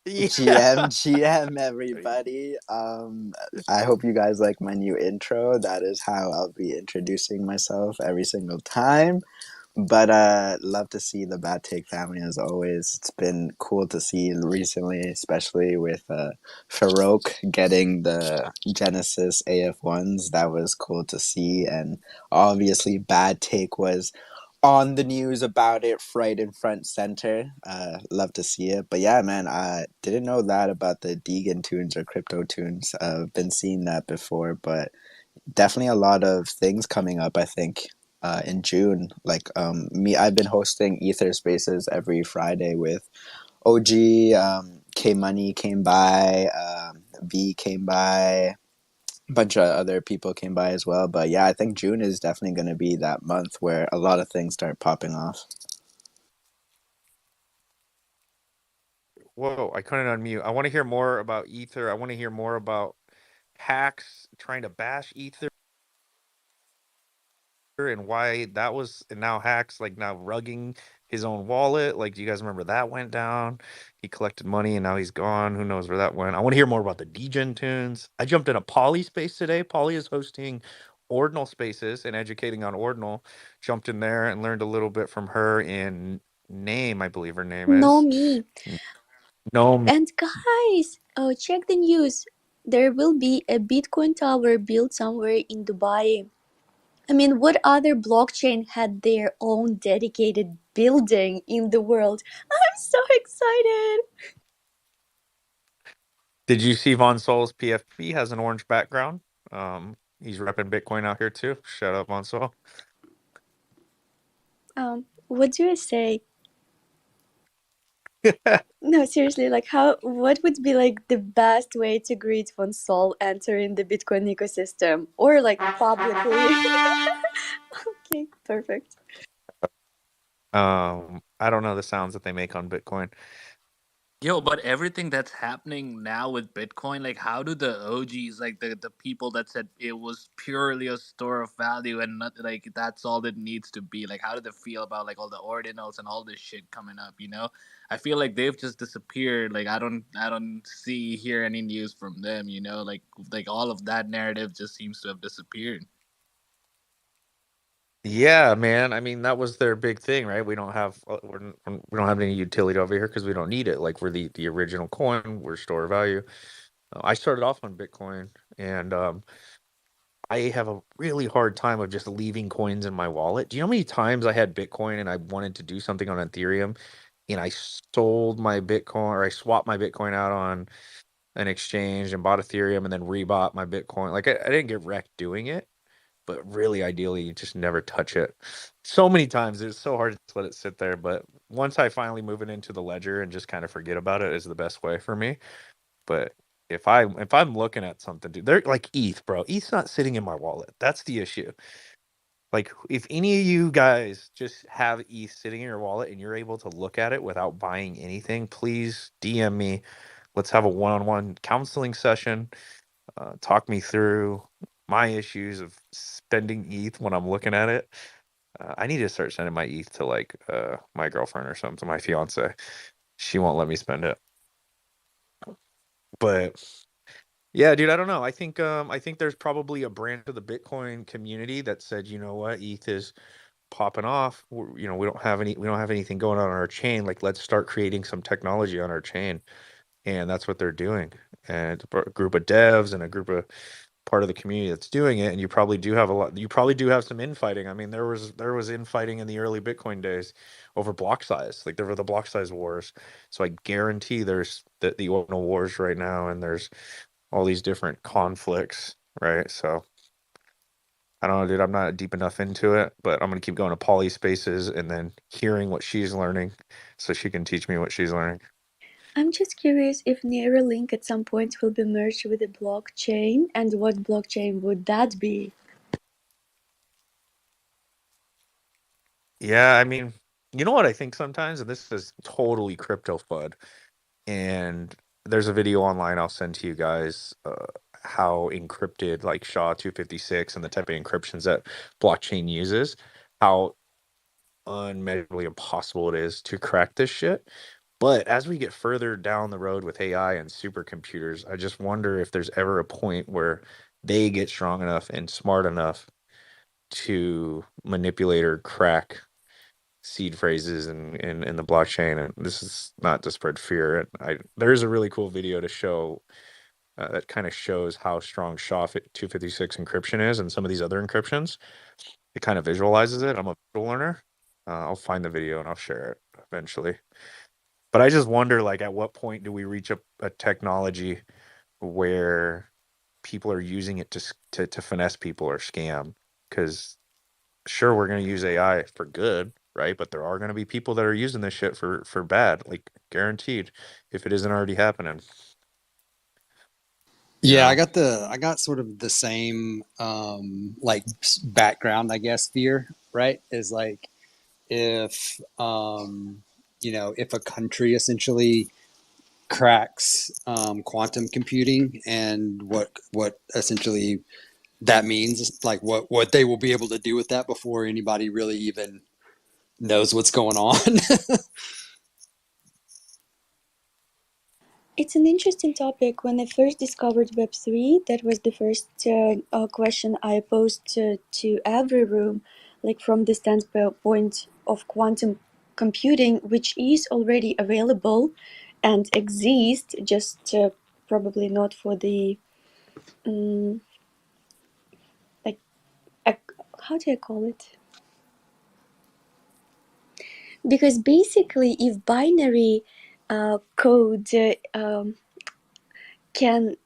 Yeah. GM, everybody. I hope you guys like my new intro. That is how I'll be introducing myself every single time. But love to see the Bad Take family as always. It's been cool to see recently, especially with Farouk getting the Genesis AF1s. That was cool to see, and obviously Bad Take was on the news about it right in front center. Love to see it. But yeah, man, I didn't know that about the Deegan tunes or crypto tunes. I've been seeing that before, but definitely a lot of things coming up, I think. In June, like I've been hosting Ether Spaces every Friday with OG. K Money came by, V came by, a bunch of other people came by as well. But yeah, I think June is definitely going to be that month where a lot of things start popping off. Whoa, I couldn't unmute. I want to hear more about Ether. I want to hear more about hacks trying to bash Ether and why that was, and now hacks like now rugging his own wallet. Like, do you guys remember that went down? He collected money and now he's gone. Who knows where that went? I want to hear more about the Degen tunes. I jumped in a Poly space today. Poly is hosting Ordinal spaces and educating on Ordinal. Jumped in there and learned a little bit from her in Name, I believe her name No is. me. No. And guys, check the news. There will be a Bitcoin tower built somewhere in Dubai. I mean, what other blockchain had their own dedicated building in the world? I'm so excited. Did you see Von Sol's PFP has an orange background? He's repping Bitcoin out here too. Shout out Von Sol. What do I say? No, seriously, like what would be like the best way to greet von Sol entering the Bitcoin ecosystem or like publicly? Okay, perfect. I don't know the sounds that they make on Bitcoin. Yo, but everything that's happening now with Bitcoin, like how do the OGs, like the people that said it was purely a store of value and not like that's all it needs to be, like how do they feel about like all the ordinals and all this shit coming up, you know? I feel like they've just disappeared. Like I don't see hear any news from them, you know? Like all of that narrative just seems to have disappeared. Yeah, man. I mean, that was their big thing, right? We don't have any utility over here because we don't need it. Like we're the original coin. We're store of value. I started off on Bitcoin, and I have a really hard time of just leaving coins in my wallet. Do you know how many times I had Bitcoin and I wanted to do something on Ethereum, and I sold my Bitcoin or I swapped my Bitcoin out on an exchange and bought Ethereum and then rebought my Bitcoin. Like I didn't get wrecked doing it, but really ideally you just never touch it. So many times it's so hard to let it sit there. But once I finally move it into the ledger and just kind of forget about it is the best way for me. But if I'm looking at something, dude, they're like ETH, bro. ETH's not sitting in my wallet. That's the issue. Like if any of you guys just have ETH sitting in your wallet and you're able to look at it without buying anything, please DM me. Let's have a one-on-one counseling session. Talk me through my issues of spending ETH when I'm looking at it. I need to start sending my ETH to like my girlfriend or something, my fiance. She won't let me spend it. But yeah, dude, I don't know. I think there's probably a branch of the Bitcoin community that said, you know what, ETH is popping off. We don't have anything going on our chain. Like, let's start creating some technology on our chain, and that's what they're doing. And it's a group of devs and a group of part of the community that's doing it. And you probably do have a lot. You probably do have some infighting. I mean, there was infighting in the early Bitcoin days over block size. Like there were the block size wars. So I guarantee there's the ordinal wars right now, and there's all these different conflicts, right? So I don't know, dude. I'm not deep enough into it, but I'm gonna keep going to Poly spaces and then hearing what she's learning, so she can teach me what she's learning. I'm just curious if Neuralink at some point will be merged with a blockchain and what blockchain would that be? Yeah, I mean, you know what I think sometimes, and this is totally crypto FUD, and there's a video online I'll send to you guys, how encrypted like SHA-256 and the type of encryptions that blockchain uses, how unmeasurably impossible it is to crack this shit. But as we get further down the road with AI and supercomputers, I just wonder if there's ever a point where they get strong enough and smart enough to manipulate or crack seed phrases in the blockchain. And this is not to spread fear. There's a really cool video to show that kind of shows how strong SHA-256 encryption is and some of these other encryptions. It kind of visualizes it. I'm a visual learner. I'll find the video and I'll share it eventually. But I just wonder, like, at what point do we reach a technology where people are using it to finesse people or scam? Because sure, we're going to use AI for good, right? But there are going to be people that are using this shit for bad, like guaranteed, if it isn't already happening. You Yeah, know? I got sort of the same like background, I guess, fear, right? Is like if you know, if a country essentially cracks quantum computing and what essentially that means, like what they will be able to do with that before anybody really even knows what's going on. It's an interesting topic. When I first discovered Web3, that was the first question I posed to every room, like from the standpoint of quantum computing, which is already available and exists, just probably not for the, um, like, how do I call it? Because basically, if binary code can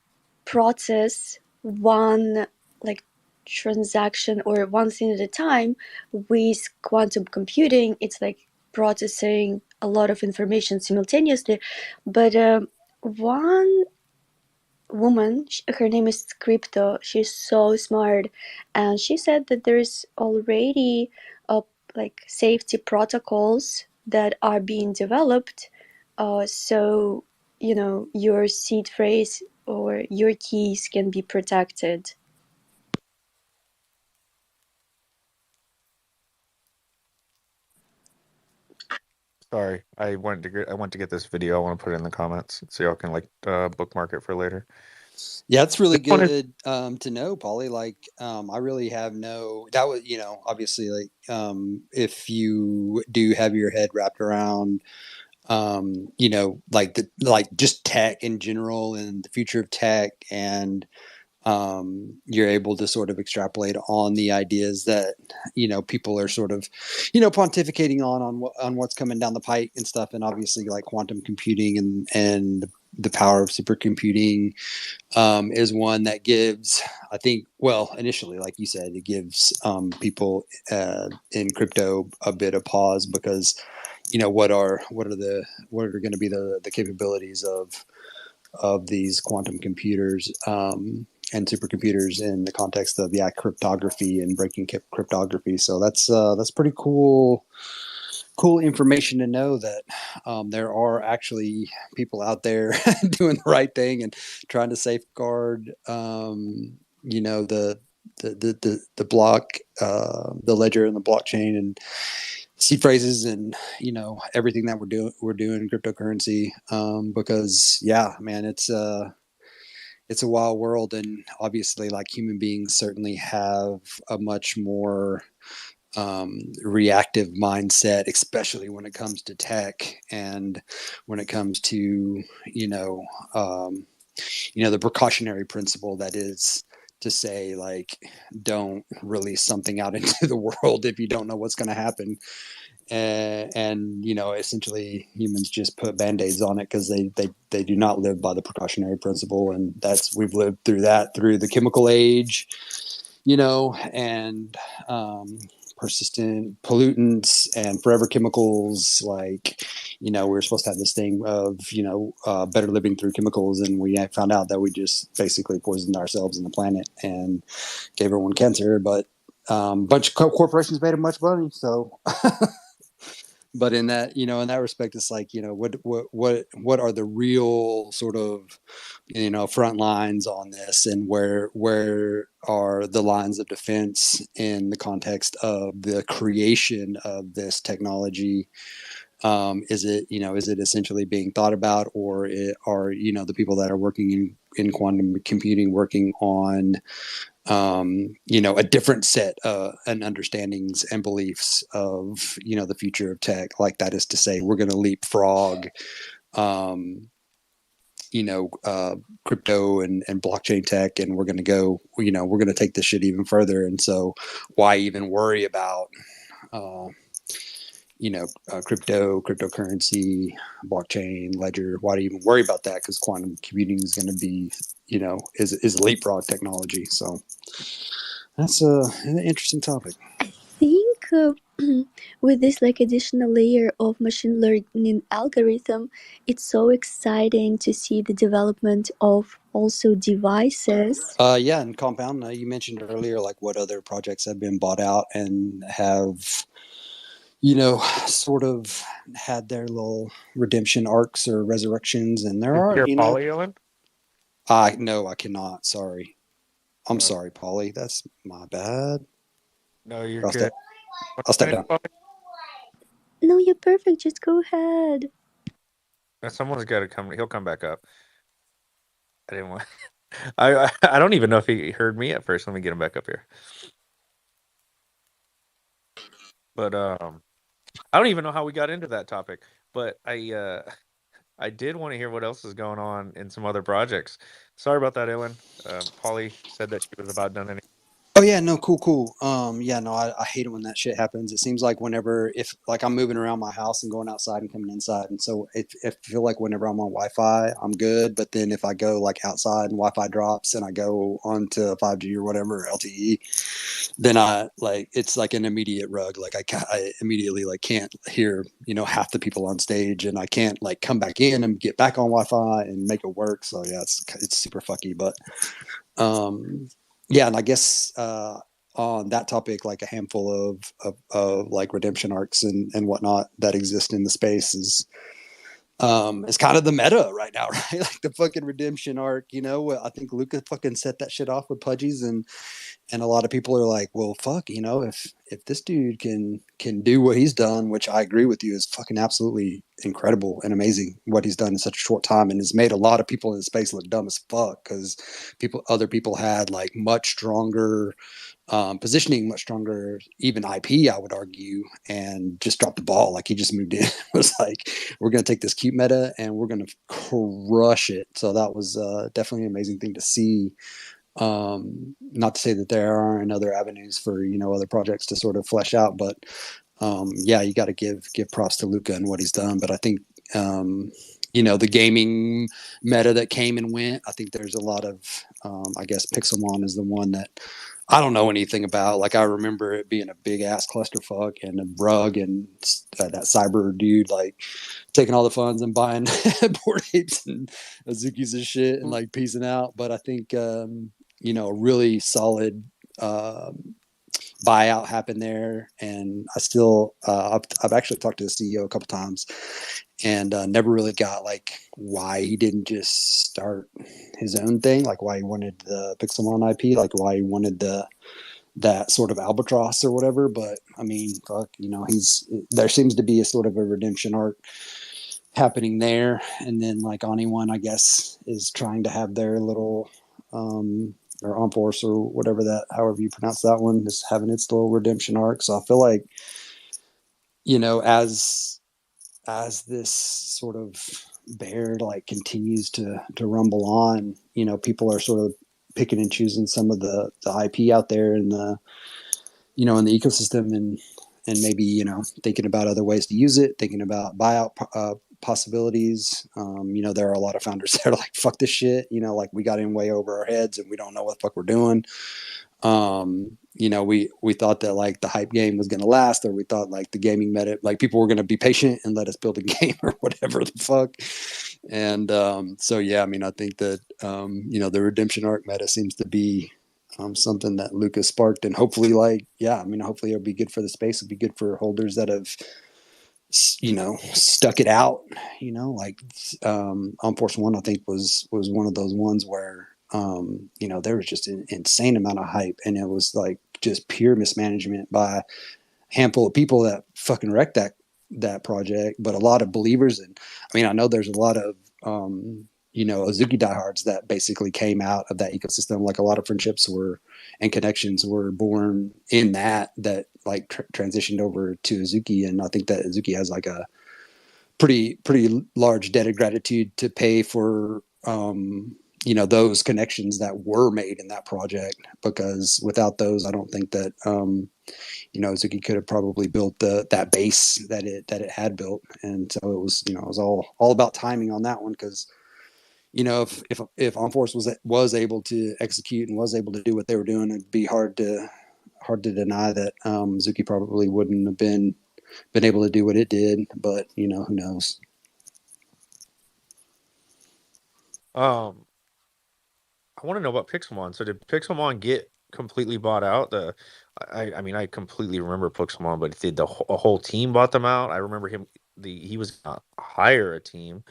process one like transaction or one thing at a time, with quantum computing it's like processing a lot of information simultaneously. But one woman, her name is Crypto, she's so smart, and she said that there's already like safety protocols that are being developed, so you know your seed phrase or your keys can be protected. Sorry, I went to get this video. I want to put it in the comments so y'all can like bookmark it for later. Yeah, it's really This one is good to know, Polly. Like, I really have no, that was, you know, obviously, like, if you do have your head wrapped around, you know, like like just tech in general and the future of tech, and you're able to sort of extrapolate on the ideas that, you know, people are sort of, you know, pontificating on what's coming down the pike and stuff. And obviously, like quantum computing and the power of supercomputing is one that gives, I think, well, initially, like you said, it gives people in crypto a bit of pause because, you know, what are going to be the capabilities of these quantum computers and supercomputers in the context of cryptography and breaking cryptography. So that's pretty cool information to know that there are actually people out there doing the right thing and trying to safeguard, you know, the block, the ledger and the blockchain and seed phrases and, you know, everything that we're doing in cryptocurrency. Because yeah, man, it's a wild world, and obviously, like, human beings certainly have a much more reactive mindset, especially when it comes to tech and when it comes to, the precautionary principle that is to say, like, don't release something out into the world if you don't know what's going to happen. And you know, essentially humans just put band-aids on it because they do not live by the precautionary principle, and we've lived through that through the chemical age, you know, and persistent pollutants and forever chemicals. Like, you know, we were supposed to have this thing of, better living through chemicals, and we found out that we just basically poisoned ourselves and the planet and gave everyone cancer. But bunch of corporations made a much money, so but in that respect, it's like, what are the real sort of, front lines on this, and where are the lines of defense in the context of the creation of this technology, Is it, is it essentially being thought about, or are, the people that are working in quantum computing working on, a different set and understandings and beliefs of, the future of tech? Like, that is to say, we're going to leapfrog, crypto and blockchain tech, and we're going to go, we're going to take this shit even further. And so why even worry about, cryptocurrency, blockchain, ledger? Why do you even worry about that? Because quantum computing is going to be, is leapfrog technology. So that's an interesting topic. I think with this like additional layer of machine learning algorithm, it's so exciting to see the development of also devices. Yeah, and Compound, you mentioned earlier, like, what other projects have been bought out and have, sort of had their little redemption arcs or resurrections. And there Did you are, hear Polly, Ellen? no, I cannot. Sorry. I'm sorry, Polly. That's my bad. No, you're I'll good. step down. No, you're perfect. Just go ahead. Someone's got to come. He'll come back up. I didn't want. I don't even know if he heard me at first. Let me get him back up here. But I don't even know how we got into that topic. But I did want to hear what else is going on in some other projects. Sorry about that, Ellen. Polly said that she was about done. Oh yeah, no, cool. Yeah, no, I hate it when that shit happens. It seems like whenever, if like I'm moving around my house and going outside and coming inside, and so I feel like whenever I'm on Wi-Fi, I'm good. But then if I go like outside and Wi-Fi drops and I go onto 5G or whatever, LTE, then I like, it's like an immediate rug. Like I immediately like can't hear, half the people on stage, and I can't like come back in and get back on Wi-Fi and make it work. So yeah, it's super fucky, but yeah, and I guess on that topic, like a handful of like redemption arcs and whatnot that exist in the space is kind of the meta right now, right? Like the fucking redemption arc, I think Luca fucking set that shit off with Pudgies, and a lot of people are like, well, fuck, if this dude can do what he's done, which I agree with you is fucking absolutely incredible and amazing what he's done in such a short time, and has made a lot of people in the space look dumb as fuck, because other people had like much stronger positioning, much stronger, even IP, I would argue, and just dropped the ball. Like, he just moved in. It was like, we're going to take this cute meta and we're going to crush it. So that was definitely an amazing thing to see. Not to say that there aren't other avenues for, other projects to sort of flesh out, but yeah, you got to give props to Luca and what he's done. But I think, the gaming meta that came and went, I think there's a lot of, I guess Pixelmon is the one that I don't know anything about. Like, I remember it being a big ass clusterfuck, and a rug, and that cyber dude like taking all the funds and buying board apes and Azukis and shit and like piecing out. But I think a really solid buyout happened there, and I still I've actually talked to the CEO a couple times, and never really got like why he didn't just start his own thing, like why he wanted the Pixelmon IP, like why he wanted that sort of albatross or whatever. But I mean, fuck, there seems to be a sort of a redemption arc happening there, and then like Onione, I guess, is trying to have their little or Enforce or whatever, that however you pronounce that one, is having its little redemption arc. So I feel like, as this sort of bear like continues to rumble on, people are sort of picking and choosing some of the IP out there in the in the ecosystem, and maybe thinking about other ways to use it, thinking about buyout possibilities. There are a lot of founders that are like, fuck this shit, like, we got in way over our heads and we don't know what the fuck we're doing. We thought that like the hype game was going to last, or we thought like the gaming meta, like people were going to be patient and let us build a game or whatever the fuck. And so yeah, I mean, I think that the redemption arc meta seems to be something that Lucas sparked, and hopefully, like, yeah, I mean, hopefully it'll be good for the space. It'll be good for holders that have stuck it out. Like Enforce One, I think was one of those ones where there was just an insane amount of hype, and it was like just pure mismanagement by a handful of people that fucking wrecked that that project, but a lot of believers. And I mean, I know there's a lot of Azuki diehards that basically came out of that ecosystem. Like a lot of friendships were and connections were born in that like transitioned over to Azuki. And I think that Azuki has like a pretty large debt of gratitude to pay for those connections that were made in that project, because without those, I don't think that Zuki could have probably built that base that it had built. And so it was all about timing on that one, because if On Force was able to execute and was able to do what they were doing, it'd be hard to deny that Zuki probably wouldn't have been able to do what it did. But who knows? I want to know about Pixelmon. So did Pixelmon get completely bought out? I mean, I completely remember Pixelmon, but did a whole team bought them out? I remember he was gonna hire a team,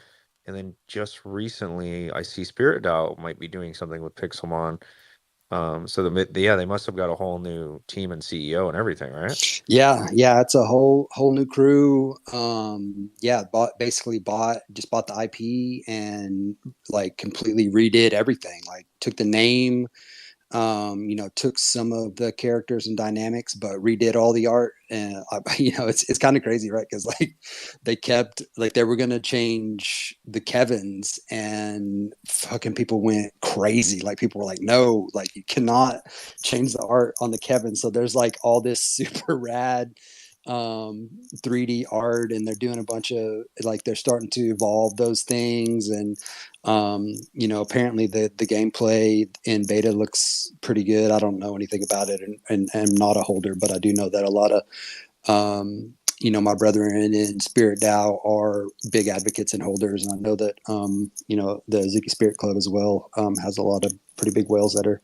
and then just recently I see Spirit DAO might be doing something with Pixelmon. So they must have got a whole new team and CEO and everything, right? Yeah, it's a whole new crew. Basically bought the IP and like completely redid everything. Like took the name, took some of the characters and dynamics, but redid all the art. And it's kind of crazy, right? Because like they kept like they were gonna change the Kevins, and fucking people went crazy. Like people were like, no, like you cannot change the art on the Kevin. So there's like all this super rad 3D art, and they're doing a bunch of like they're starting to evolve those things. And apparently the gameplay in beta looks pretty good. I don't know anything about it, and I'm not a holder, but I do know that a lot of my brethren in Spirit DAO are big advocates and holders, and I know that the Zuki Spirit Club as well has a lot of pretty big whales that are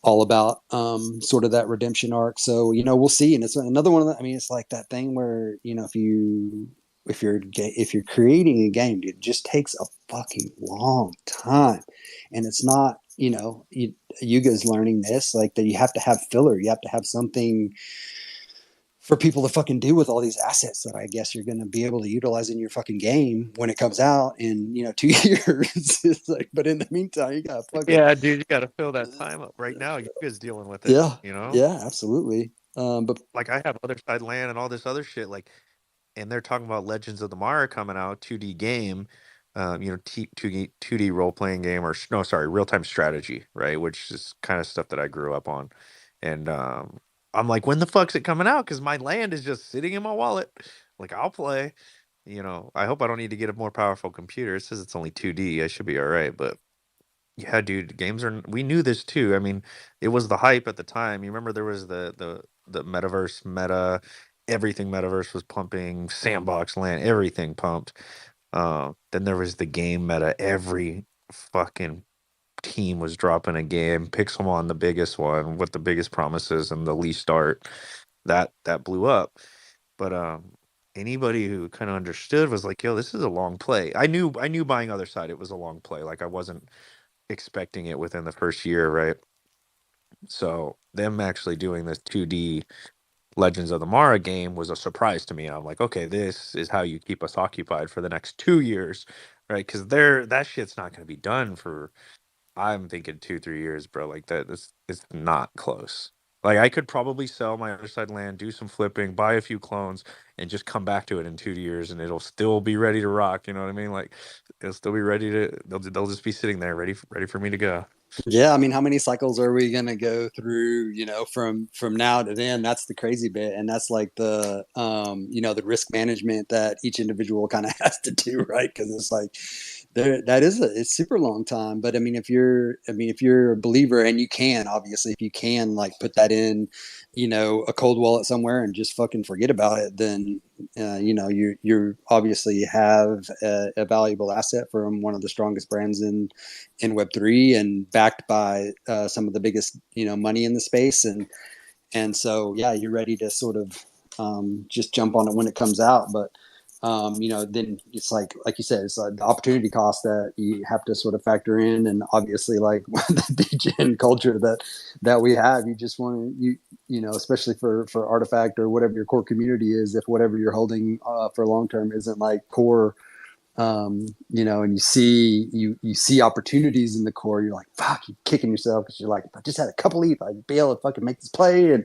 all about sort of that redemption arc. So we'll see. And it's another one of the, I mean, it's like that thing where if you're creating a game, it just takes a fucking long time, and it's not Yuga's learning this, like that you have to have filler, you have to have something for people to fucking do with all these assets that I guess you're going to be able to utilize in your fucking game when it comes out in 2 years. It's like, but in the meantime, you got fucking Dude, you got to fill that time up right now. You guys dealing with it, yeah, absolutely. But like I have Other Side Land and all this other shit, like, and they're talking about Legends of the Mara coming out, 2D game, 2D role playing game, or no, sorry, real time strategy, right? Which is kind of stuff that I grew up on, and I'm like, when the fuck's it coming out? Because my land is just sitting in my wallet. Like, I'll play. I hope I don't need to get a more powerful computer. It says it's only 2D. I should be all right, but yeah, dude, games are. We knew this too. I mean, it was the hype at the time. You remember there was the metaverse meta, everything metaverse was pumping, sandbox land, everything pumped. Then there was the game meta. Every fucking team was dropping a game. Pixelmon, the biggest one with the biggest promises and the least art. That blew up. But anybody who kind of understood was like, yo, this is a long play. I knew buying Other Side, it was a long play. Like I wasn't expecting it within the first year, right? So them actually doing this 2D Legends of the Mara game was a surprise to me. I'm like, okay, this is how you keep us occupied for the next 2 years, right? Because that shit's not going to be done for, I'm thinking 2-3 years, bro. Like that, this is not close. Like I could probably sell my Other Side land, do some flipping, buy a few clones, and just come back to it in 2 years, and it'll still be ready to rock. You know what I mean? Like it'll still be ready to. They'll just be sitting there, ready for me to go. yeah, I mean, how many cycles are we gonna go through? From now to then. That's the crazy bit, and that's like the the risk management that each individual kind of has to do, right? Because it's like it's super long time. But I mean, if you're a believer, and you can, obviously, if you can like put that in, a cold wallet somewhere and just fucking forget about it, then you obviously have a valuable asset from one of the strongest brands in Web3, and backed by some of the biggest money in the space. And so yeah, you're ready to sort of just jump on it when it comes out. But then it's like you said, it's the opportunity cost that you have to sort of factor in, and obviously, like the DGen culture that we have, you just want to especially for Artifact or whatever your core community is, if whatever you're holding for long term isn't like core, and you see opportunities in the core, you're like, fuck, you're kicking yourself because you're like, if I just had a couple ETH, I'd be able to fucking make this play, and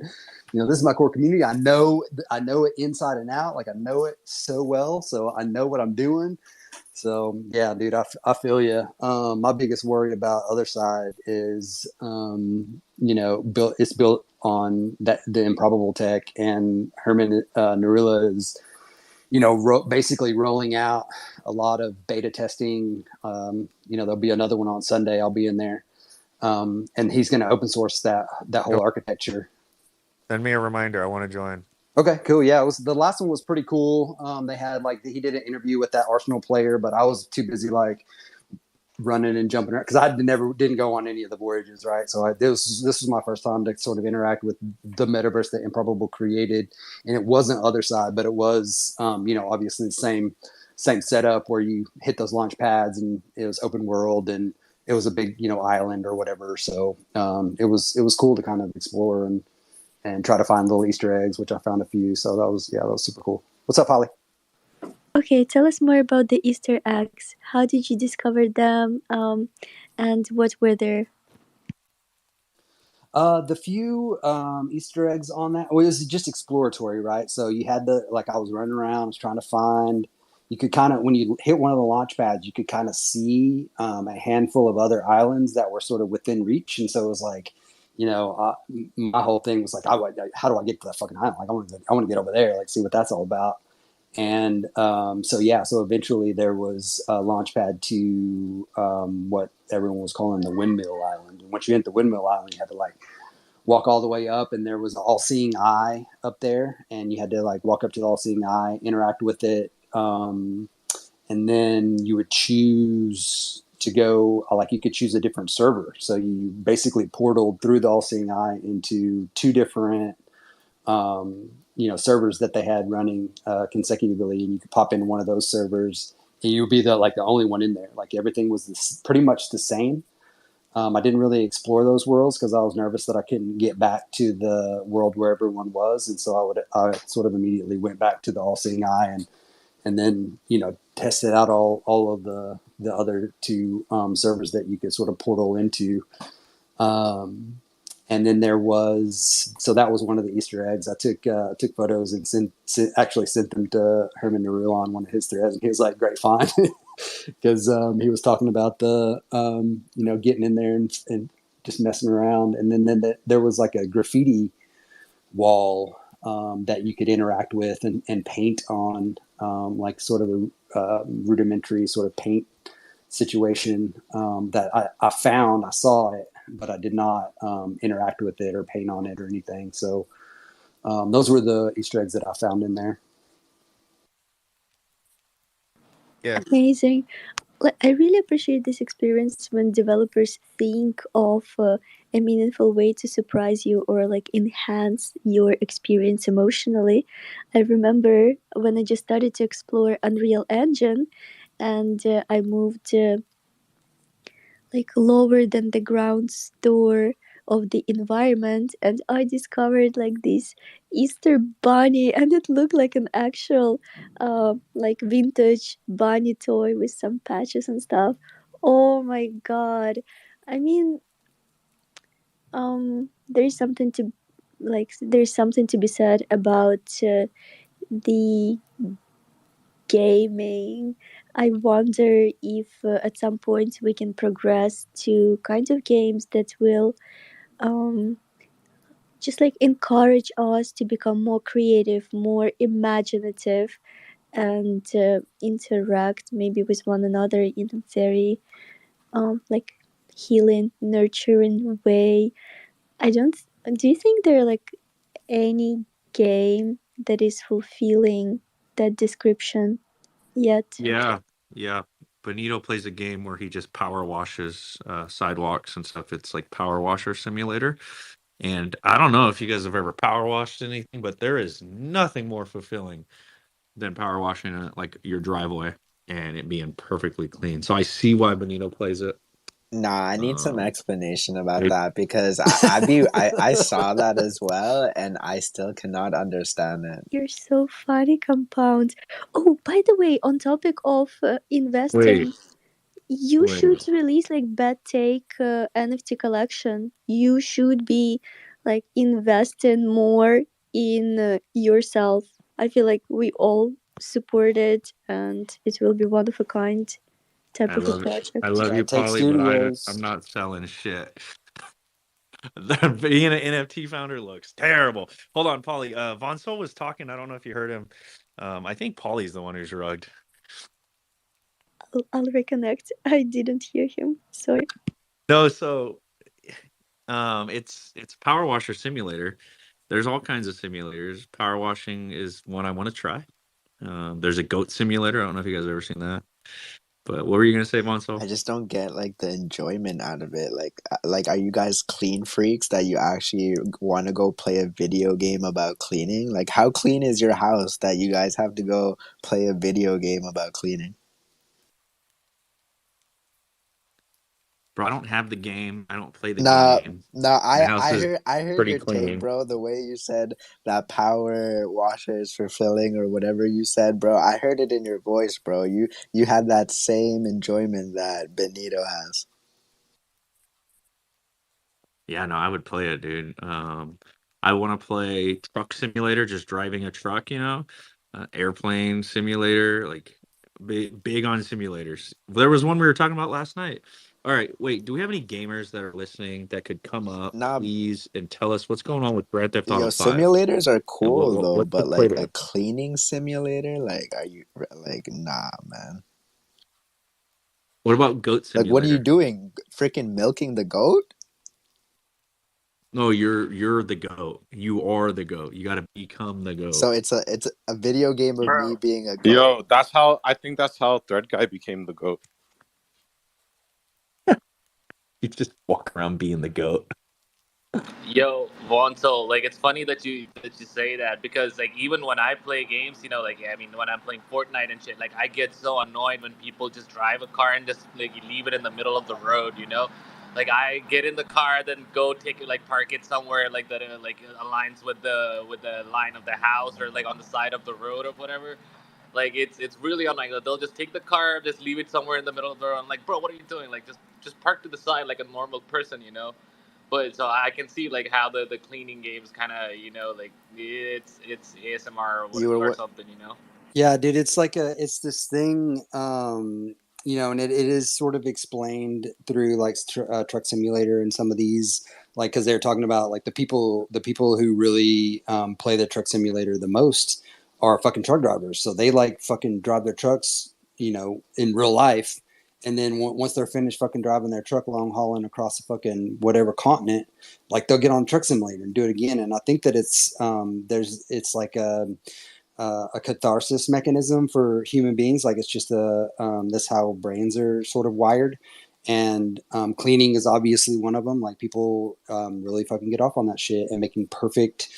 this is my core community. I know it inside and out. Like I know it so well, so I know what I'm doing. So yeah, dude, I feel you. My biggest worry about other side is, it's built on the improbable tech, and Herman Narilla is, basically rolling out a lot of beta testing. There'll be another one on Sunday. I'll be in there, and he's going to open source that whole architecture. Send me a reminder. I want to join. Okay, cool. Yeah, the last one was pretty cool. They had he did an interview with that Arsenal player, but I was too busy running and jumping around because I didn't go on any of the voyages, right? So this was my first time to sort of interact with the metaverse that Improbable created, and it wasn't other side, but it was obviously the same setup where you hit those launch pads, and it was open world, and it was a big island or whatever. So it was cool to kind of explore and try to find little Easter eggs, which I found a few. So that was super cool. What's up, Holly? Okay, tell us more about the Easter eggs. How did you discover them, and what were there? The few Easter eggs on that, well, it was just exploratory, right? So you had I was running around, I was trying to find, you could kind of, when you hit one of the launch pads, you could kind of see a handful of other islands that were sort of within reach. And so it was like, my whole thing was like, how do I get to that fucking island? Like, I want to get over there, like, see what that's all about. And so eventually there was a launch pad to what everyone was calling the Windmill Island. And once you hit the Windmill Island, you had to walk all the way up, and there was an all-seeing eye up there, and you had to walk up to the all-seeing eye, interact with it, and then you would choose to go, you could choose a different server. So you basically portaled through the all-seeing eye into two different servers that they had running consecutively, and you could pop into one of those servers, and you would be the only one in there. Like everything was pretty much the same. I didn't really explore those worlds because I was nervous that I couldn't get back to the world where everyone was, and so I sort of immediately went back to the all-seeing eye, and then tested out all of the other two servers that you could sort of portal into. And then that was one of the Easter eggs. I took photos and actually sent them to Herman Narula on one of his threads, and he was like, "Great find," because he was talking about the getting in there and just messing around. And then there was like a graffiti wall that you could interact with and paint on, like sort of a rudimentary sort of paint situation that I found. I saw it, but I did not interact with it or paint on it or anything. So those were the Easter eggs that I found in there. Yeah. Amazing. I really appreciate this experience when developers think of a meaningful way to surprise you or enhance your experience emotionally. I remember when I just started to explore Unreal Engine, and I moved lower than the ground store of the environment, and I discovered this Easter bunny, and it looked like an actual vintage bunny toy with some patches and stuff. Oh my god. I mean, there's something to be said about the gaming. I wonder if at some point we can progress to kinds of games that will um, just encourage us to become more creative, more imaginative, and interact maybe with one another in a very healing, nurturing way. I don't. Do you think there are any game that is fulfilling that description yet? Yeah. Yeah. Benito plays a game where he just power washes sidewalks and stuff. It's like Power Washer Simulator. And I don't know if you guys have ever power washed anything, but there is nothing more fulfilling than power washing like your driveway and it being perfectly clean. So I see why Benito plays it. Nah, I need some Um, explanation about it, that because I saw that as well and I still cannot understand it. You're so funny, Compound. Oh, by the way, on topic of wait, investing, you wait. should release like bad take NFT collection. You should be like investing more in yourself. I feel like we all support it, and it will be one of a kind type I of a love it. I project. love you, Bad Take Polly, but I'm Studios. not selling shit. Being an NFT founder looks terrible. Hold on, Polly. Von Sol was talking. I don't know if you heard him. I think Polly's the one who's rugged. I'll reconnect. I didn't hear him. Sorry. No, so it's Power Washer Simulator. There's all kinds of simulators. Power washing is one I want to try. There's a goat simulator. I don't know if you guys have ever seen that. But what were you gonna say, I Monsol? just don't get like the enjoyment out of it. Like are you guys clean freaks that you actually want to go play a video game about cleaning? Like how clean is your house that you guys have to go play a video game about cleaning? Bro, I don't have the game. I don't play the Nah, game. nah, My house is I heard pretty your take, clean. bro. The way you said that power washer is fulfilling or whatever you said, bro. I heard it in your voice, bro. You had that same enjoyment that Benito has. Yeah, no, I would play it, dude. I want to play truck simulator, just driving a truck, airplane simulator, like big on simulators. There was one we were talking about last night. All right, wait, do we have any gamers that are listening that could come up, Nah, please, and tell us what's going on with Grand Theft yo, Auto 5? simulators are And cool though, what's the but play like a there? cleaning simulator, like are you like nah, man. What about Goat Like what are you Simulator? doing? Freaking milking the goat? No, you're the goat. You are the goat. You got to become the goat. So it's a video game of me Bro. being a goat. Yo, I think that's how Thread Guy became the GOAT. You just walk around being the goat. Yo, Vonto, like it's funny that you say that because like even when I play games, like I mean when I'm playing Fortnite and shit, like I get so annoyed when people just drive a car and just like you leave it in the middle of the road. Like I get in the car, then go take it, like park it somewhere like that, like aligns with the line of the house or like on the side of the road or whatever. Like it's really annoying. They'll just take the car, just leave it somewhere in the middle of the road. I'm like, bro, what are you doing? Like just park to the side like a normal person. But so I can see like how the cleaning games kind of like it's ASMR or You whatever were or what? something. Yeah, dude, it's this thing, and it is sort of explained through like Truck Simulator and some of these, like, because they're talking about like the people who really play the Truck Simulator the most are fucking truck drivers. So they like fucking drive their trucks, in real life, and then once they're finished fucking driving their truck long hauling across the fucking whatever continent, like they'll get on Truck Simulator and do it again. And I think that it's like a catharsis mechanism for human beings. Like it's just that's how brains are sort of wired. And cleaning is obviously one of them. Like people really fucking get off on that shit, and making perfect,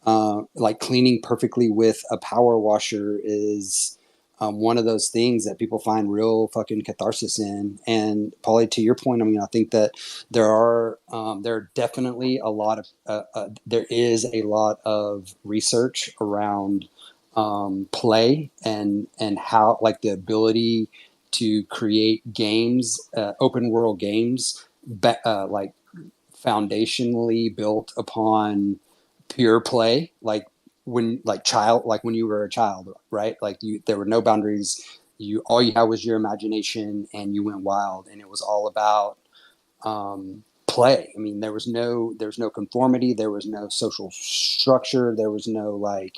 like cleaning perfectly with a power washer is one of those things that people find real fucking catharsis in. And Paulie, to your point, I mean, I think that there are definitely there is a lot of research around play and how like the ability to create games, open world games, like foundationally built upon pure play, like when you were a child, right? Like there were no boundaries. All you had was your imagination, and you went wild, and it was all about play. I mean, there was no conformity, there was no social structure, there was no like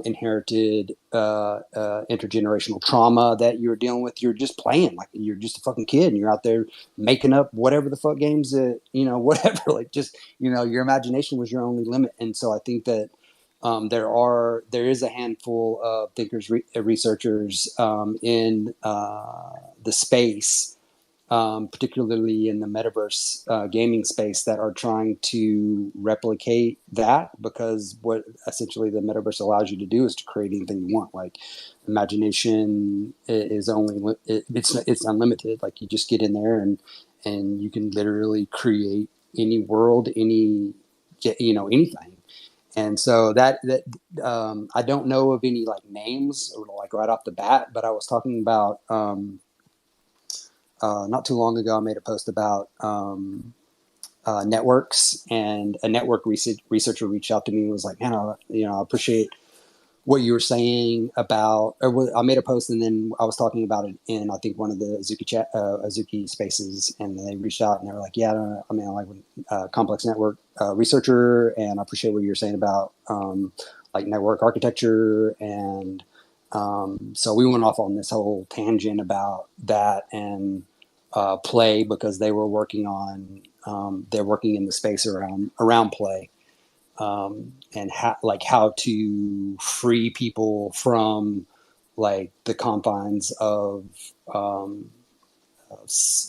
inherited intergenerational trauma that you're dealing with. You're just playing like you're just a fucking kid, and you're out there making up whatever the fuck games that whatever. Like just your imagination was your only limit. And so I think that there is a handful of thinkers, researchers in the space particularly in the metaverse gaming space, that are trying to replicate that, because what essentially the metaverse allows you to do is to create anything you want. Like, imagination is only it's unlimited. Like, you just get in there and you can literally create any world, anything. And so that I don't know of any like names or like right off the bat, but I was talking about not too long ago. I made a post about networks, and a network researcher reached out to me and was like, "Man, I appreciate what you were saying about." I made a post, and then I was talking about it in, I think, one of the Azuki spaces, and they reached out and they were like, "Yeah, I mean, I like complex network researcher, and I appreciate what you're saying about like network architecture." And so we went off on this whole tangent about that, and play, because they were working on they're working in the space around play, and how to free people from like the confines of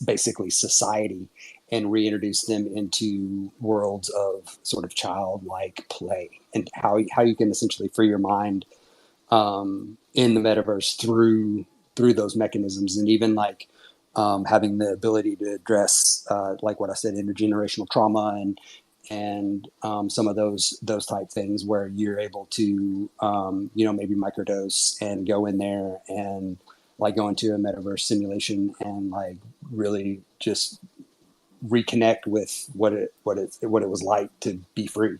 basically society, and reintroduce them into worlds of sort of childlike play, and how you can essentially free your mind in the metaverse through those mechanisms, and even like having the ability to address like what I said, intergenerational trauma, and some of those type things, where you're able to maybe microdose and go in there and like go into a metaverse simulation and like really just reconnect with what it was like to be free.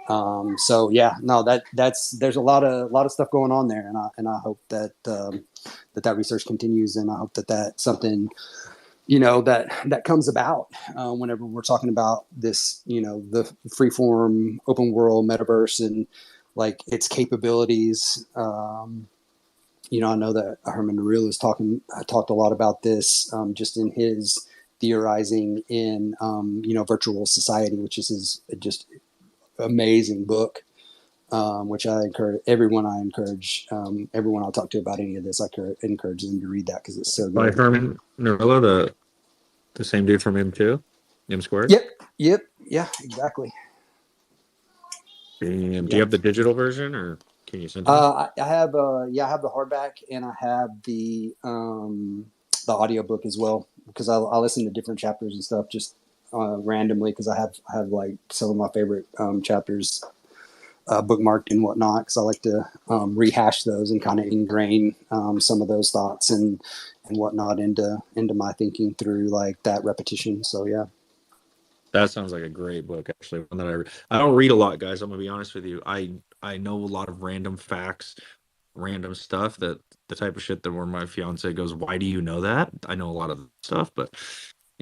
So yeah, no, there's a lot of stuff going on there, and I hope that that research continues, and I hope that that's something that comes about whenever we're talking about this, the freeform open world metaverse and like its capabilities. I know that Herman Naril talked a lot about this just in his theorizing in Virtual Society, which is his just amazing book, which I encourage everyone. Everyone I'll talk to about any of this, I encourage them to read that, because it's so By good. Herman Narilla, the same dude from M2, M squared. Yep, yeah, exactly. And do you have the digital version, or can you send it? I have I have the hardback, and I have the audiobook as well, because I listen to different chapters and stuff just randomly, because I have like some of my favorite chapters bookmarked and whatnot, because I like to rehash those and kind of ingrain some of those thoughts and whatnot into my thinking through like that repetition. So yeah. That sounds like a great book, actually. One that I don't read a lot, guys. I'm gonna be honest with you. I know a lot of random facts, random stuff, that the type of shit that where my fiance goes, "Why do you know that?" I know a lot of stuff, but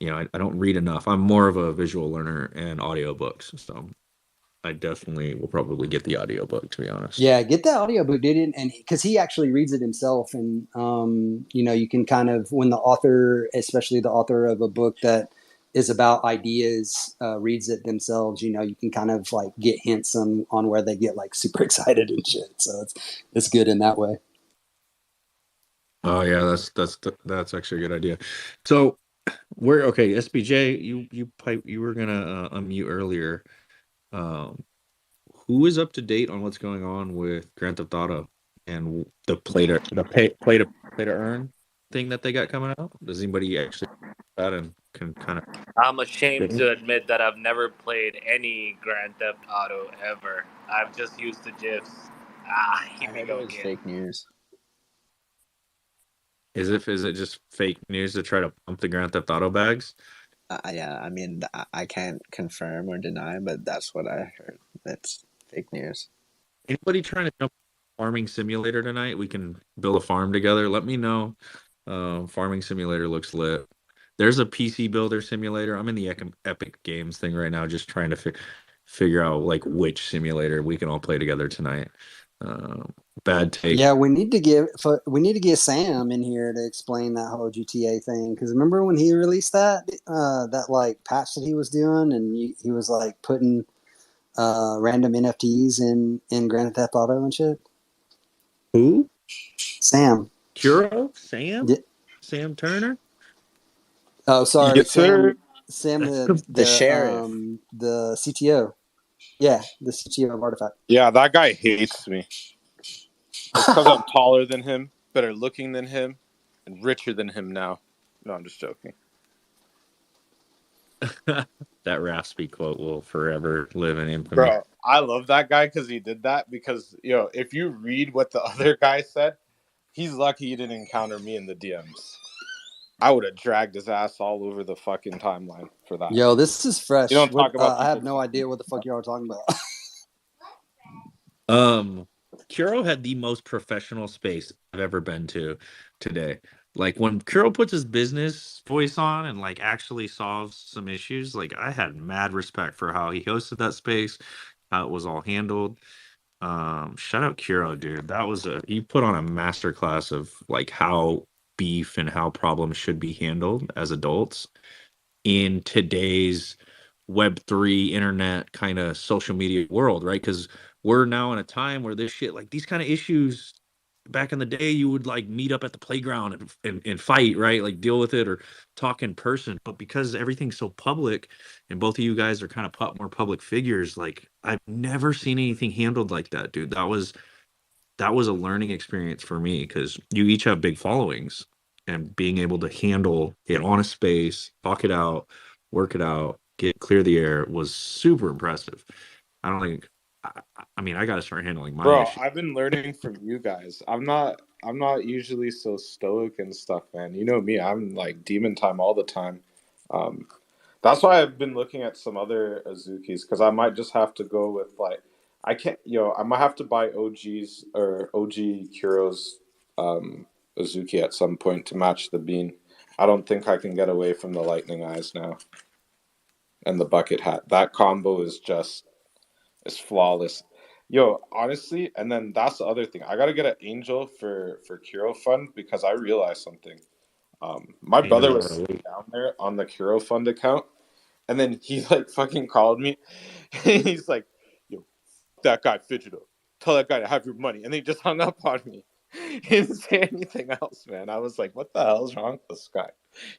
I don't read enough. I'm more of a visual learner and audiobooks, so I definitely will probably get the audiobook, to be honest. Yeah, get that audiobook, dude, and because he actually reads it himself, and you can kind of, when the author, especially the author of a book that is about ideas, reads it themselves, you can kind of like get hints on where they get like super excited and shit. So it's good in that way. Oh yeah, that's actually a good idea. So okay, SBJ, you were gonna unmute earlier. Um, who is up to date on what's going on with Grand Theft Auto and the play to earn thing that they got coming out? Does anybody actually that and can kind of? I'm ashamed to admit that I've never played any Grand Theft Auto ever. I've just used the GIFs. Here I we heard it go was again. fake news. Is it just fake news to try to pump the Grand Theft Auto bags? Yeah, I mean, I can't confirm or deny, but that's what I heard. That's fake news. Anybody trying to jump farming simulator tonight? We can build a farm together. Let me know. Farming simulator looks lit. There's a PC builder simulator. I'm in the Epic Games thing right now, just trying to figure out like which simulator we can all play together tonight. Bad take. Yeah, we need to get Sam in here to explain that whole GTA thing, because remember when he released that like patch that he was doing, and he was like putting random NFTs in Grand Theft Auto and shit. Who? Sam. Kuro? Sam? Yeah. Sam Turner? Oh, sorry, Yes, sir. Sam, The sheriff. the CTO. Yeah, the CTO of Artifact. Yeah, that guy hates me. It's because I'm taller than him, better looking than him, and richer than him now. No, I'm just joking. That raspy quote will forever live in infamy. Bro, I love that guy because he did that. Because, if you read what the other guy said, he's lucky he didn't encounter me in the DMs. I would have dragged his ass all over the fucking timeline for that. Yo, this is fresh. You don't talk about I have people no idea what the fuck y'all are talking about. Kuro had the most professional space I've ever been to today. Like when Kuro puts his business voice on and like actually solves some issues, like I had mad respect for how he hosted that space, how it was all handled. Shout out Kuro, dude. That was he put on a masterclass of like how beef and how problems should be handled as adults in today's Web3 internet kind of social media world, right? Because we're now in a time where this shit, like these kind of issues, back in the day, you would like meet up at the playground and fight, right? Like deal with it or talk in person. But because everything's so public and both of you guys are kind of more public figures, like I've never seen anything handled like that, dude. That was a learning experience for me because you each have big followings and being able to handle it on a space, talk it out, work it out, get clear the air was super impressive. I don't think I mean I got to start handling my Bro, issue. I've been learning from you guys. I'm not usually so stoic and stuff, man. You know me, I'm like demon time all the time. Um, that's why I've been looking at some other Azukis because I might just have to go with like I can't, I might have to buy OG's or OG Kuro's Azuki at some point to match the bean. I don't think I can get away from the lightning eyes now and the bucket hat. That combo is flawless. Yo, honestly, and then that's the other thing. I gotta get an angel for Kuro Fund because I realized something. My brother Angels was are sitting elite. down there on the Kuro Fund account, and then he like fucking called me. He's like, "Yo, that guy Fidgeto. Tell that guy to have your money," and he just hung up on me. He didn't say anything else, man. I was like, "What the hell's wrong with this guy?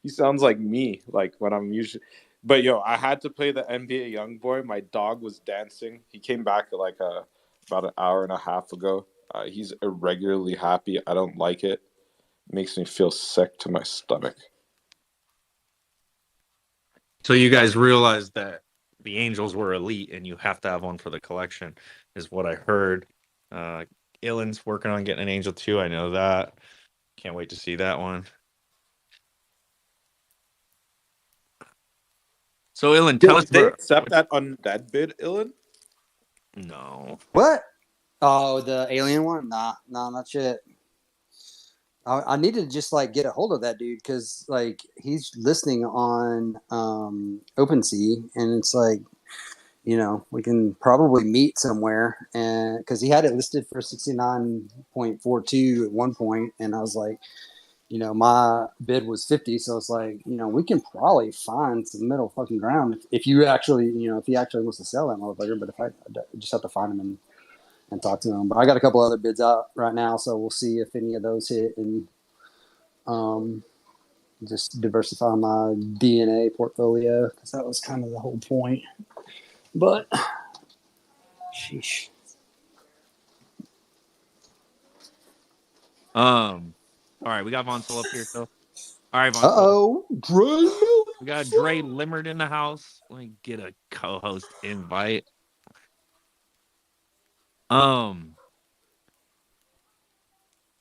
He sounds like me, like when I'm usually." But yo, I had to play the NBA YoungBoy. My dog was dancing. He came back like about an hour and a half ago. He's irregularly happy. I don't like it. Makes me feel sick to my stomach. So you guys realized that the angels were elite and you have to have one for the collection is what I heard. Uh Illen's working on getting an angel too. I know that. Can't wait to see that one. So Illen, Yo, tell us did they about accept that undead bid, Ilan? no. What? Oh, the alien one? Nah, not yet. I need to just like get a hold of that dude because like he's listening on OpenSea, and it's like we can probably meet somewhere, and because he had it listed for 69.42 at one point, and I was like, my bid was 50, so it's like we can probably find some middle fucking ground if you actually if he actually wants to sell that motherfucker. But if I just have to find him and talk to him. But I got a couple other bids out right now, so we'll see if any of those hit and just diversify my DNA portfolio because that was kind of the whole point. But sheesh. All right, we got Von Sol up here. So, all right, Von Sol. Uh-oh. Dre. We got Dre Limmerd in the house. Let me get a co-host invite.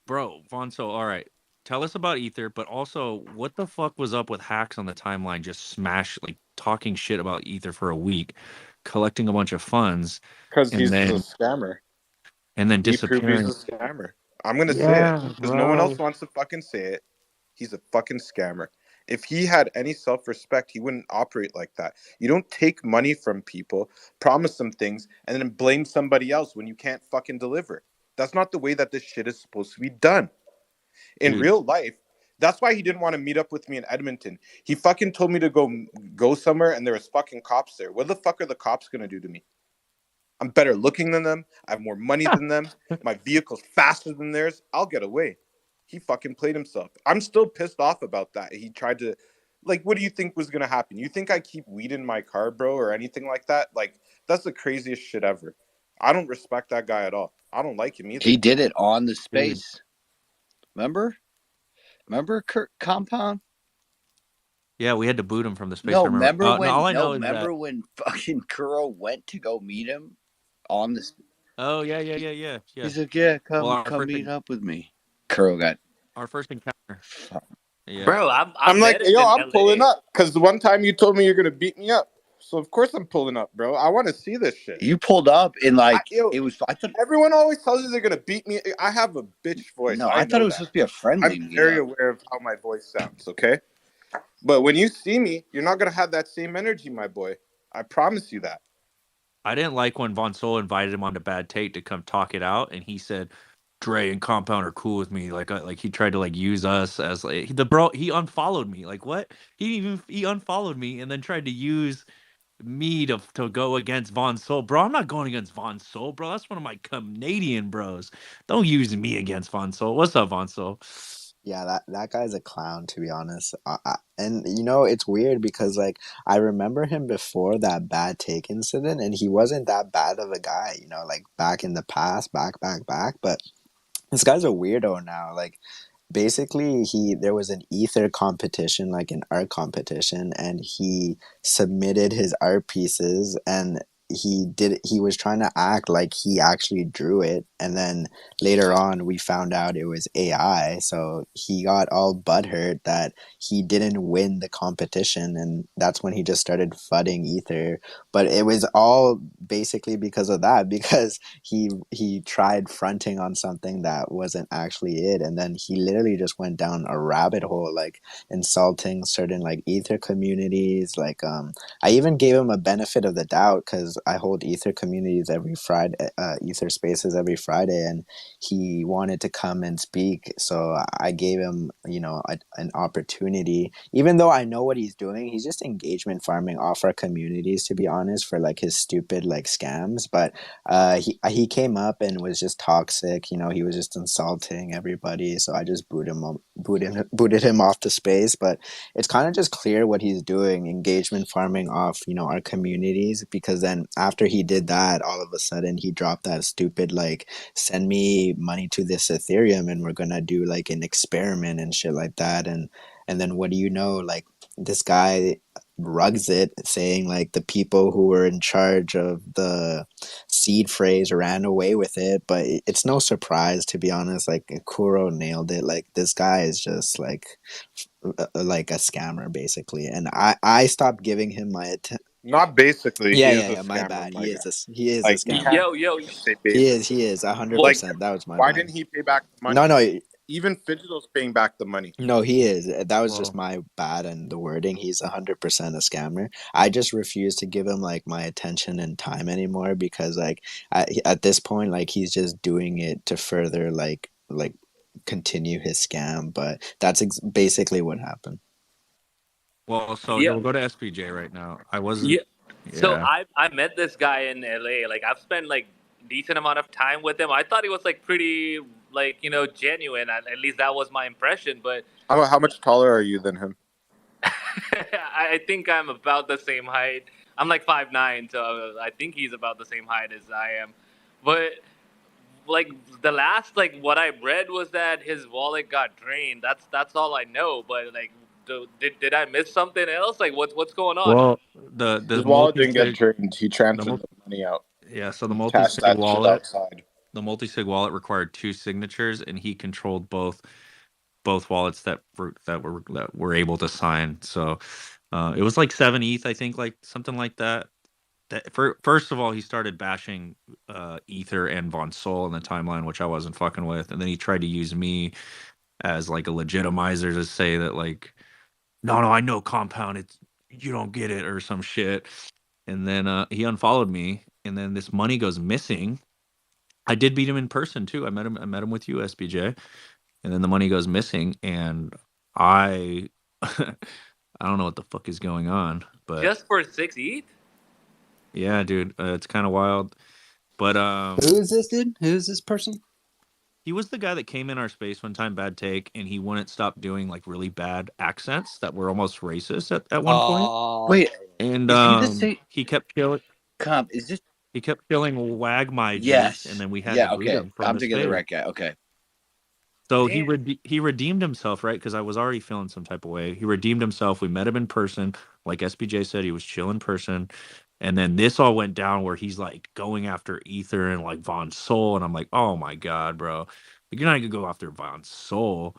Bro, Von Sol, all right. Tell us about Ether, but also what the fuck was up with hacks on the timeline just like talking shit about Ether for a week, collecting a bunch of funds, Because and he's a then scammer. We prove he's disappearing. a scammer. I'm gonna say it Yeah, because no one else bro. wants to fucking say it. He's a fucking scammer. If he had any self-respect, he wouldn't operate like that. You don't take money from people, promise them things, and then blame somebody else when you can't fucking deliver. That's not the way that this shit is supposed to be done. In Dude, real life, that's why he didn't want to meet up with me in Edmonton. He fucking told me to go somewhere, and there was fucking cops there. What the fuck are the cops gonna do to me? I'm better looking than them. I have more money than them. My vehicle's faster than theirs. I'll get away. He fucking played himself. I'm still pissed off about that. He tried to like, what do you think was gonna happen? You think I keep weed in my car, bro, or anything like that? Like, that's the craziest shit ever. I don't respect that guy at all. I don't like him either. He did it on the Dude. space. Remember Kurt Compound? Yeah, we had to boot him from the space. No, I remember. remember when? All I know is remember that. when fucking Kuro went to go meet him on the. Oh yeah. He's like, yeah, Well, come meet up with me. Kuro got. our first encounter. Yeah. Bro, I'm I'm like, met him yo, in I'm pulling LA. up because the one time you told me you're gonna beat me up, so of course I'm pulling up, bro. I want to see this shit. You pulled up and like it was. I thought everyone always tells you they're gonna beat me. I have a bitch voice. no, I I thought it was that. supposed to be a friendly. I'm very aware of how my voice sounds. Okay, but when you see me, you're not gonna have that same energy, my boy. I promise you that. I didn't like when Von Sol invited him onto Bad Tate to come talk it out, and he said, "Dre and Compound are cool with me." Like he tried to like use us as like the bro. He unfollowed me. Like what? He unfollowed me and then tried to use me to go against Von Sol, bro. I'm not going against Von Sol, bro. That's one of my Canadian bros. Don't use me against Von Sol. What's up, Von Sol? Yeah, that guy's a clown, to be honest. And you know, it's weird because like I remember him before that Bad Take incident, and he wasn't that bad of a guy. You know, like back in the past, back. But this guy's a weirdo now. Like basically there was an ether competition, like an art competition, and he submitted his art pieces, and he was trying to act like he actually drew it, and then later on we found out it was AI, so he got all butthurt that he didn't win the competition, and that's when he just started fudding ether. But it was all basically because of that, because he tried fronting on something that wasn't actually it, and then he literally just went down a rabbit hole, like insulting certain like ether communities. Like I even gave him a benefit of the doubt because I hold ether communities every Friday, ether spaces every Friday, and he wanted to come and speak, so I gave him, you know, an opportunity, even though I know what he's doing. He's just engagement farming off our communities, to be honest, for like his stupid like scams. But he came up and was just toxic. You know, he was just insulting everybody. So I just booted him off the space. But it's kind of just clear what he's doing, engagement farming off, you know, our communities. Because then after he did that, all of a sudden he dropped that stupid like, send me money to this Ethereum and we're gonna do like an experiment and shit like that. And then what do you know? Like this guy rugs it, saying like the people who were in charge of the seed phrase ran away with it. But it's no surprise, to be honest. Like Kuro nailed it. Like this guy is just like a scammer basically, and I stopped giving him my attention. Not basically. Yeah, He is a my scammer, bad. my He guy. is a Like he scammer. can't Yo. say He basically. is 100%. Like, That was my why bad. didn't he pay back the money? No, Even Fidgetal's paying back the money. no, he is. That was just Well, my bad and the wording. He's 100% a scammer. I just refuse to give him like my attention and time anymore, because like at this point, like he's just doing it to further like continue his scam. But that's basically what happened. well, so Yeah. you'll go to SPJ right now. I wasn't. Yeah. So Yeah. I met this guy in LA. Like I've spent like decent amount of time with him. I thought he was like pretty like, you know, genuine. At least that was my impression. But How much taller are you than him? I think I'm about the same height. I'm like 5'9", so I think he's about the same height as I am. But like the last like what I read was that his wallet got drained. That's all I know. But like, did I miss something else? Like what's going on? Well, the His wallet didn't get multi-sig, drained. He the transferred mul- the money out. yeah. So the He cashed multi-sig that shit wallet, outside. required two signatures, and he controlled both wallets that were able to sign. So it was like 7 ETH, I think, like something like that. First of all, he started bashing Ether and Von Sol in the timeline, which I wasn't fucking with, and then he tried to use me as like a legitimizer to say that like, no, I know Compound, it's you don't get it or some shit. And then he unfollowed me, and then this money goes missing. I did beat him in person too. I met him with you, SBJ, and then the money goes missing, and I I don't know what the fuck is going on, but Just for 6 ETH? yeah, dude, it's kind of wild. But Who is this dude? Who is this person? He was the guy that came in our space one time, bad take, and he wouldn't stop doing like really bad accents that were almost racist at one point. Oh, Wait, And is he the same? he kept killing Comp, is this? wag my juice, and Yes. then we had to Yeah. boot Okay. him from I'm the thinking of the space. right guy. Okay. So Damn. he redeemed himself, right? Because I was already feeling some type of way. He redeemed himself. We met him in person, like SBJ said. He was chill in person, and then this all went down where he's like going after Ether and like Von Soul, and I'm like, oh my god, bro, like, you're not gonna go after Von Soul,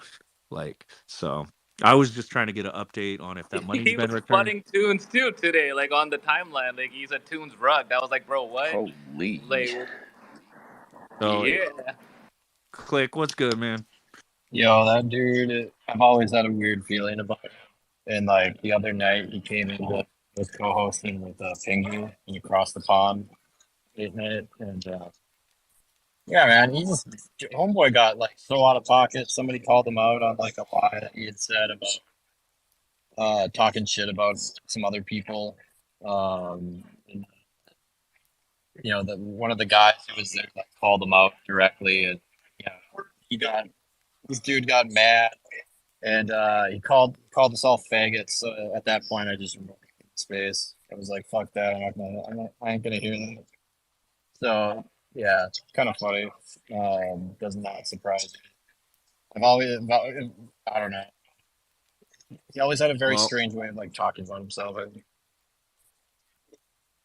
like so. I was just trying to get an update on if that money's He been was returned. flooding tunes too today, like on the timeline. Like he's a tunes rug. That was like, bro, what? Holy. Like, So, yeah. Click, what's good, man? Yo, that dude, I've always had a weird feeling about him. And like the other night, he came in was co-hosting with Pingu and across the pond late night, and yeah, man, he just homeboy got like so out of pocket. Somebody called him out on like a lie that he had said about talking shit about some other people. And, you know, the one of the guys who was there like called him out directly, and yeah, he got this dude got mad. And he called us all faggots. So at that point, I just removed him from space. I was like, "Fuck that! I ain't gonna hear that." So yeah, it's kind of funny. Does not surprise me. I don't know. He always had a very Well, strange way of like talking about himself.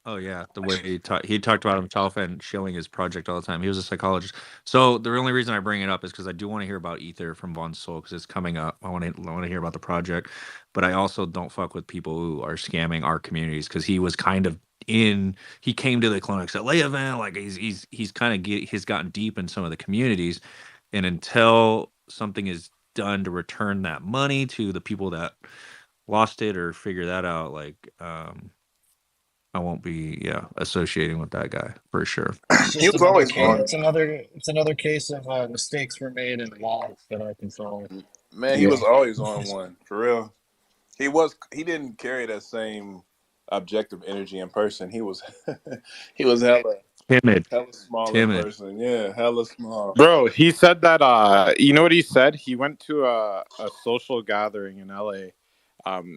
oh yeah, the way he talked about himself and shilling his project all the time. He was a psychologist. So the only reason I bring it up is because I do want to hear about Ether from Von Soul because it's coming up. I want to hear about the project, but I also don't fuck with people who are scamming our communities because he was kind of in. He came to the CloneX LA event, like he's kind of he's gotten deep in some of the communities, and until something is done to return that money to the people that lost it or figure that out, like I won't be associating with that guy for sure. It's He just was another always case. on. It's another case of mistakes were made in laws that I control. Man, he Yeah. was always on one for real. He didn't carry that same objective energy in person. He was he was Timid, hella small in timid. person. Yeah, hella small. Bro, he said that you know what he said? He went to a social gathering in LA.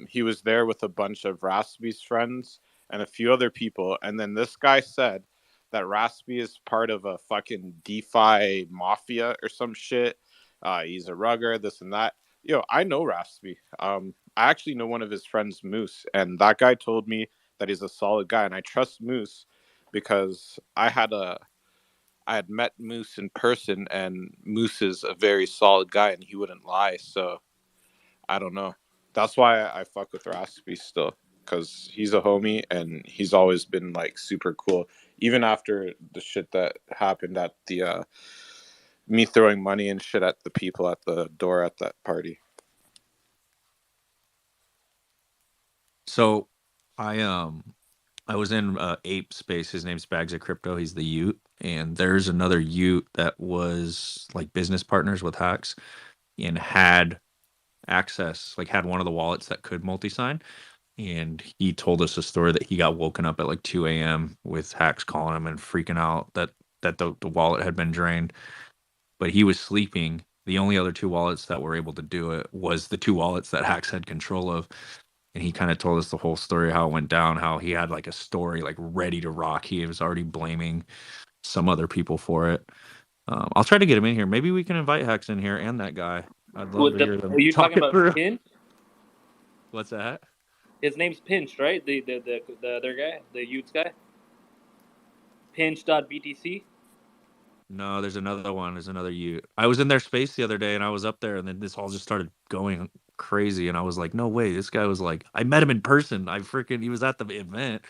He was there with a bunch of Raspy's friends and a few other people, and then this guy said that Raspy is part of a fucking DeFi mafia or some shit. He's a rugger, this and that. Yo, I know Raspy. I actually know one of his friends, Moose, and that guy told me that he's a solid guy, and I trust Moose because I had met Moose in person, and Moose is a very solid guy, and he wouldn't lie. So I don't know. That's why I fuck with Raspy still, because he's a homie, and he's always been like super cool, even after the shit that happened at the me throwing money and shit at the people at the door at that party. So I was in Ape Space. His name's Bags of Crypto. He's the Ute, and there's another Ute that was like business partners with Hacks and had access, like had one of the wallets that could multi-sign. And he told us a story that he got woken up at like 2 a.m. with Hacks calling him and freaking out that the wallet had been drained. But he was sleeping. The only other two wallets that were able to do it was the two wallets that Hacks had control of. And he kind of told us the whole story, how it went down, how he had like a story like ready to rock. He was already blaming some other people for it. I'll try to get him in here. Maybe we can invite Hacks in here and that guy. I'd love With to the hear are them you talk talking it about through. Pinch? What's that? His name's Pinch, right? The other guy, the Utes guy. Pinch.btc. No, there's another one. There's another you. I was in their space the other day and I was up there and then this all just started going crazy. And I was like, no way. This guy was like, I met him in person. He was at the event.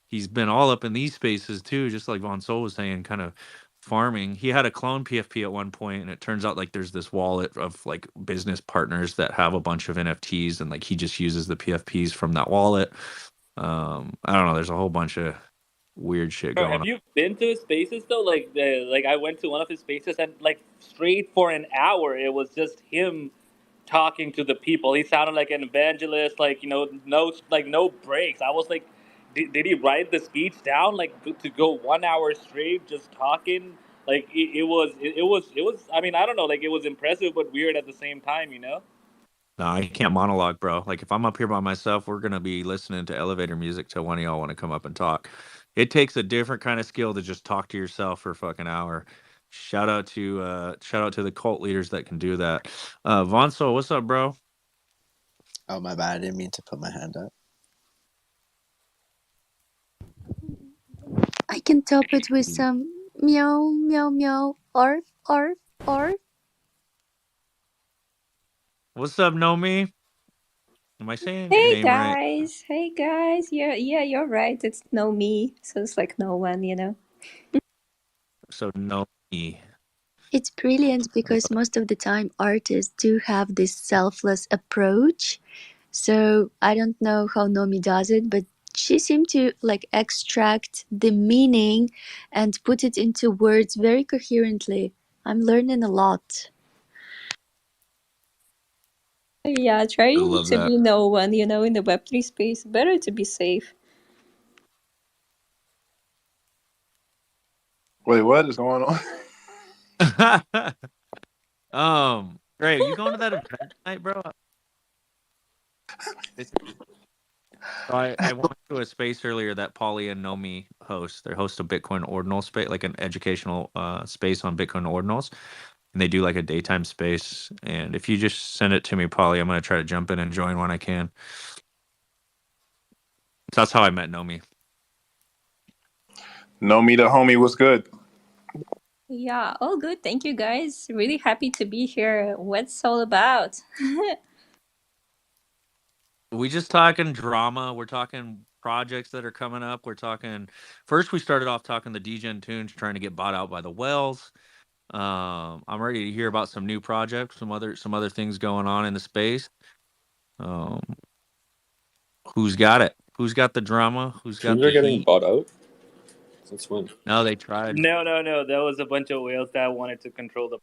He's been all up in these spaces too, just like Von Sol was saying, kind of farming. He had a clone PFP at one point, and it turns out like there's this wallet of like business partners that have a bunch of NFTs, and like he just uses the PFPs from that wallet. I don't know. There's a whole bunch of weird shit Bro, going have on. you been to his spaces though? Like I went to one of his spaces and like straight for an hour, it was just him talking to the people. He sounded like an evangelist, like no breaks. I was like, did he write the speech down like to go 1 hour straight just talking? Like it was. I mean, I don't know. Like it was impressive but weird at the same time. You know. No, I can't monologue, bro. Like if I'm up here by myself, we're gonna be listening to elevator music till one of y'all want to come up and talk. It takes a different kind of skill to just talk to yourself for a fucking hour. Shout out to the cult leaders that can do that. Vonso, what's up, bro? Oh my bad, I didn't mean to put my hand up. I can top it with some meow, meow, meow, arf, arf, arf. What's up, Nomi? Am I saying your Hey name right? guys, hey guys. Yeah, you're right. It's no me, so it's like no one, you know. So Nomi. It's brilliant because most of the time artists do have this selfless approach. So I don't know how Nomi does it, but she seemed to like extract the meaning and put it into words very coherently. I'm learning a lot. Yeah, I trying love to that. be no one, you know, in the Web3 space. Better to be safe. Wait, what is going on? Ray, you going to that event tonight, bro? It's, so I went to a space earlier that Polly and Nomi host. They host a Bitcoin ordinal space, like an educational space on Bitcoin ordinals, and they do like a daytime space. And if you just send it to me, Polly, I'm gonna try to jump in and join when I can. So that's how I met Nomi. No, me the homie was good. Yeah, all good. Thank you guys. Really happy to be here. What's all about? We just talking drama. We're talking projects that are coming up. We're talking. First, we started off talking the DGen tunes trying to get bought out by the whales. I'm ready to hear about some new projects, some other things going on in the space. Um, who's got it? Who's got the drama? Who's got Tunes the are getting heat? bought out. Since when? No, they tried. No, no, no. There was a bunch of whales that wanted to control the.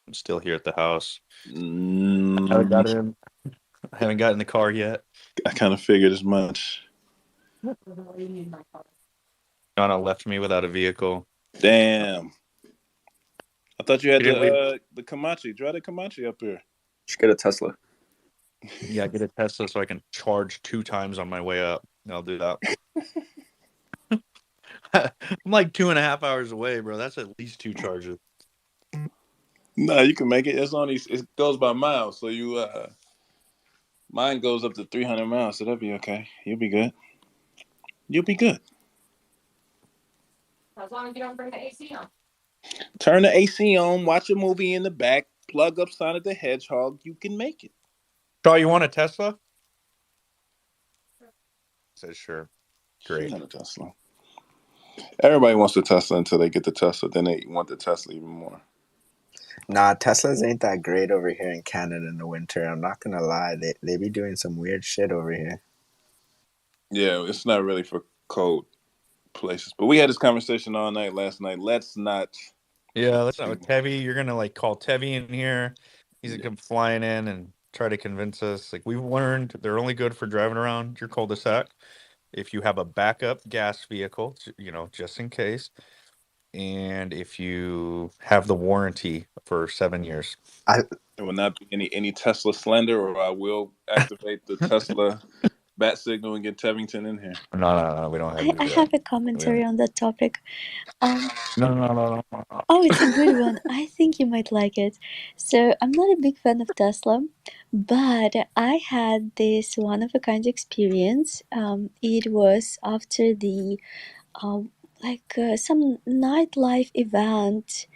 I'm still here at the house. I Mm, haven't got in the car yet. I kind of figured as much. Donna left me without a vehicle. Damn. I thought you had She didn't leave. the Kamachi. Drive the Kamachi up here. Should get a Tesla. Yeah, get a Tesla so I can charge 2 times on my way up. I'll do that. I'm like 2.5 hours away, bro. That's at least 2 charges. No, you can make it. It goes by miles, so mine goes up to 300 miles, so that'll be okay. You'll be good. You'll be good. As long as you don't bring the AC on. Turn the AC on, watch a movie in the back, plug up Sonic the Hedgehog. You can make it. Shaw, you want a Tesla? Says sure. Great. Not a Tesla. Everybody wants the Tesla until they get the Tesla. Then they want the Tesla even more. Nah, Teslas ain't that great over here in Canada in the winter. I'm not gonna lie. They be doing some weird shit over here. Yeah, it's not really for cold places. But we had this conversation all night last night. Let's not. Yeah, let's not with Tevi. You're gonna like call Tevi in here. He's gonna come flying in and try to convince us. Like we've learned, they're only good for driving around your cul-de-sac. If you have a backup gas vehicle, just in case, and if you have the warranty for 7 years. There will not be any Tesla slander, or I will activate the Tesla bat signal and get Tevington in here. No, we don't have I have a commentary on that topic. No. Oh, it's a good one. I think you might like it. So, I'm not a big fan of Tesla, but I had this one of a kind experience. It was after the some nightlife event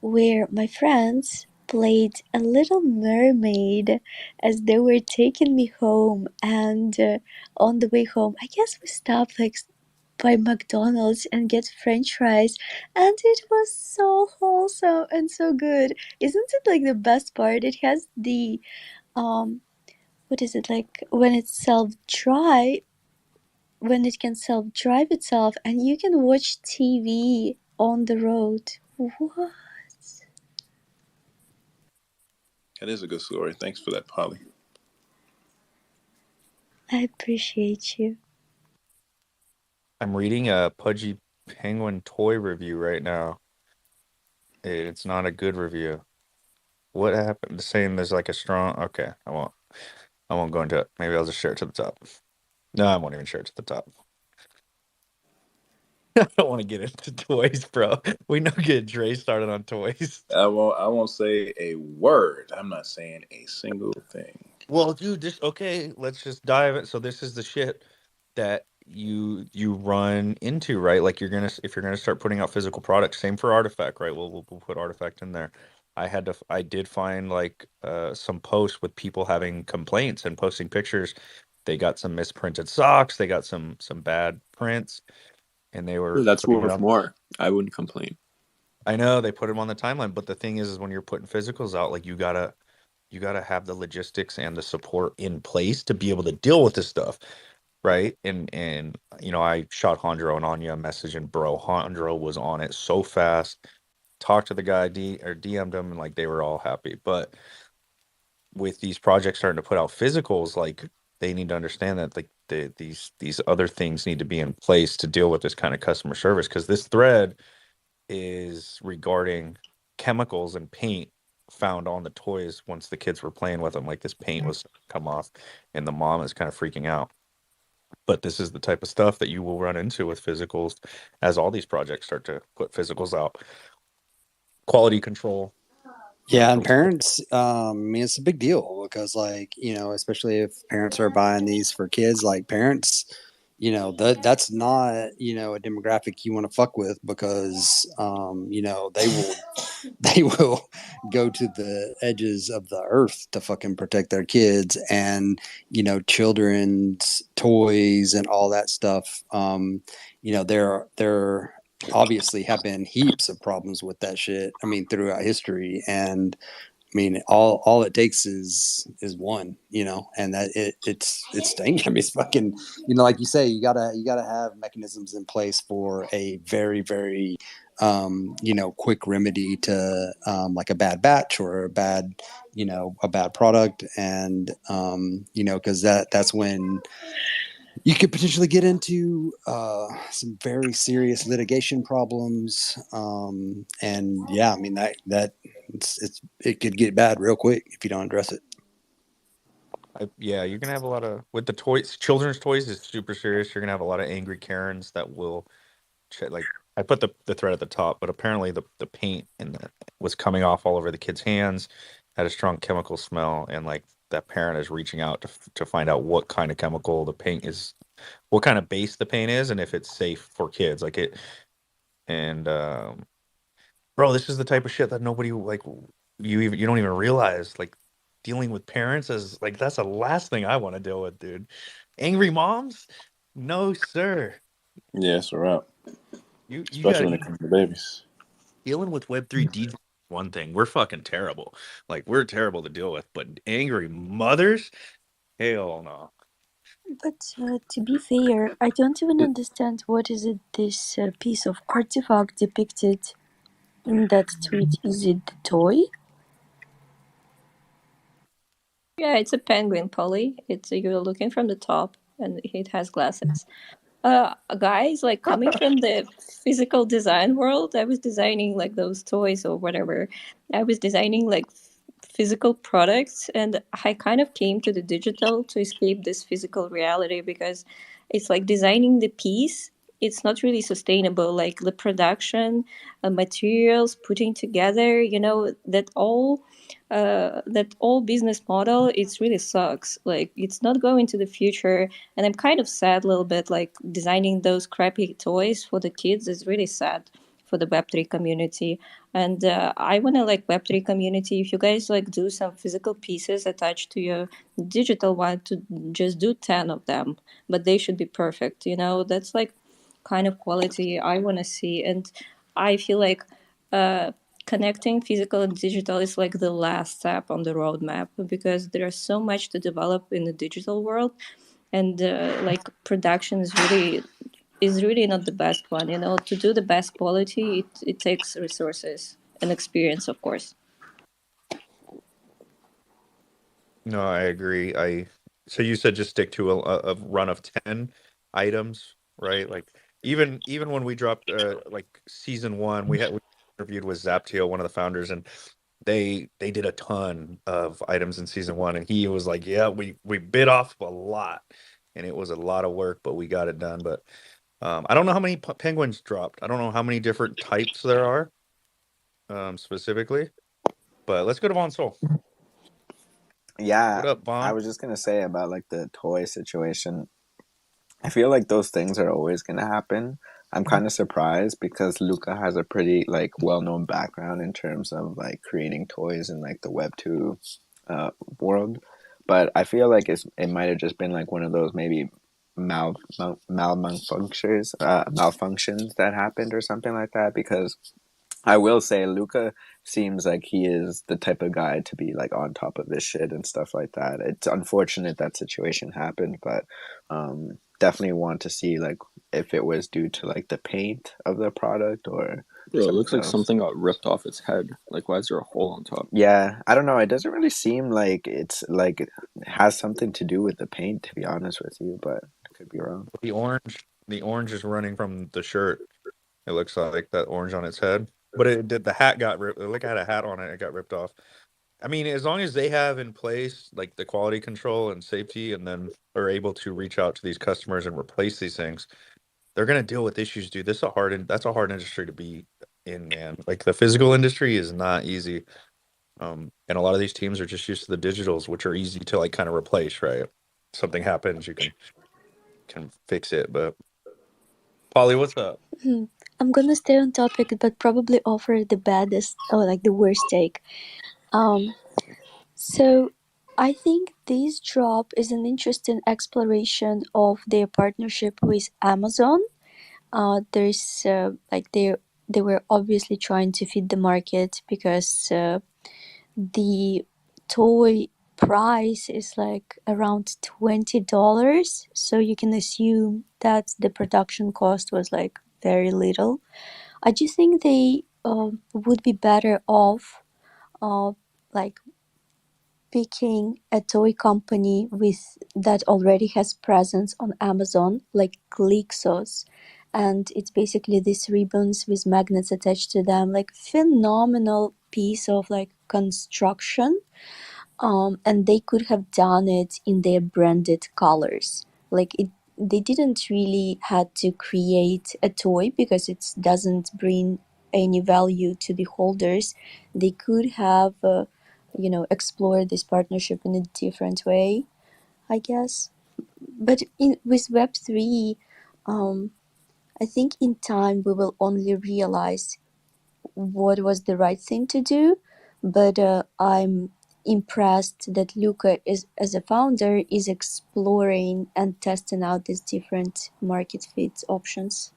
where my friends played a Little Mermaid as they were taking me home, and on the way home, I guess we stopped by McDonald's and get French fries, and it was so wholesome and so good. Isn't it like the best part? It has the what is it like when it's when it can self-drive itself, and you can watch TV on the road. What? That is a good story. Thanks for that, Polly. I appreciate you. I'm reading a Pudgy Penguin toy review right now. It's not a good review. What happened? Saying there's like a strong. Okay, I won't go into it. Maybe I'll just share it to the top. No, I won't even share it to the top. I don't want to get into toys, bro. We know get Dre started on toys. I won't say a word. I'm not saying a single thing. Well, dude, let's just dive it. So this is the shit that you run into, right? Like if you're gonna start putting out physical products, same for Artifact, right? We'll put Artifact in there. I did find like some posts with people having complaints and posting pictures. They got some misprinted socks, they got some bad prints, and they were That's putting it worth on. more. I wouldn't complain. I know they put them on the timeline, but the thing is when you're putting physicals out, like you gotta have the logistics and the support in place to be able to deal with this stuff, right? And I shot Hondro and Anya a message, and bro, Hondro was on it so fast. Talked to the guy, DM'd him, and like they were all happy. But with these projects starting to put out physicals, like they need to understand that like these other things need to be in place to deal with this kind of customer service, because this thread is regarding chemicals and paint found on the toys once the kids were playing with them. Like this paint was come off, and the mom is kind of freaking out. But this is the type of stuff that you will run into with physicals as all these projects start to put physicals out. Quality control. Yeah, and parents, I mean, it's a big deal because, like, especially if parents are buying these for kids, like parents, that's not, a demographic you want to fuck with because, they will go to the edges of the earth to fucking protect their kids and, children's toys and all that stuff. There obviously have been heaps of problems with that shit. I mean, throughout history, and I mean, all it takes is one, you know, and that it's dangerous. I mean, it's fucking, you know, like you say, you gotta have mechanisms in place for a very, very, you know, quick remedy to like a bad batch or a bad, you know, a bad product, and you know, because that's when you could potentially get into some very serious litigation problems. And yeah, I mean that it could get bad real quick if you don't address it. Yeah, you're gonna have a lot of with the toys. Children's toys is super serious. You're gonna have a lot of angry Karens that will like. I put the thread at the top, but apparently the paint and was coming off all over the kid's hands, had a strong chemical smell, and like that parent is reaching out to find out what kind of chemical the paint is, what kind of base the paint is, and if it's safe for kids. Like it, and bro, this is the type of shit that nobody like you don't even realize. Like dealing with parents is like that's the last thing I want to deal with, dude. Angry moms? No, sir. Yeah, it's a wrap. You Especially gotta when it comes to babies. dealing with Web3 DJ one thing. We're fucking terrible. Like we're terrible to deal with, but angry mothers? Hell no. But to be fair, I don't even understand what is it this piece of artifact depicted in that tweet. Is it the toy? Yeah, it's a penguin, Polly. It's you're looking from the top, and it has glasses. Guys, like coming from the physical design world, I was designing like those toys or whatever. I was designing like physical products, and I kind of came to the digital to escape this physical reality because it's like designing the piece. It's not really sustainable, like the production, materials, putting together, you know, that all business model, it's really sucks. Like it's not going to the future, and I'm kind of sad a little bit. Like designing those crappy toys for the kids is really sad for the Web3 community. And I want to like Web3 community. If you guys like do some physical pieces attached to your digital one, to just do 10 of them, but they should be perfect. You know, that's like kind of quality I want to see. And I feel like uh, connecting physical and digital is like the last step on the roadmap because there's so much to develop in the digital world, and like production is really not the best one. You know, to do the best quality, it takes resources and experience, of course. No, I agree. So you said just stick to a run of 10 items, right? Like even when we dropped like season one, we interviewed with Zaptio, one of the founders, and they did a ton of items in season one, and he was like, "Yeah, we bit off a lot, and it was a lot of work, but we got it done." But I don't know how many penguins dropped. I don't know how many different types there are specifically. But let's go to Von Soul. Yeah, What up, I Von? was just gonna say about like the toy situation. I feel like those things are always gonna happen. I'm kind of surprised because Luca has a pretty like well-known background in terms of like creating toys in like the Web 2 uh, world, but I feel like it might have just been like one of those maybe malfunctions that happened or something like that because I will say Luca seems like he is the type of guy to be like on top of his shit and stuff like that. It's unfortunate that situation happened, but definitely want to see like if it was due to like the paint of the product or Bro, it looks something like else. something got ripped off its head. Like, why is there a hole on top? Yeah, I don't know. It doesn't really seem like it's like it has something to do with the paint, to be honest with you, but I could be wrong. The orange is running from the shirt. It looks like that orange on its head. But it did the hat got ripped. Look, it had a hat on it. It got ripped off. I mean, as long as they have in place like the quality control and safety, and then are able to reach out to these customers and replace these things, they're gonna deal with issues, dude. That's a hard industry to be in, man. Like the physical industry is not easy. And a lot of these teams are just used to the digitals, which are easy to like kind of replace, right? Something happens, you can fix it. But Polly, what's up? I'm gonna stay on topic, but probably offer the baddest or like the worst take. Um, so I think this drop is an interesting exploration of their partnership with Amazon. There's like they were obviously trying to feed the market because the toy price is like around $20, so you can assume that the production cost was like very little. I just think they would be better off like picking a toy company with that already has presence on Amazon, like Glixos, and it's basically these ribbons with magnets attached to them, like phenomenal piece of like construction. And they could have done it in their branded colors. Like it, they didn't really had to create a toy because it doesn't bring any value to the holders. They could have, explored this partnership in a different way, I guess. But with Web3, um, I think in time we will only realize what was the right thing to do, but I'm impressed that Luca is as a founder is exploring and testing out these different market fit options.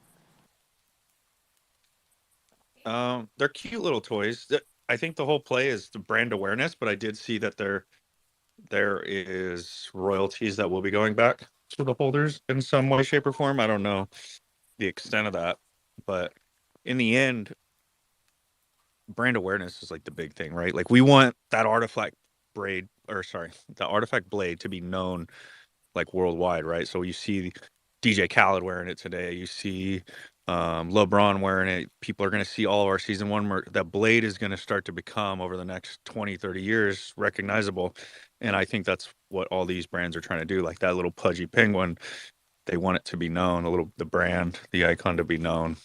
They're cute little toys. I think the whole play is the brand awareness, but I did see that there is royalties that will be going back to the holders in some way, shape, or form. I don't know the extent of that, but in the end, brand awareness is like the big thing, right? Like we want that the artifact blade to be known like worldwide, right? So you see DJ Khaled wearing it today. You see LeBron wearing it. People are going to see all of our season one merch. That blade is going to start to become over the next 20, 30 years recognizable. And I think that's what all these brands are trying to do. Like that little pudgy penguin, they want it to be known, the brand, the icon to be known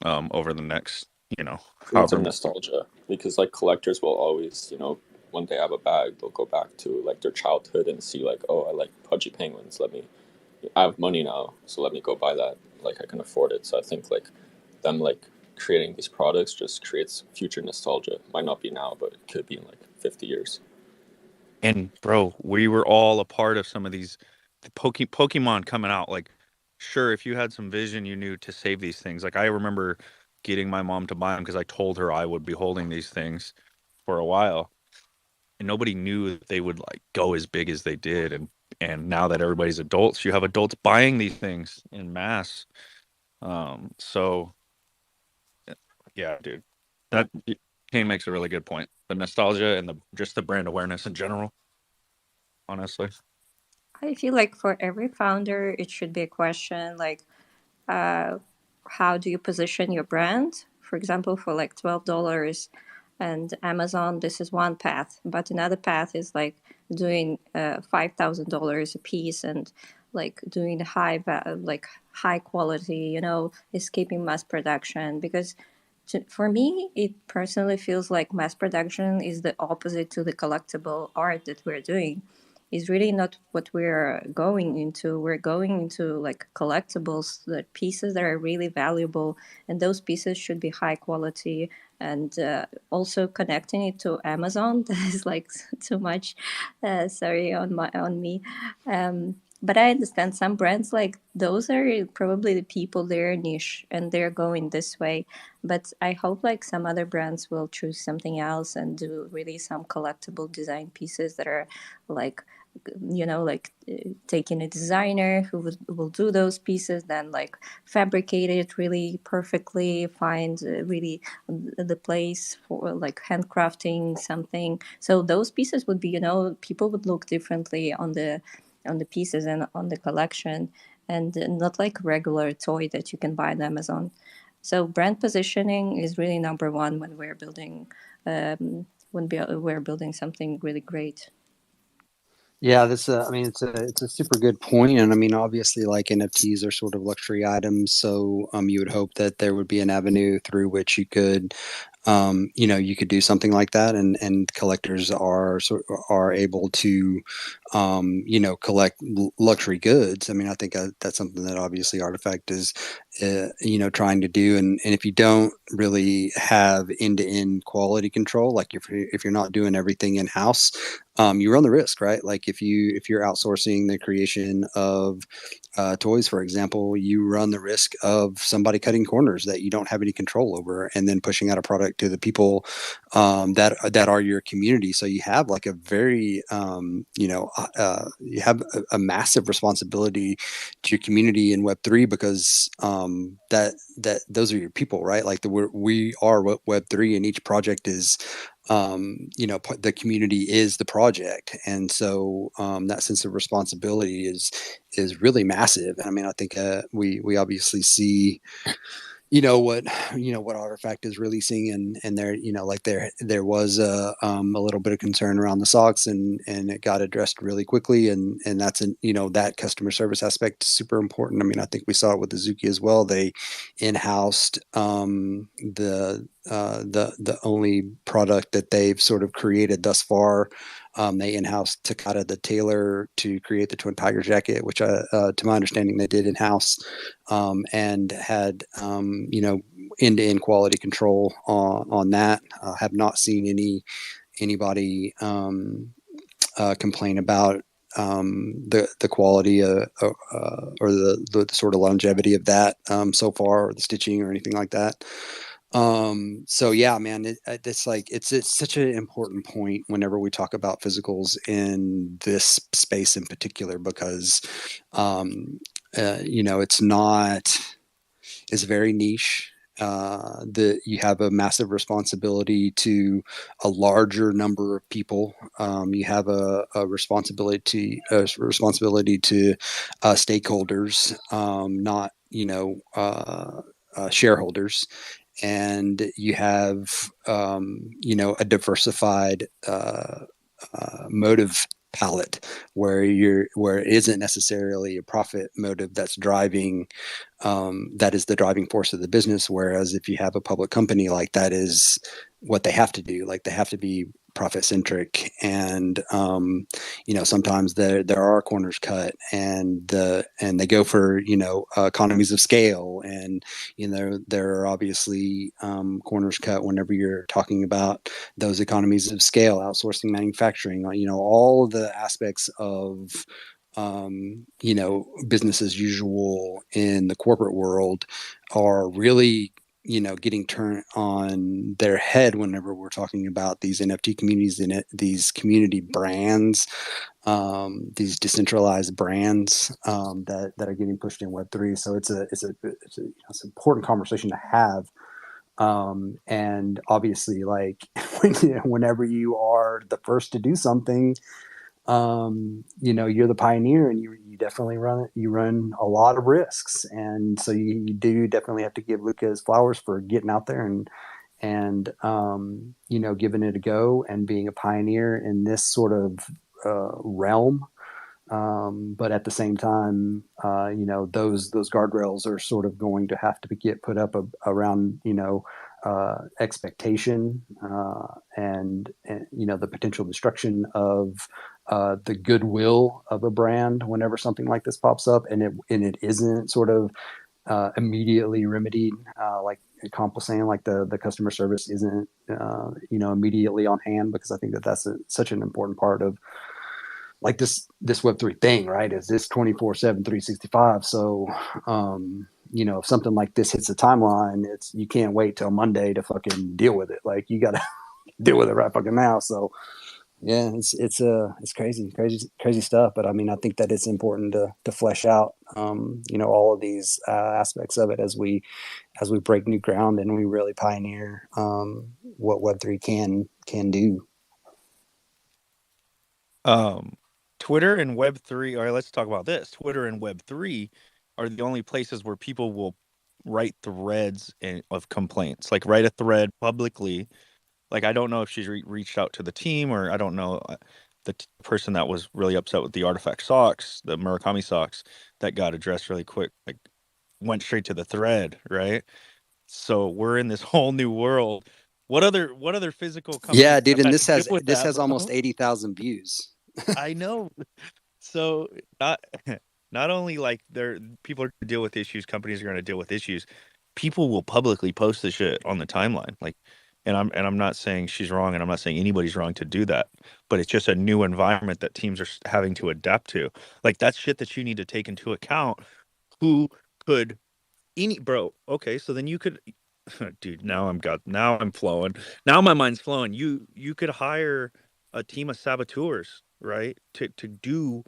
over the next, Creates a however. nostalgia because like collectors will always, when they have a bag, they'll go back to like their childhood and see like, oh, I like pudgy penguins. I have money now, so let me go buy that. Like I can afford it. So I think like them like creating these products just creates future nostalgia. Might not be now, but it could be in like 50 years. And bro, we were all a part of some of these Pokemon coming out. Like, sure, if you had some vision, you knew to save these things. Like, I remember getting my mom to buy them because I told her I would be holding these things for a while, and nobody knew that they would like go as big as they did. And now that everybody's adults, you have adults buying these things in mass. So yeah, dude, that Kane makes a really good point. The nostalgia and just the brand awareness in general, honestly. I feel like for every founder, it should be a question like, uh, how do you position your brand? For example, for like $12 and Amazon, this is one path, but another path is like doing $5,000 a piece and like doing like high quality, escaping mass production. Because for me, it personally feels like mass production is the opposite to the collectible art that we're doing. Is really not what we're going into. We're going into like collectibles, the pieces that are really valuable, and those pieces should be high quality. And also connecting it to Amazon, that is like too much. Sorry on me. But I understand some brands like those are probably the people their niche and they're going this way. But I hope like some other brands will choose something else and do really some collectible design pieces that are like taking a designer who will do those pieces, then like fabricate it really perfectly, find really the place for like handcrafting something. So those pieces would be, people would look differently on the pieces and on the collection, and not like regular toy that you can buy on Amazon. So brand positioning is really number one when we're building we're building something really great. Yeah, I mean, it's a super good point, and I mean, obviously, like NFTs are sort of luxury items, so you would hope that there would be an avenue through which you could do something like that, and collectors are able to, collect luxury goods. I mean, I think that's something that obviously Artifact is, trying to do, and if you don't really have end-to-end quality control, like if you're not doing everything in house, you run the risk, right? Like if you're outsourcing the creation of toys, for example, you run the risk of somebody cutting corners that you don't have any control over, and then pushing out a product to the people that are your community. So you have like a very you have a massive responsibility to your community in Web3, because that those are your people, right? Like we are Web3, and each project is the community is the project, and so that sense of responsibility is really massive. I mean, I think we obviously see what Artifact is releasing, and there like there was a little bit of concern around the socks, and it got addressed really quickly, and that's that customer service aspect is super important. I mean, I think we saw it with the Zuki as well. They in-housed the only product that they've sort of created thus far. They in-house Takata the tailor to create the Twin Tiger jacket, which to my understanding they did in-house, and had end-to-end quality control on that. Have not seen anybody complain about the quality or the sort of longevity of that so far, or the stitching or anything like that. So yeah, man, it's like it's such an important point whenever we talk about physicals in this space in particular, because it's very niche. You have a massive responsibility to a larger number of people. You have a responsibility to stakeholders, not shareholders, and you have a diversified motive palette, where it isn't necessarily a profit motive that's driving that is the driving force of the business. Whereas if you have a public company, like, that is what they have to do. Like, they have to be profit centric, and sometimes there are corners cut, and they go for economies of scale, and there are obviously corners cut whenever you're talking about those economies of scale, outsourcing manufacturing, all of the aspects of business as usual in the corporate world are really getting turned on their head whenever we're talking about these NFT communities and these community brands, these decentralized brands that are getting pushed in Web3. So it's an important conversation to have. And obviously, like, whenever you are the first to do something, you're the pioneer, and you definitely run a lot of risks, and so you do definitely have to give Luca his flowers for getting out there and giving it a go and being a pioneer in this sort of realm. But at the same time, those guardrails are sort of going to have to get put up around expectation, and the potential destruction of the goodwill of a brand whenever something like this pops up, and it isn't sort of immediately remedied, like Comp was saying, like the customer service isn't immediately on hand, because I think that's such an important part of like this Web3 thing, right? Is this 24/7, 365? So if something like this hits a timeline, you can't wait till Monday to fucking deal with it. Like, you got to deal with it right fucking now. So yeah, it's crazy stuff. But I mean, I think that it's important to flesh out all of these aspects of it as we break new ground, and we really pioneer what Web3 can do. Twitter and Web3. All right, let's talk about this. Twitter and Web3 are the only places where people will write threads of complaints, like write a thread publicly. Like, I don't know if she's reached out to the team, or I don't know the person that was really upset with the Artifact socks, the Murakami socks, that got addressed really quick, like went straight to the thread, right? So we're in this whole new world. What other physical companies Yeah, dude, have and had this to deal has with that, almost bro? 80,000 views. I know. So not not only like people are going to deal with issues, companies are going to deal with issues. People will publicly post this shit on the timeline. Like, And I'm not saying she's wrong, and I'm not saying anybody's wrong to do that, but it's just a new environment that teams are having to adapt to. Like that's shit that you need to take into account. Who could any bro? Okay, so then you could, dude. Now I'm flowing. Now my mind's flowing. You could hire a team of saboteurs, right? To do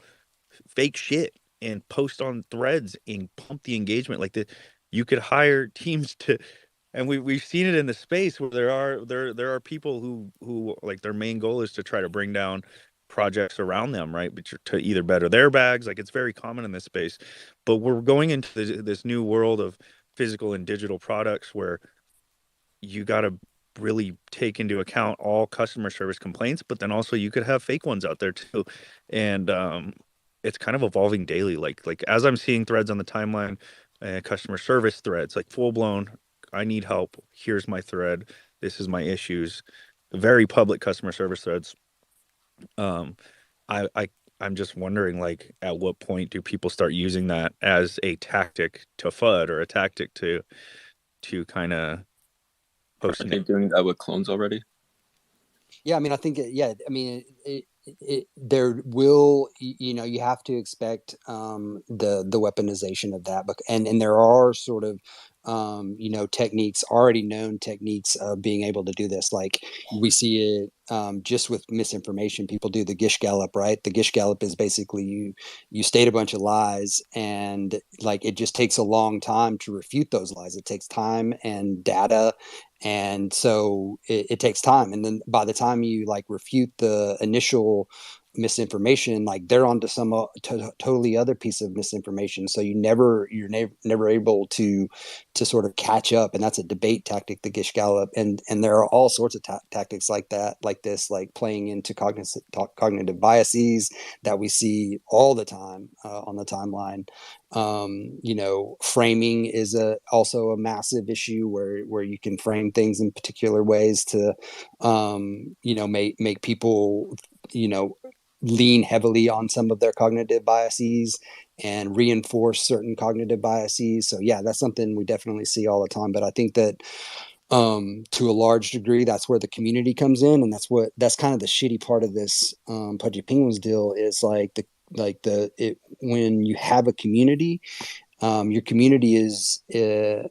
fake shit and post on threads and pump the engagement like the you could hire teams to and we've seen it in the space where there are people who like their main goal is to try to bring down projects around them, right? But to either better their bags, like it's very common in this space. But we're going into this new world of physical and digital products where you got to really take into account all customer service complaints, but then also you could have fake ones out there too. And it's kind of evolving daily. Like as I'm seeing threads on the timeline, customer service threads, like full blown, I need help. Here's my thread. This is my issues. Very public customer service threads. Um, I, I I'm just wondering, like, at what point do people start using that as a tactic to FUD or a tactic to kind of post Aren't they doing that with clones already? Yeah, I mean, I think, yeah, I mean, there will, you have to expect the weaponization of that, but and there are sort of techniques, already known techniques of being able to do this. Like we see it just with misinformation. People do the Gish Gallop, right? The Gish Gallop is basically you state a bunch of lies, and like it just takes a long time to refute those lies. It takes time and data, and so it takes time, and then by the time you like refute the initial misinformation, like they're onto some totally other piece of misinformation, so you're never able to sort of catch up, and that's a debate tactic, the Gish Gallop, and there are all sorts of tactics like that, like this, like playing into cognitive biases that we see all the time on the timeline. Framing is also a massive issue where you can frame things in particular ways to make people lean heavily on some of their cognitive biases and reinforce certain cognitive biases. So yeah, that's something we definitely see all the time. But I think that to a large degree, that's where the community comes in, and that's kind of the shitty part of this Pudgy Penguins deal is when you have a community, your community is your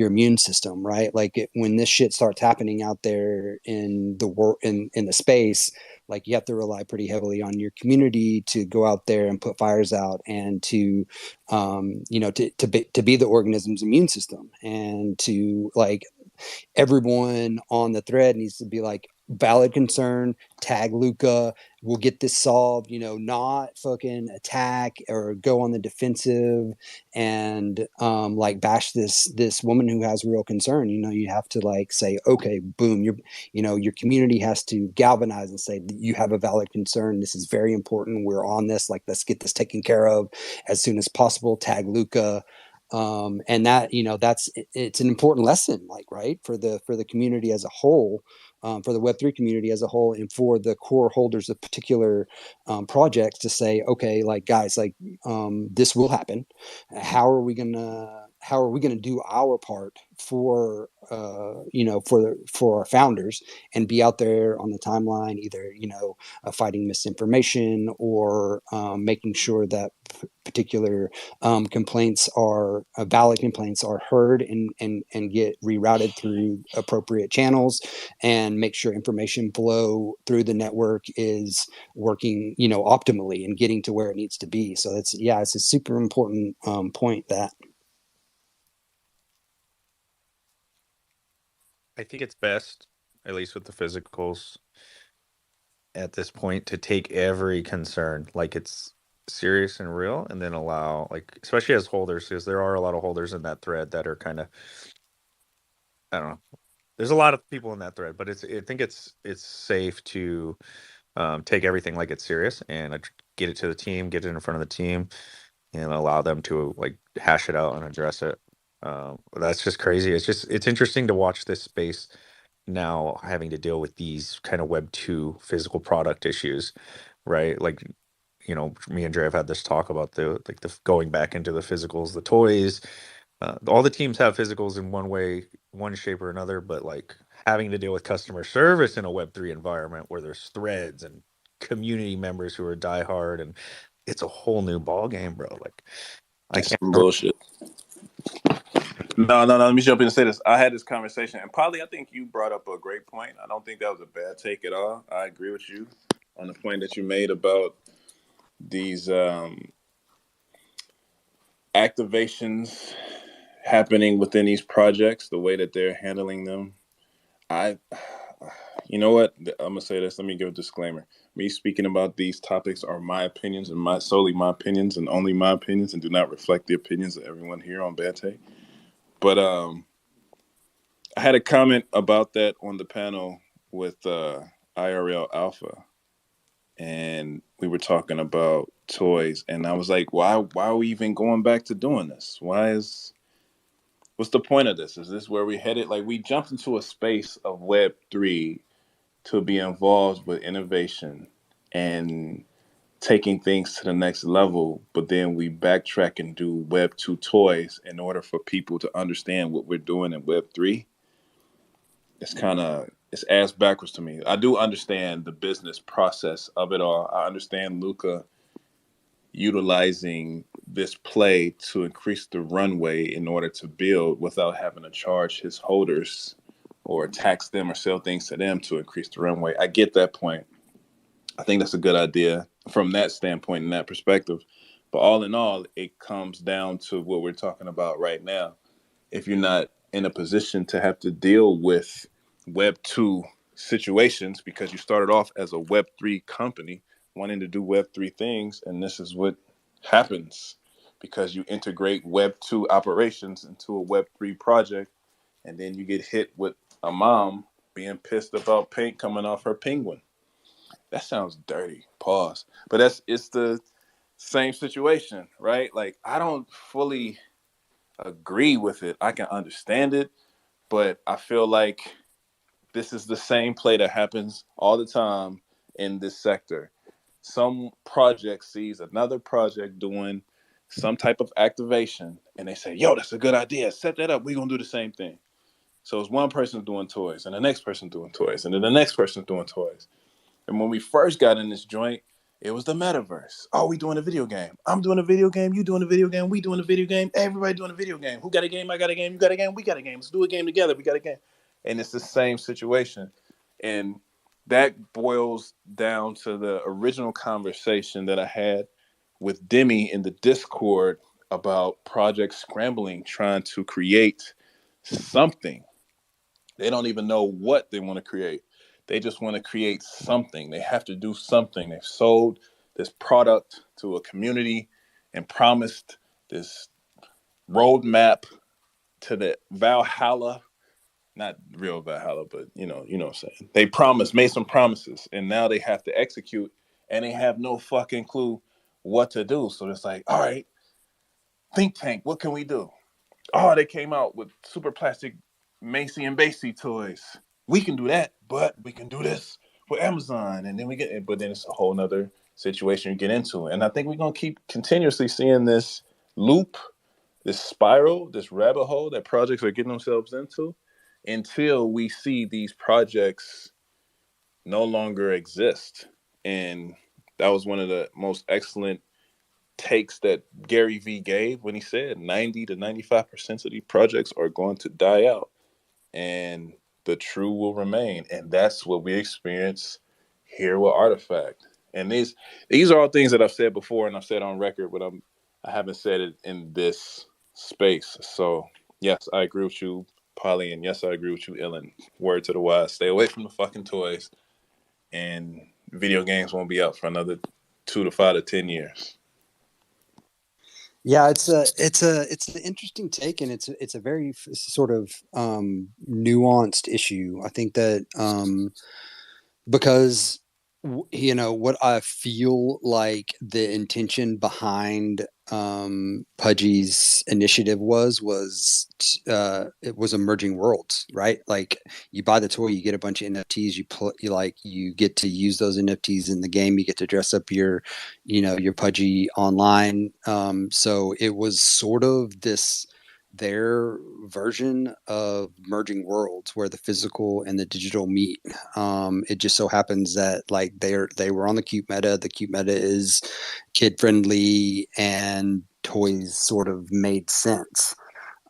immune system, right? Like when this shit starts happening out there in the world, in the space, like you have to rely pretty heavily on your community to go out there and put fires out, and to be the organism's immune system, and to like everyone on the thread needs to be like, valid concern, tag Luca, we'll get this solved, not fucking attack or go on the defensive and like bash this woman who has real concern. You have to like say, okay, boom, your community has to galvanize and say, you have a valid concern, this is very important, we're on this, like let's get this taken care of as soon as possible, tag Luca. And that it's an important lesson, like, right, for the community as a whole, for the Web3 community as a whole, and for the core holders of particular projects to say, okay, like guys, like this will happen. How are we gonna do our part for for our founders, and be out there on the timeline, either fighting misinformation, or making sure that particular complaints are valid complaints are heard, and get rerouted through appropriate channels, and make sure information flow through the network is working optimally and getting to where it needs to be. So it's a super important point that I think it's best, at least with the physicals at this point, to take every concern like it's serious and real, and then allow, like, especially as holders, because there are a lot of holders in that thread that are kind of, I don't know. There's a lot of people in that thread, but I think it's safe to take everything like it's serious, and get it to the team, get it in front of the team, and allow them to like hash it out and address it. That's just crazy. It's interesting to watch this space now having to deal with these kind of Web 2 physical product issues, right? Like, me and Dre have had this talk about the going back into the physicals, the toys. All the teams have physicals in one way, one shape or another, but like having to deal with customer service in a Web3 environment where there's threads and community members who are diehard, and it's a whole new ball game, bro. Like I That's can't some remember. bullshit. No. Let me jump in and say this. I had this conversation, and Polly, I think you brought up a great point. I don't think that was a bad take at all. I agree with you on the point that you made about these activations happening within these projects, the way that they're handling them. I, you know what? I'm gonna say this. Let me give a disclaimer. Me speaking about these topics are my opinions and solely my opinions and only my opinions, and do not reflect the opinions of everyone here on Bad Take. But I had a comment about that on the panel with IRL Alpha, and we were talking about toys, and I was like, why are we even going back to doing this? What's the point of this? Is this where we headed? Like, we jumped into a space of Web3 to be involved with innovation and taking things to the next level, but then we backtrack and do Web2 toys in order for people to understand what we're doing in Web3. It's ass backwards to me. I do understand the business process of it all. I understand Luca utilizing this play to increase the runway in order to build without having to charge his holders or tax them or sell things to them to increase the runway. I get that point. I think that's a good idea from that standpoint and that perspective. But all in all, it comes down to what we're talking about right now. If you're not in a position to have to deal with Web 2 situations because you started off as a Web 3 company wanting to do Web 3 things, and this is what happens because you integrate Web 2 operations into a Web 3 project, and then you get hit with a mom being pissed about paint coming off her penguin. That sounds dirty. Pause. But it's the same situation, right? Like, I don't fully agree with it. I can understand it, but I feel like this is the same play that happens all the time in this sector. Some project sees another project doing some type of activation, and they say, yo, that's a good idea. Set that up. We're going to do the same thing. So it's one person doing toys, and the next person doing toys, and then the next person doing toys. And when we first got in this joint, it was the metaverse. Oh, we doing a video game. I'm doing a video game. You doing a video game. We doing a video game. Everybody doing a video game. Who got a game? I got a game. You got a game. We got a game. Let's do a game together. We got a game. And it's the same situation. And that boils down to the original conversation that I had with Demi in the Discord about Project Scrambling, trying to create something. They don't even know what they want to create. They just want to create something. They have to do something. They've sold this product to a community and promised this roadmap to the Valhalla. Not real Valhalla, but you know what I'm saying. They made some promises, and now they have to execute, and they have no fucking clue what to do. So it's like, all right, think tank, what can we do? Oh, they came out with super plastic Macy and Basie toys. We can do that, but we can do this for Amazon. And then but then it's a whole nother situation you get into. And I think we're going to keep continuously seeing this loop, this spiral, this rabbit hole that projects are getting themselves into until we see these projects no longer exist. And that was one of the most excellent takes that Gary Vee gave when he said 90 to 95% of these projects are going to die out and the true will remain. And that's what we experience here with Artifact. And these are all things that I've said before and I've said on record, but I haven't said it in this space. So yes, I agree with you, Polly, and yes, I agree with you, Ellen. Word to the wise. Stay away from the fucking toys, and video games won't be out for another 2 to 5 to 10 years. Yeah, it's an interesting take, and it's a very sort of nuanced issue. I think that because what I feel like the intention behind Pudgy's initiative it was emerging worlds, right? Like, you buy the toy, you get a bunch of NFTs, you get to use those NFTs in the game, you get to dress up your Pudgy online. So it was sort of this their version of merging worlds where the physical and the digital meet. It just so happens that like they were on the cute meta. The cute meta is kid friendly, and toys sort of made sense.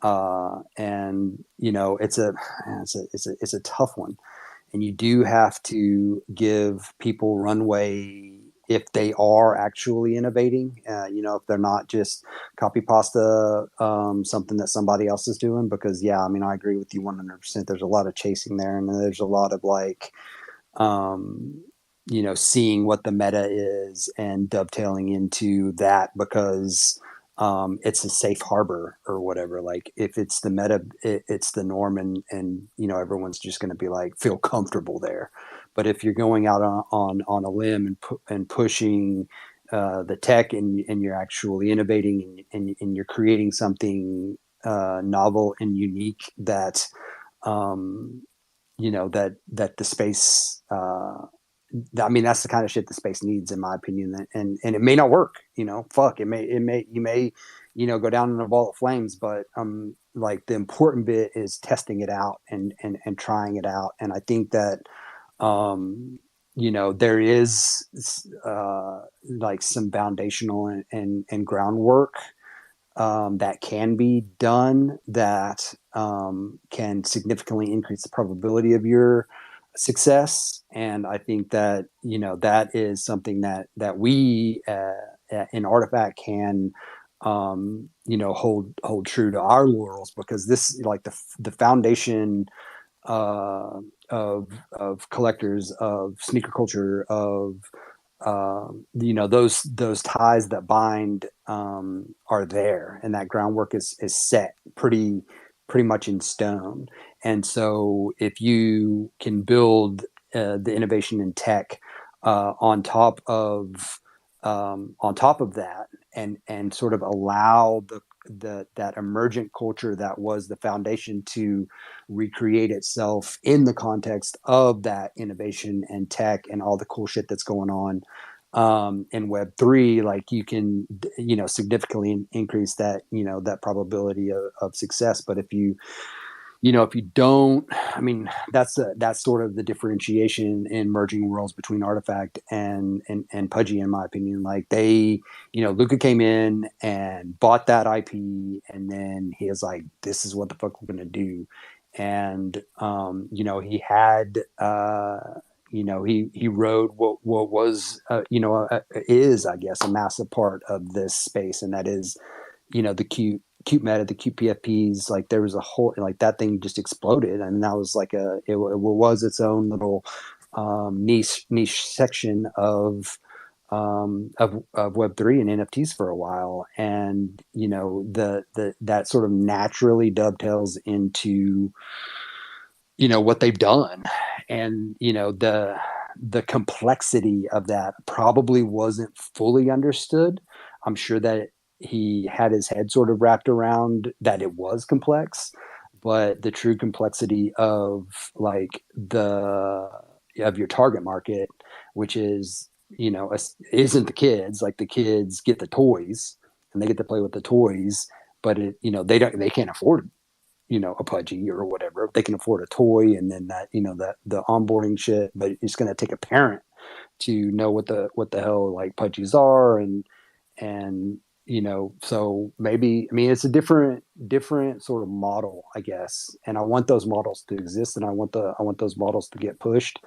And you know, it's a tough one, and you do have to give people runway if they are actually innovating. You know, if they're not just copy pasta, something that somebody else is doing. Because yeah, I mean, I agree with you 100%. There's a lot of chasing there, and there's a lot of like, um, you know, seeing what the meta is and dovetailing into that because it's a safe harbor or whatever. Like if it's the meta, it's the norm, and you know everyone's just going to be like feel comfortable there. But if you're going out on a limb and pushing the tech and you're actually innovating and you're creating something novel and unique that you know that the space I mean that's the kind of shit the space needs in my opinion, and it may not work, you know, fuck you may you know go down in a ball of flames, but like the important bit is testing it out and trying it out. And I think that you know there is like some foundational and groundwork that can be done that can significantly increase the probability of your success. And I think that you know that is something that we in Artifact can you know hold true to our laurels, because this like the foundation of collectors, of sneaker culture, of you know those ties that bind are there, and that groundwork is set pretty much in stone. And so if you can build the innovation in tech on top of that, and sort of allow the that emergent culture that was the foundation to recreate itself in the context of that innovation and tech and all the cool shit that's going on in Web3, like you can, you know, significantly increase that, you know, that probability of success. But if you, you know, if you don't, I mean, that's sort of the differentiation in merging worlds between Artifact and Pudgy, in my opinion. Like they, you know, Luca came in and bought that IP, and then he was like, "This is what the fuck we're gonna do," and you know, he had. You know, he rode what was, you know, is, I guess, a massive part of this space, and that is, you know, the cute meta, the cute PFPs. Like there was a whole, like that thing just exploded, and that was like it was its own little niche section of Web3 and NFTs for a while. And you know the that sort of naturally dovetails into, you know, what they've done. And you know the complexity of that probably wasn't fully understood. I'm sure that he had his head sort of wrapped around that it was complex, but the true complexity of like the of your target market, which is, you know, isn't the kids. Like the kids get the toys and they get to play with the toys, but it, you know, they can't afford, you know, a Pudgy or whatever. They can afford a toy, and then that, you know, that the onboarding shit. But it's going to take a parent to know what the hell like Pudgies are, and you know, so maybe, I mean, it's a different sort of model, I guess. And I want those models to exist, and I want those models to get pushed,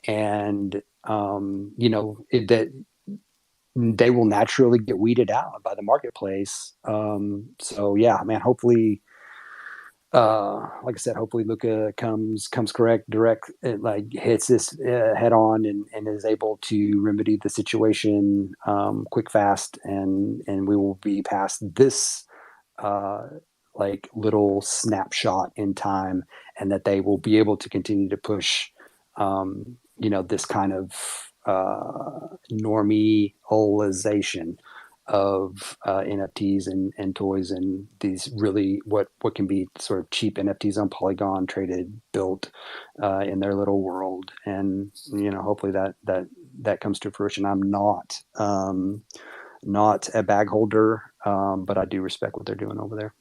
and you know, that they will naturally get weeded out by the marketplace. So yeah, man, hopefully like I said, hopefully Luca comes correct, direct, like hits this head on, and is able to remedy the situation quick, fast, and we will be past this uh, like little snapshot in time, and that they will be able to continue to push, you know, this kind of normalization of NFTs and toys, and these really what can be sort of cheap NFTs on Polygon, traded, built in their little world. And you know, hopefully that comes to fruition. I'm not a bag holder, but I do respect what they're doing over there.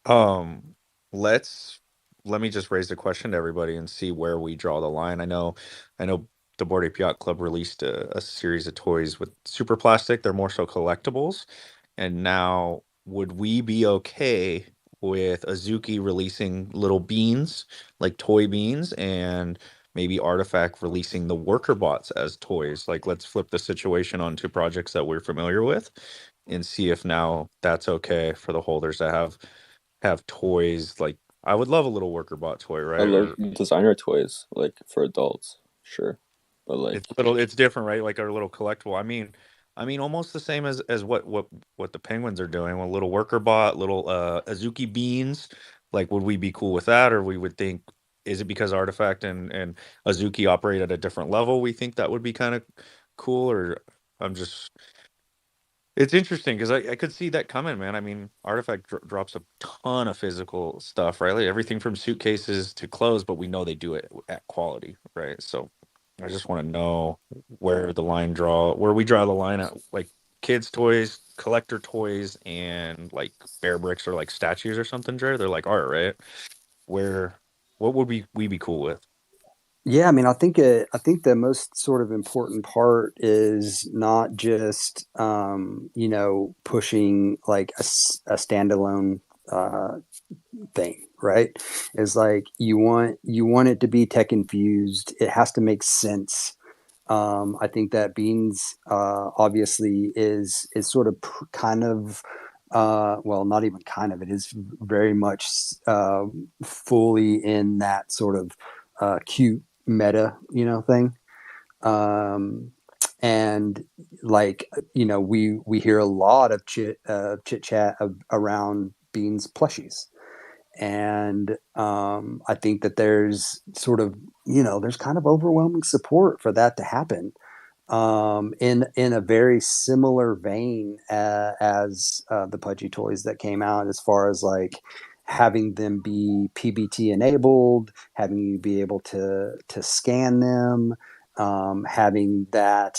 Um, let's let me just raise the question to everybody and see where we draw the line. I know the Board Ape Yacht Club released a series of toys with super plastic. They're more so collectibles. And now, would we be okay with Azuki releasing little beans, like toy beans, and maybe Artifact releasing the worker bots as toys? Like, let's flip the situation onto projects that we're familiar with and see if now that's okay for the holders to have toys. Like, I would love a little worker bot toy, I right? love Or designer toys, like for adults, sure, but like it's different, right? Like our little collectible. I mean, almost the same as what the penguins are doing. A little worker bot, little Azuki beans. Like, would we be cool with that, or we would think, is it because Artifact and Azuki operate at a different level? We think that would be kind of cool, or I'm just it's interesting because I could see that coming, man. I mean, Artifact drops a ton of physical stuff, right? Like everything from suitcases to clothes, but we know they do it at quality, right? So I just want to know where we draw the line at, like kids' toys, collector toys, and like bear bricks or like statues or something, Dre. They're like art, right? Where, what would we be cool with? Yeah, I mean, I think the most sort of important part is not just pushing like a standalone uh, thing, right? Is like you want it to be tech infused. It has to make sense. I think that Beans obviously is sort of kind of well, not even kind of. It is very much fully in that sort of cute meta, thing. Um, and like we hear a lot of chit chat around Beans plushies, and I think that there's sort of there's kind of overwhelming support for that to happen in a very similar vein as the Pudgy toys that came out, as far as like having them be PBT enabled, having you be able to scan them, having that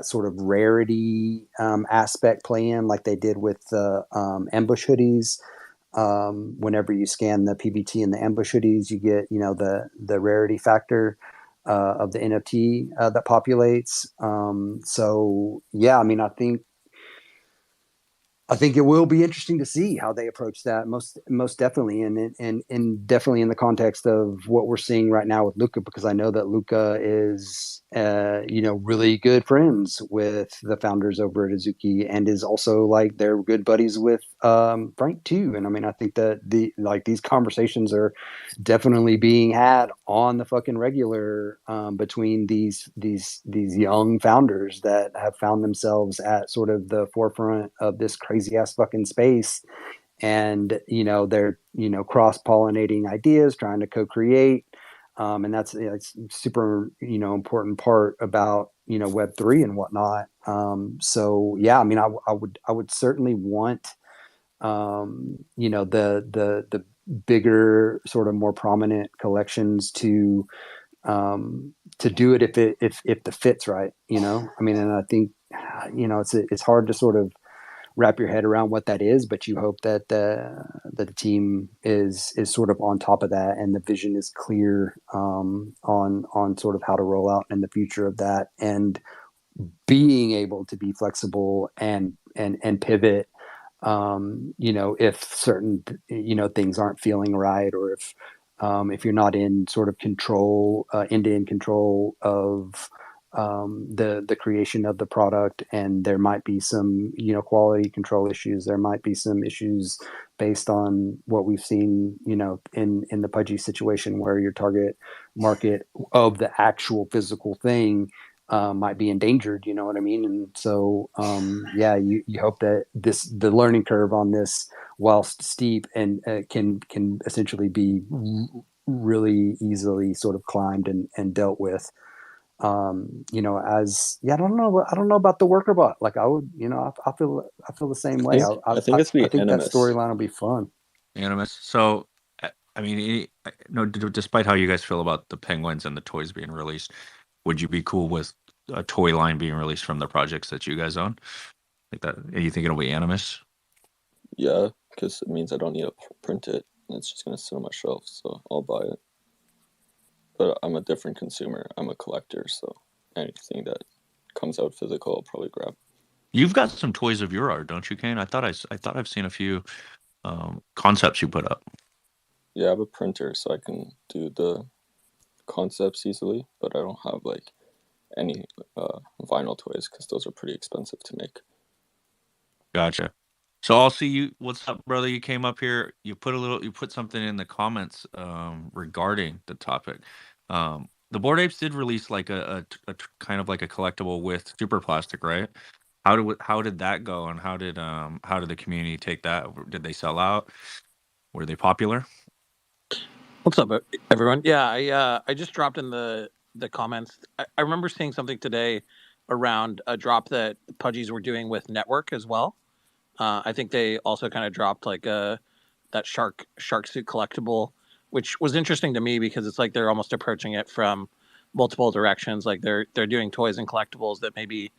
sort of rarity aspect play in, like they did with the ambush hoodies. Whenever you scan the PBT and the ambush hoodies, you get the rarity factor of the NFT that populates. So yeah, I mean, I think it will be interesting to see how they approach that, most definitely, and definitely in the context of what we're seeing right now with Luca, because I know that Luca is really good friends with the founders over at Azuki, and is also like they're good buddies with Frank too. And I mean, I think that these conversations are definitely being had on the fucking regular between these young founders that have found themselves at sort of the forefront of this crazy ass fucking space. And they're cross pollinating ideas, trying to co-create, and it's super important part about Web3 and whatnot. So yeah, I mean, I would certainly want the bigger, sort of more prominent collections to do it if the fit's right. I mean, and I think it's hard to sort of wrap your head around what that is, but you hope that the team is sort of on top of that, and the vision is clear on sort of how to roll out in the future of that, and being able to be flexible and pivot if certain things aren't feeling right, or if you're not in sort of control, end-to-end control of the creation of the product, and there might be some quality control issues. There might be some issues based on what we've seen in the Pudgy situation, where your target market of the actual physical thing might be endangered. You know what I mean? And so, yeah, you hope that the learning curve on this, whilst steep, and can essentially be really easily sort of climbed and dealt with. As yeah, I don't know about the worker bot. Like I would, I feel the same way. I think it's I be think that animus. storyline will be fun. Animus. So, I mean, no, despite how you guys feel about the penguins and the toys being released, would you be cool with a toy line being released from the projects that you guys own? Like that? You think it'll be Animus? Yeah, because it means I don't need to print it. And it's just going to sit on my shelf, so I'll buy it. But I'm a different consumer. I'm a collector, so anything that comes out physical, I'll probably grab. You've got some toys of your art, don't you, Kane? I thought I've seen a few concepts you put up. Yeah, I have a printer, so I can do the concepts easily, but I don't have like any vinyl toys because those are pretty expensive to make. Gotcha. So I'll see you. What's up, brother? You came up here. You put something in the comments regarding the topic. The Bored Apes did release like a kind of like a collectible with super plastic, right? How did that go, and how did the community take that? Did they sell out? Were they popular? What's up, everyone? Yeah, I just dropped in the comments. I remember seeing something today around a drop that Pudgies were doing with Network as well. I think they also kind of dropped like that shark suit collectible, which was interesting to me because it's like they're almost approaching it from multiple directions. Like they're doing toys and collectibles that maybe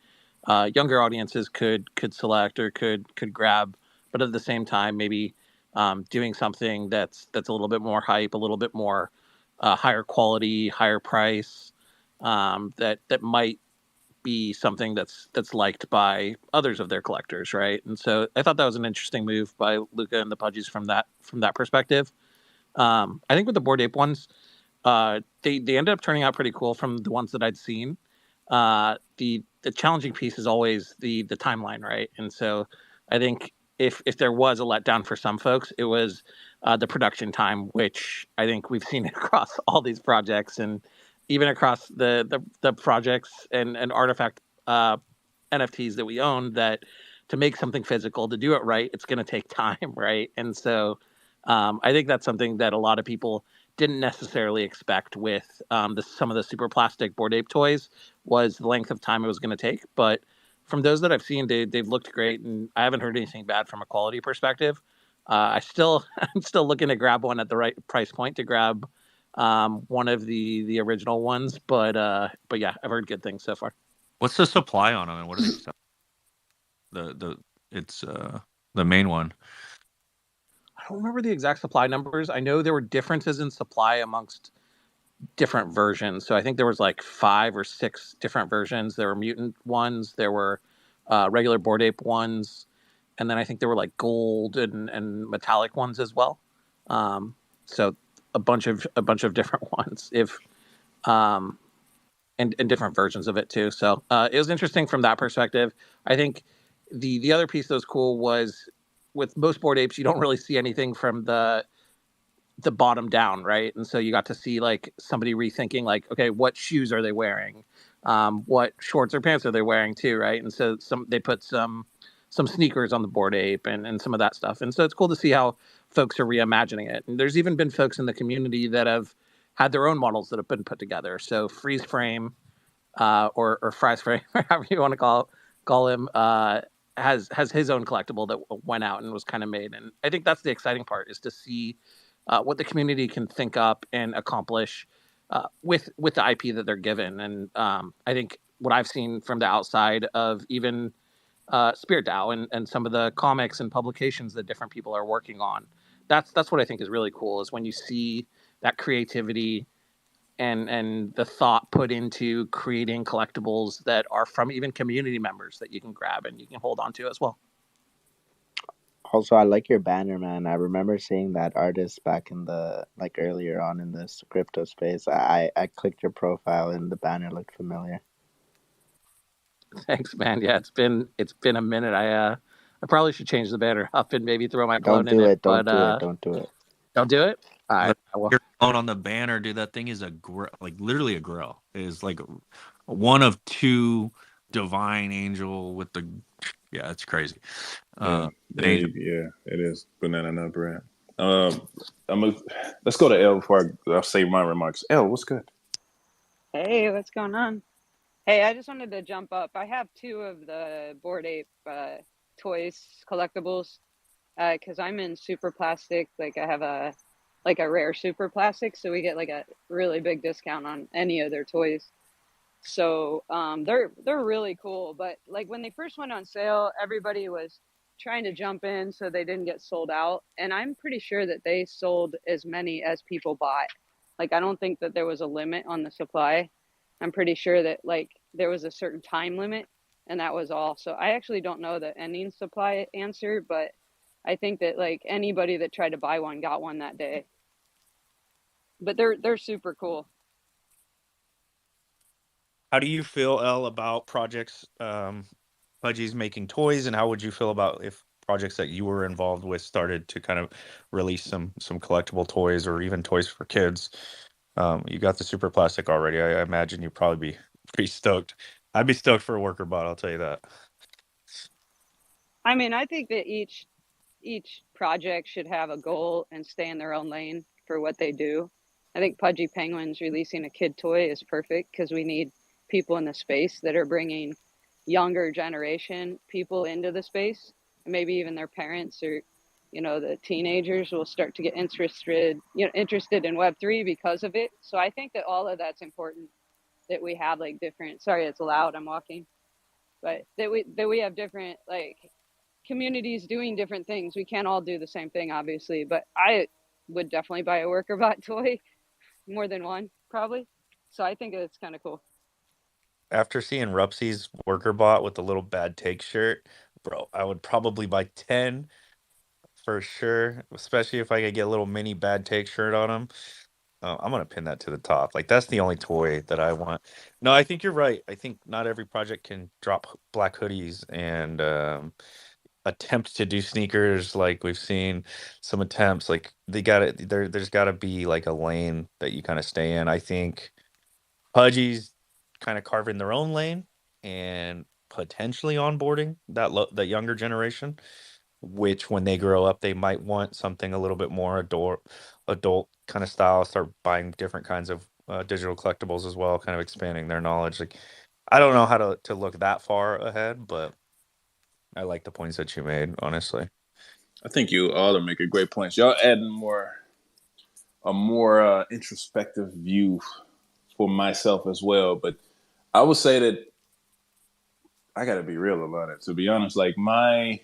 younger audiences could select or could grab, but at the same time maybe doing something that's a little bit more hype, a little bit more higher quality, higher price, that might be something that's liked by others of their collectors, right? And so I thought that was an interesting move by Luca and the Pudgies from that perspective. I think with the Bored Ape ones, they ended up turning out pretty cool from the ones that I'd seen. The challenging piece is always the timeline, right? And so I think if there was a letdown for some folks, it was the production time, which I think we've seen across all these projects and even across the projects and artifact NFTs that we own, that to make something physical, to do it right, it's going to take time, right? And so I think that's something that a lot of people didn't necessarily expect with some of the super plastic Bored Ape toys, was the length of time it was going to take. But from those that I've seen, they've looked great, and I haven't heard anything bad from a quality perspective. I'm still looking to grab one at the right price point to grab one of the original ones, but yeah, I've heard good things so far. What's the supply on them, and what are they sell? The it's the main one. I don't remember the exact supply numbers. I know there were differences in supply amongst different versions. So I think there was like 5 or 6 different versions. There were mutant ones, there were regular Bored Ape ones, and then I think there were like gold and metallic ones as well. So a bunch of different ones, if um, and different versions of it too. So it was interesting from that perspective. I think the other piece that was cool was with most Bored Apes, you don't really see anything from the bottom down, right? And so you got to see like somebody rethinking, like, okay, what shoes are they wearing? What shorts or pants are they wearing too, right? And so they put some sneakers on the Bored Ape and some of that stuff. And so it's cool to see how folks are reimagining it. And there's even been folks in the community that have had their own models that have been put together. So Freeze Frame or Fries Frame, however you want to call him, has his own collectible that went out and was kind of made. And I think that's the exciting part, is to see what the community can think up and accomplish with the IP that they're given. And I think what I've seen from the outside of even Spirit DAO and some of the comics and publications that different people are working on, that's what I think is really cool, is when you see that creativity and the thought put into creating collectibles that are from even community members that you can grab and you can hold on to as well. Also, I like your banner, man. I remember seeing that artist back in the like earlier on in this crypto space. I clicked your profile and the banner looked familiar. Thanks, man. Yeah, it's been a minute. I probably should change the banner up and maybe throw my Don't clone in do it, it. Don't but do it. Don't do it. don't do it. All right, I will. Your phone on the banner, dude. That thing is like literally a grill. It is like one of two divine angel with the. Yeah, it's crazy. Yeah, An angel. it is banana nut bread. Let's go to L before I say my remarks. L, what's good? Hey, what's going on? Hey, I just wanted to jump up. I have 2 of the Bored Ape toys collectibles because I'm in super plastic. Like I have a rare super plastic, so we get like a really big discount on any of their toys. So they're really cool. But like when they first went on sale, everybody was trying to jump in so they didn't get sold out. And I'm pretty sure that they sold as many as people bought. Like, I don't think that there was a limit on the supply. I'm pretty sure that like there was a certain time limit and that was all. So I actually don't know the ending supply answer, but I think that like anybody that tried to buy one got one that day. But they're super cool. How do you feel, El, about projects, Pudgy's making toys, and how would you feel about if projects that you were involved with started to kind of release some collectible toys or even toys for kids? You got the super plastic already. I imagine you'd probably be pretty stoked. I'd be stoked for a worker bot, I'll tell you that. I mean, I think that each project should have a goal and stay in their own lane for what they do. I think Pudgy Penguins releasing a kid toy is perfect because we need people in the space that are bringing younger generation people into the space, and maybe even their parents or the teenagers will start to get interested in Web3 because of it. So I think that all of that's important, that we have like different, sorry it's loud, I'm walking, but that we have different like communities doing different things. We can't all do the same thing, obviously, but I would definitely buy a worker bot toy, more than one, probably. So I think it's kind of cool. After seeing Rupsy's worker bot with the little bad take shirt, bro, I would probably buy 10 for sure, especially if I could get a little mini bad take shirt on him. I'm gonna pin that to the top. Like that's the only toy that I want. No, I think you're right. I think not every project can drop black hoodies and attempt to do sneakers like we've seen some attempts. Like they got to there's got to be like a lane that you kind of stay in. I think Pudgy's kind of carving their own lane and potentially onboarding that younger generation, which when they grow up they might want something a little bit more adult kind of style, start buying different kinds of digital collectibles as well, kind of expanding their knowledge. Like I don't know how to look that far ahead, but I like the points that you made, honestly. I think you all are making great points. Y'all adding a more introspective view for myself as well. But I would say that I got to be real about it. To be honest, like my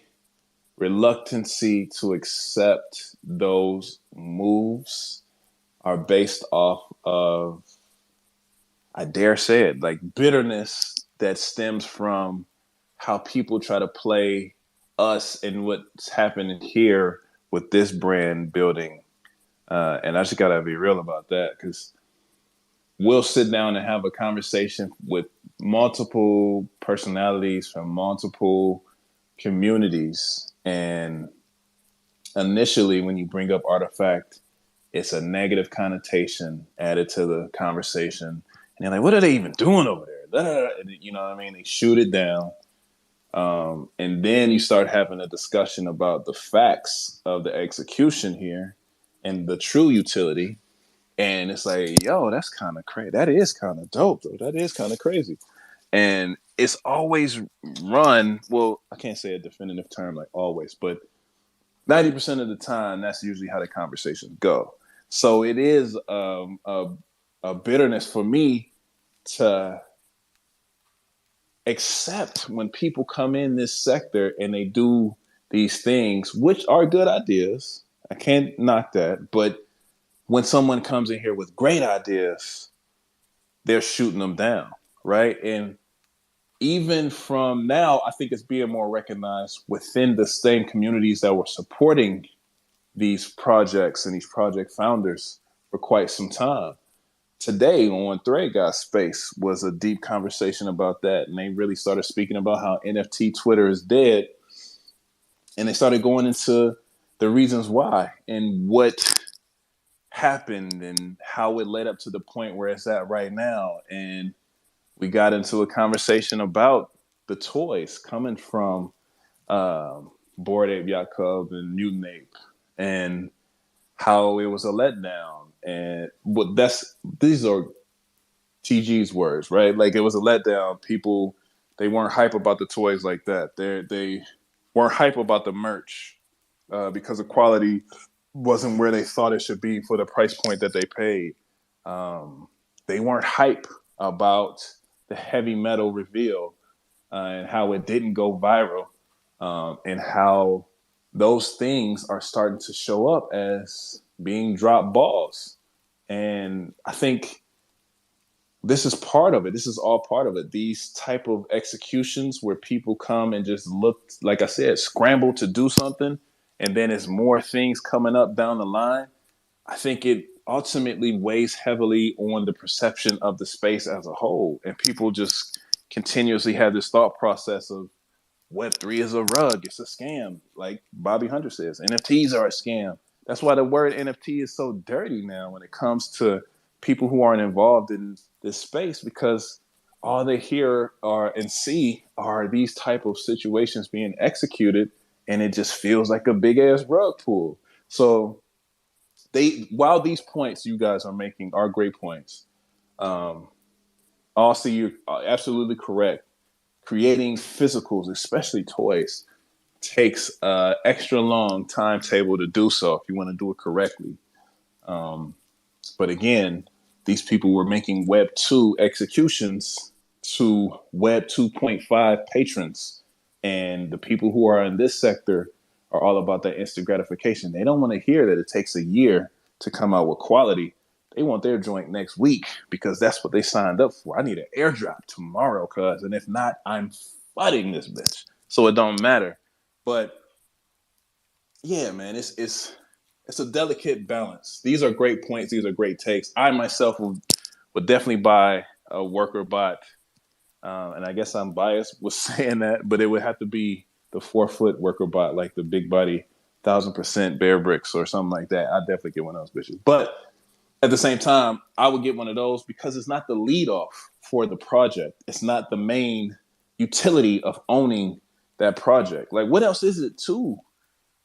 reluctancy to accept those moves are based off of, I dare say it, like bitterness that stems from how people try to play us and what's happening here with this brand building. And I just got to be real about that because we'll sit down and have a conversation with multiple personalities from multiple communities. And initially, when you bring up Artifact, it's a negative connotation added to the conversation. And they're like, what are they even doing over there? You know what I mean? They shoot it down. And then you start having a discussion about the facts of the execution here and the true utility. And it's like, yo, that's kind of crazy. That is kind of dope, though. That is kind of crazy. And it's always run. Well, I can't say a definitive term like always, but 90% of the time, that's usually how the conversations go. So it is a bitterness for me to accept when people come in this sector and they do these things, which are good ideas. I can't knock that. But when someone comes in here with great ideas, they're shooting them down, right? And even from now, I think it's being more recognized within the same communities that were supporting these projects and these project founders for quite some time. Today on Thread Got Space was a deep conversation about that. And they really started speaking about how NFT Twitter is dead. And they started going into the reasons why and what happened and how it led up to the point where it's at right now. And we got into a conversation about the toys coming from Bored Ape Yacht Club and Mutant Ape and how it was a letdown. And these are TG's words, right? Like it was a letdown. People, they weren't hype about the toys like that. They weren't hype about the merch because the quality wasn't where they thought it should be for the price point that they paid. They weren't hype about the heavy metal reveal and how it didn't go viral. and how those things are starting to show up as being drop balls. And I think this is part of it. This is all part of it. These type of executions where people come and just look, like I said, scramble to do something, and then as more things coming up down the line, I think it ultimately weighs heavily on the perception of the space as a whole. And people just continuously have this thought process of Web3 is a rug, it's a scam. Like Bobby Hunter says, NFTs are a scam. That's why the word NFT is so dirty now when it comes to people who aren't involved in this space, because all they hear are and see are these type of situations being executed, and it just feels like a big ass rug pull. So while these points you guys are making are great points, also you're absolutely correct. Creating physicals, especially toys, takes an extra long timetable to do so if you want to do it correctly. But again, these people were making Web 2 executions to Web 2.5 patrons. And the people who are in this sector are all about that instant gratification. They don't want to hear that it takes a year to come out with quality. They want their joint next week because that's what they signed up for. I need an airdrop tomorrow, cuz, and if not, I'm flooding this bitch. So it don't matter. But yeah, man, it's a delicate balance. These are great points. These are great takes. I myself would definitely buy a worker bot, and I guess I'm biased with saying that, but it would have to be the 4-foot worker bot, like the big body 1000% Bear Bricks or something like that. I'd definitely get one of those bitches. But at the same time, I would get one of those because it's not the lead off for the project. It's not the main utility of owning that project. Like, what else is it to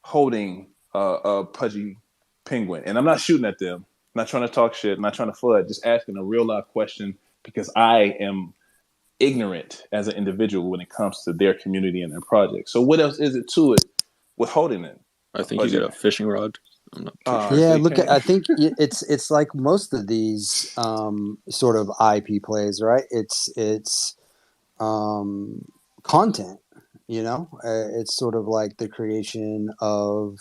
holding a pudgy penguin? And I'm not shooting at them. I'm not trying to talk shit. I'm not trying to flood. Just asking a real life question because I am ignorant as an individual when it comes to their community and their project. So what else is it to it with holding it? I think you get a fishing rod. I'm not too sure. Yeah, look, I think it's like most of these sort of IP plays, right? It's content, you know. It's sort of like the creation of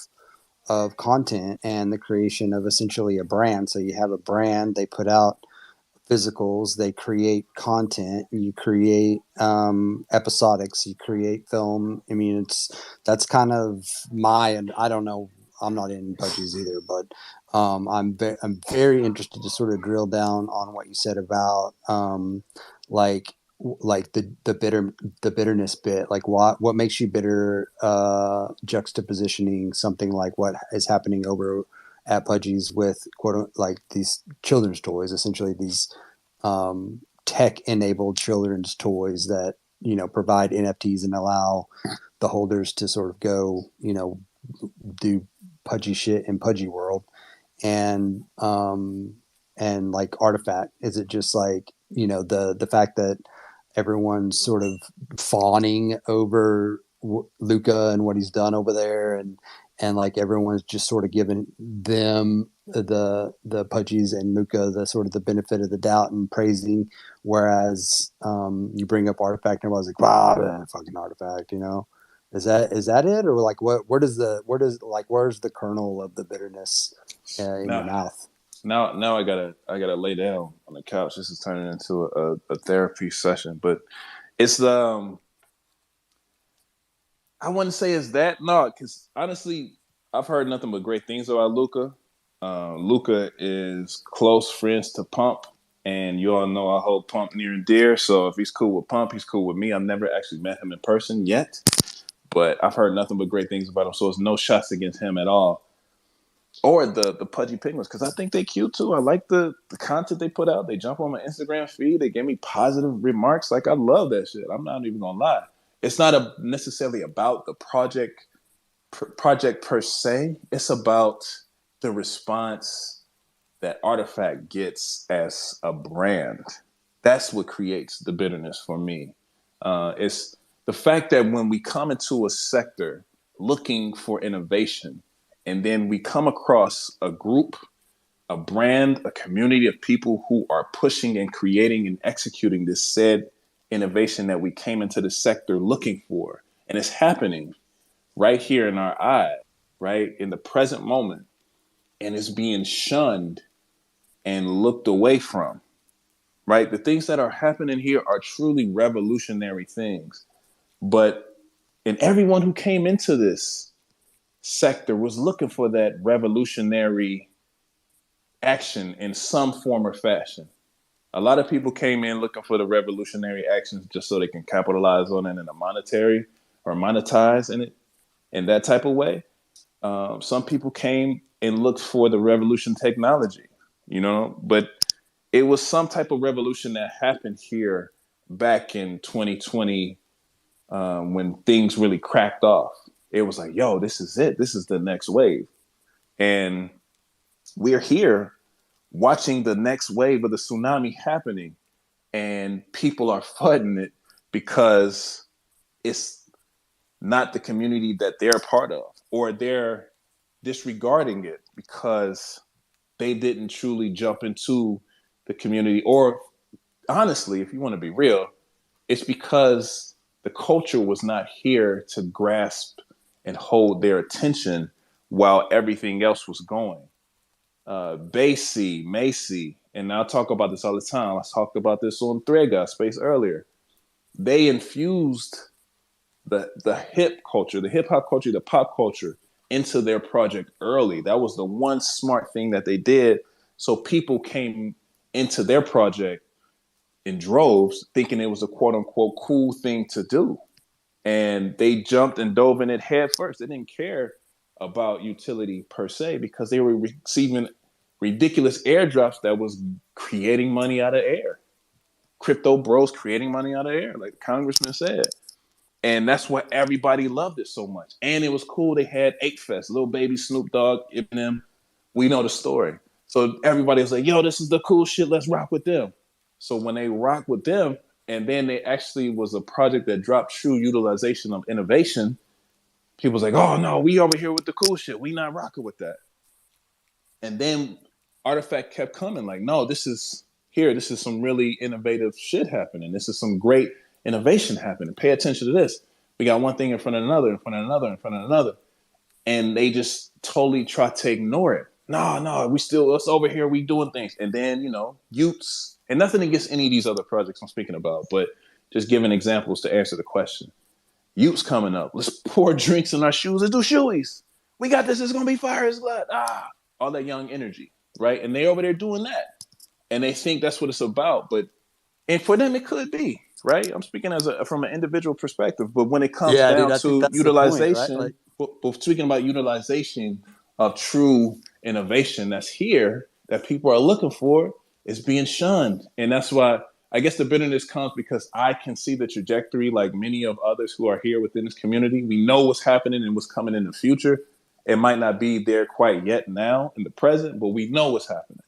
content and the creation of essentially a brand. So you have a brand, they put out physicals, they create content, you create episodics, you create film. I mean, that's kind of and I don't know, I'm not in budgies either, but I'm very interested to sort of drill down on what you said about like the bitterness bit. Like what makes you bitter, juxtapositioning something like what is happening over at Pudgy's with like these children's toys, essentially these tech enabled children's toys that, you know, provide NFTs and allow the holders to sort of go, you know, do pudgy shit in Pudgy world. And like Artifact, is it just like, you know, the fact that everyone's sort of fawning over Luca and what he's done over there, and like everyone's just sort of giving them the Pudgies and Luca the sort of the benefit of the doubt and praising, whereas you bring up Artifact and everyone's like, wow, man, fucking Artifact, you know. Is that it, or like where's the kernel of the bitterness in your mouth? Now I gotta lay down on the couch. This is turning into a therapy session, but it's I wouldn't say it's that, no, because honestly, I've heard nothing but great things about Luca. Luca is close friends to Pump, and you all know I hold Pump near and dear. So if he's cool with Pump, he's cool with me. I've never actually met him in person yet, but I've heard nothing but great things about him. So it's no shots against him at all, or the Pudgy Penguins, because I think they cute too. I like the content they put out. They jump on my Instagram feed. They give me positive remarks. Like, I love that shit. I'm not even gonna lie. It's not necessarily about the project per se. It's about the response that Artifact gets as a brand. That's what creates the bitterness for me. It's the fact that when we come into a sector looking for innovation, and then we come across a group, a brand, a community of people who are pushing and creating and executing this said innovation that we came into the sector looking for, and it's happening. right here in our eye, right in the present moment, and it's being shunned and looked away from, right? The things that are happening here are truly revolutionary things. But and everyone who came into this sector was looking for that revolutionary action in some form or fashion. A lot of people came in looking for the revolutionary actions just so they can capitalize on it in a monetary or monetize in it in that type of way. Some people came and looked for the revolution technology, but it was some type of revolution that happened here back in 2020 when things really cracked off. It was like, yo, this is it. This is the next wave. And we're here watching the next wave of the tsunami happening, and people are flooding it because it's not the community that they're part of, or they're disregarding it because they didn't truly jump into the community. Or honestly, if you want to be real, it's because the culture was not here to grasp and hold their attention while everything else was going. Basie, Macy, and I talk about this all the time. I talked about this on Thread Space earlier. They infused the hip culture, the hip hop culture, the pop culture into their project early. That was the one smart thing that they did. So people came into their project in droves thinking it was a quote unquote cool thing to do. And they jumped and dove in it head first. They didn't care about utility per se because they were receiving ridiculous airdrops that was creating money out of air. Crypto bros creating money out of air, like the congressman said. And that's why everybody loved it so much. And it was cool. They had 8Fest, Lil Baby, Snoop Dogg, Eminem. We know the story. So everybody was like, yo, this is the cool shit. Let's rock with them. So when they rock with them, and then they actually was a project that dropped true utilization of innovation, people was like, oh no, we over here with the cool shit. We not rocking with that. And then Artifact kept coming like, no, this is some really innovative shit happening. This is some great innovation happening. Pay attention to this. We got one thing in front of another, in front of another, in front of another. And they just totally try to ignore it. No, we still, us over here, we doing things. And then, Utes, and nothing against any of these other projects I'm speaking about, but just giving examples to answer the question. Utes coming up. Let's pour drinks in our shoes. Let's do shoeies. We got this. It's going to be fire. It's glad. All that young energy, right? And they over there doing that. And they think that's what it's about. And for them, it could be, right? I'm speaking from an individual perspective. But when it comes Yeah, dude, down I think to that's the point, right? utilization, but speaking about utilization of true innovation that's here, that people are looking for, is being shunned. And that's why I guess the bitterness comes because I can see the trajectory like many of others who are here within this community. We know what's happening and what's coming in the future. It might not be there quite yet now in the present, but we know what's happening.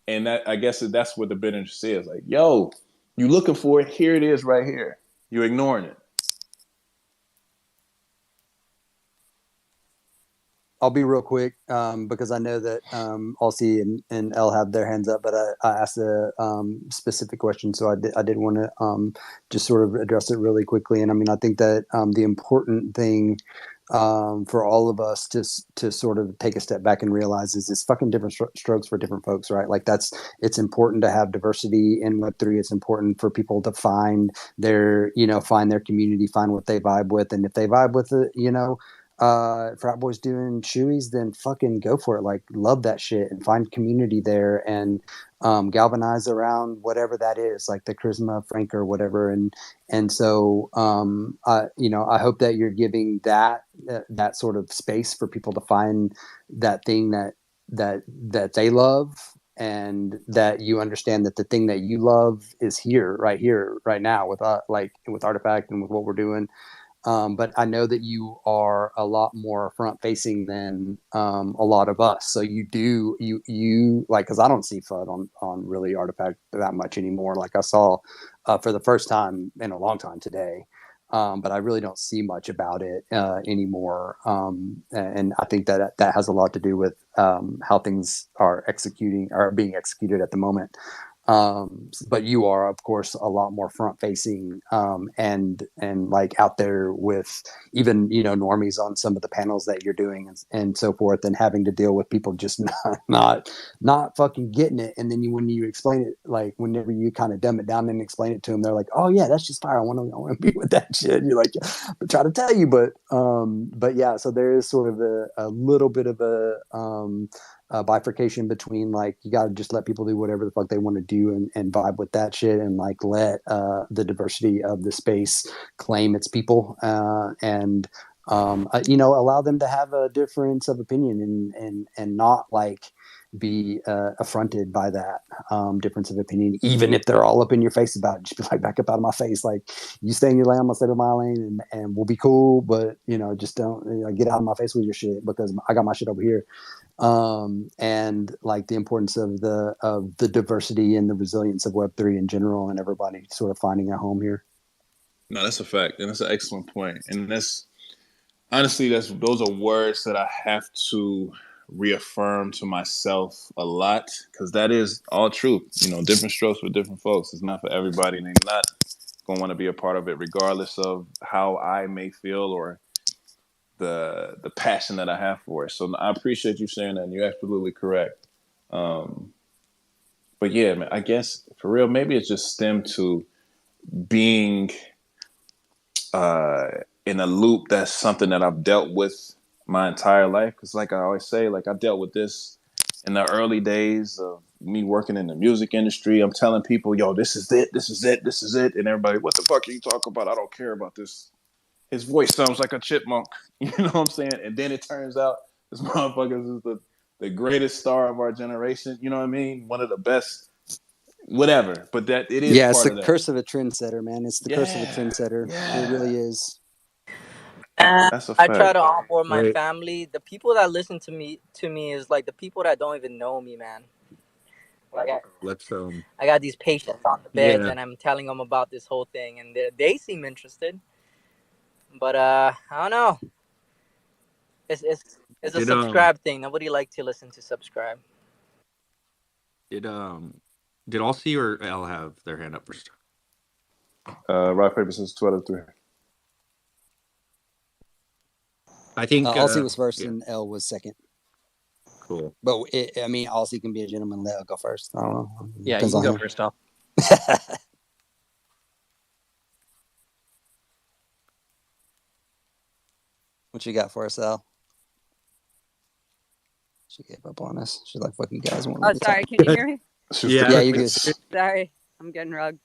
And that, I guess that's where the bitterness is. Like, yo, you looking for it, here it is right here. You're ignoring it. I'll be real quick because I know that Aussie and Elle have their hands up, but I asked a specific question, so I did want to just sort of address it really quickly. And I mean, I think that the important thing for all of us to sort of take a step back and realize is it's fucking different strokes for different folks, right? Like it's important to have diversity in Web3. It's important for people to find find their community, find what they vibe with, and if they vibe with it, Frat Boys doing shoeies, then fucking go for it. Like, love that shit and find community there and galvanize around whatever that is, like the charisma, Frank, or whatever. And so I hope that you're giving that sort of space for people to find that thing that they love, and that you understand that the thing that you love is here, right now, with with Artifact and with what we're doing. But I know that you are a lot more front facing than a lot of us. So you like, because I don't see FUD on really Artifact that much anymore. Like I saw for the first time in a long time today. But I really don't see much about it anymore. And I think that has a lot to do with how things are being executed at the moment. But you are, of course, a lot more front facing, and like out there with even, you know, normies on some of the panels that you're doing, and so forth, and having to deal with people just not fucking getting it. And then when you explain it, like whenever you kind of dumb it down and explain it to them, they're like, oh yeah, that's just fire. I want to be with that shit. And you're like, but try to tell you, but yeah, so there is sort of a little bit of a bifurcation between, like, you got to just let people do whatever the fuck they want to do, and vibe with that shit, and like let the diversity of the space claim its people, and you know, allow them to have a difference of opinion, and not like be affronted by that difference of opinion, even if they're all up in your face about it. Just be like, back up out of my face. Like, you stay in your lane, I'm gonna stay in my lane, and we'll be cool. But, you know, just don't, you know, get out of my face with your shit, because I got my shit over here. And like the importance of the diversity and the resilience of Web3 in general, and everybody sort of finding a home here. No, that's a fact, and that's an excellent point. And that's honestly, those are words that I have to reaffirm to myself a lot, because that is all true. You know, different strokes for different folks. It's not for everybody, and they're not gonna want to be a part of it, regardless of how I may feel or the passion that I have for it. So I appreciate you saying that, and you're absolutely correct. But yeah, man, I guess for real, maybe it's just stemmed to being in a loop. That's something that I've dealt with my entire life. Because like I always say, like, I dealt with this in the early days of me working in the music industry. I'm telling people, yo, this is it, this is it, this is it. And everybody, what the fuck are you talking about? I don't care about this. His voice sounds like a chipmunk. You know what I'm saying? And then it turns out this motherfucker is the greatest star of our generation. You know what I mean? One of the best, whatever. But that it is It's part the of that. curse of a trendsetter, man. It's the curse of a trendsetter. It really is. And That's a I try to fact. onboard my Right. family. The people that listen to me is like the people that don't even know me, man. Like Let's I got these patients on the beds, yeah. and I'm telling them about this whole thing, and they seem interested. But I don't know. It's a Did subscribe thing. Nobody like to listen to subscribe. did did all C or L have their hand up first? Rock, paper, scissors, 12 3. I think Aussie was first, yeah, and L was second. cool. But I mean, Aussie can be a gentleman. Let L go first. I don't know. Yeah, Depends you can on go him. first, Al. What you got for us, Al? She gave up on us. She's like, "Fuck you guys." Won't let Oh, me sorry. talk. Can you hear me? Yeah. Yeah, you good. Sorry, I'm getting rugged.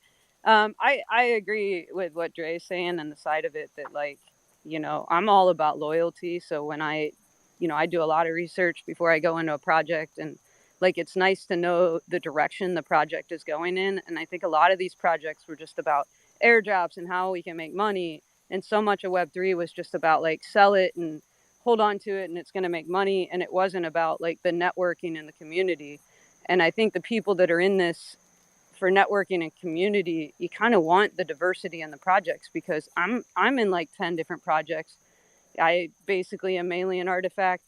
I agree with what Dre's saying and the side of it that, like, you know, I'm all about loyalty. So when I do a lot of research before I go into a project, and like, it's nice to know the direction the project is going in. And I think a lot of these projects were just about airdrops and how we can make money. And so much of Web3 was just about like sell it and hold on to it and it's going to make money. And it wasn't about like the networking and the community. And I think the people that are in this for networking and community, you kind of want the diversity in the projects, because I'm in like 10 different projects. I basically am mainly an artifact,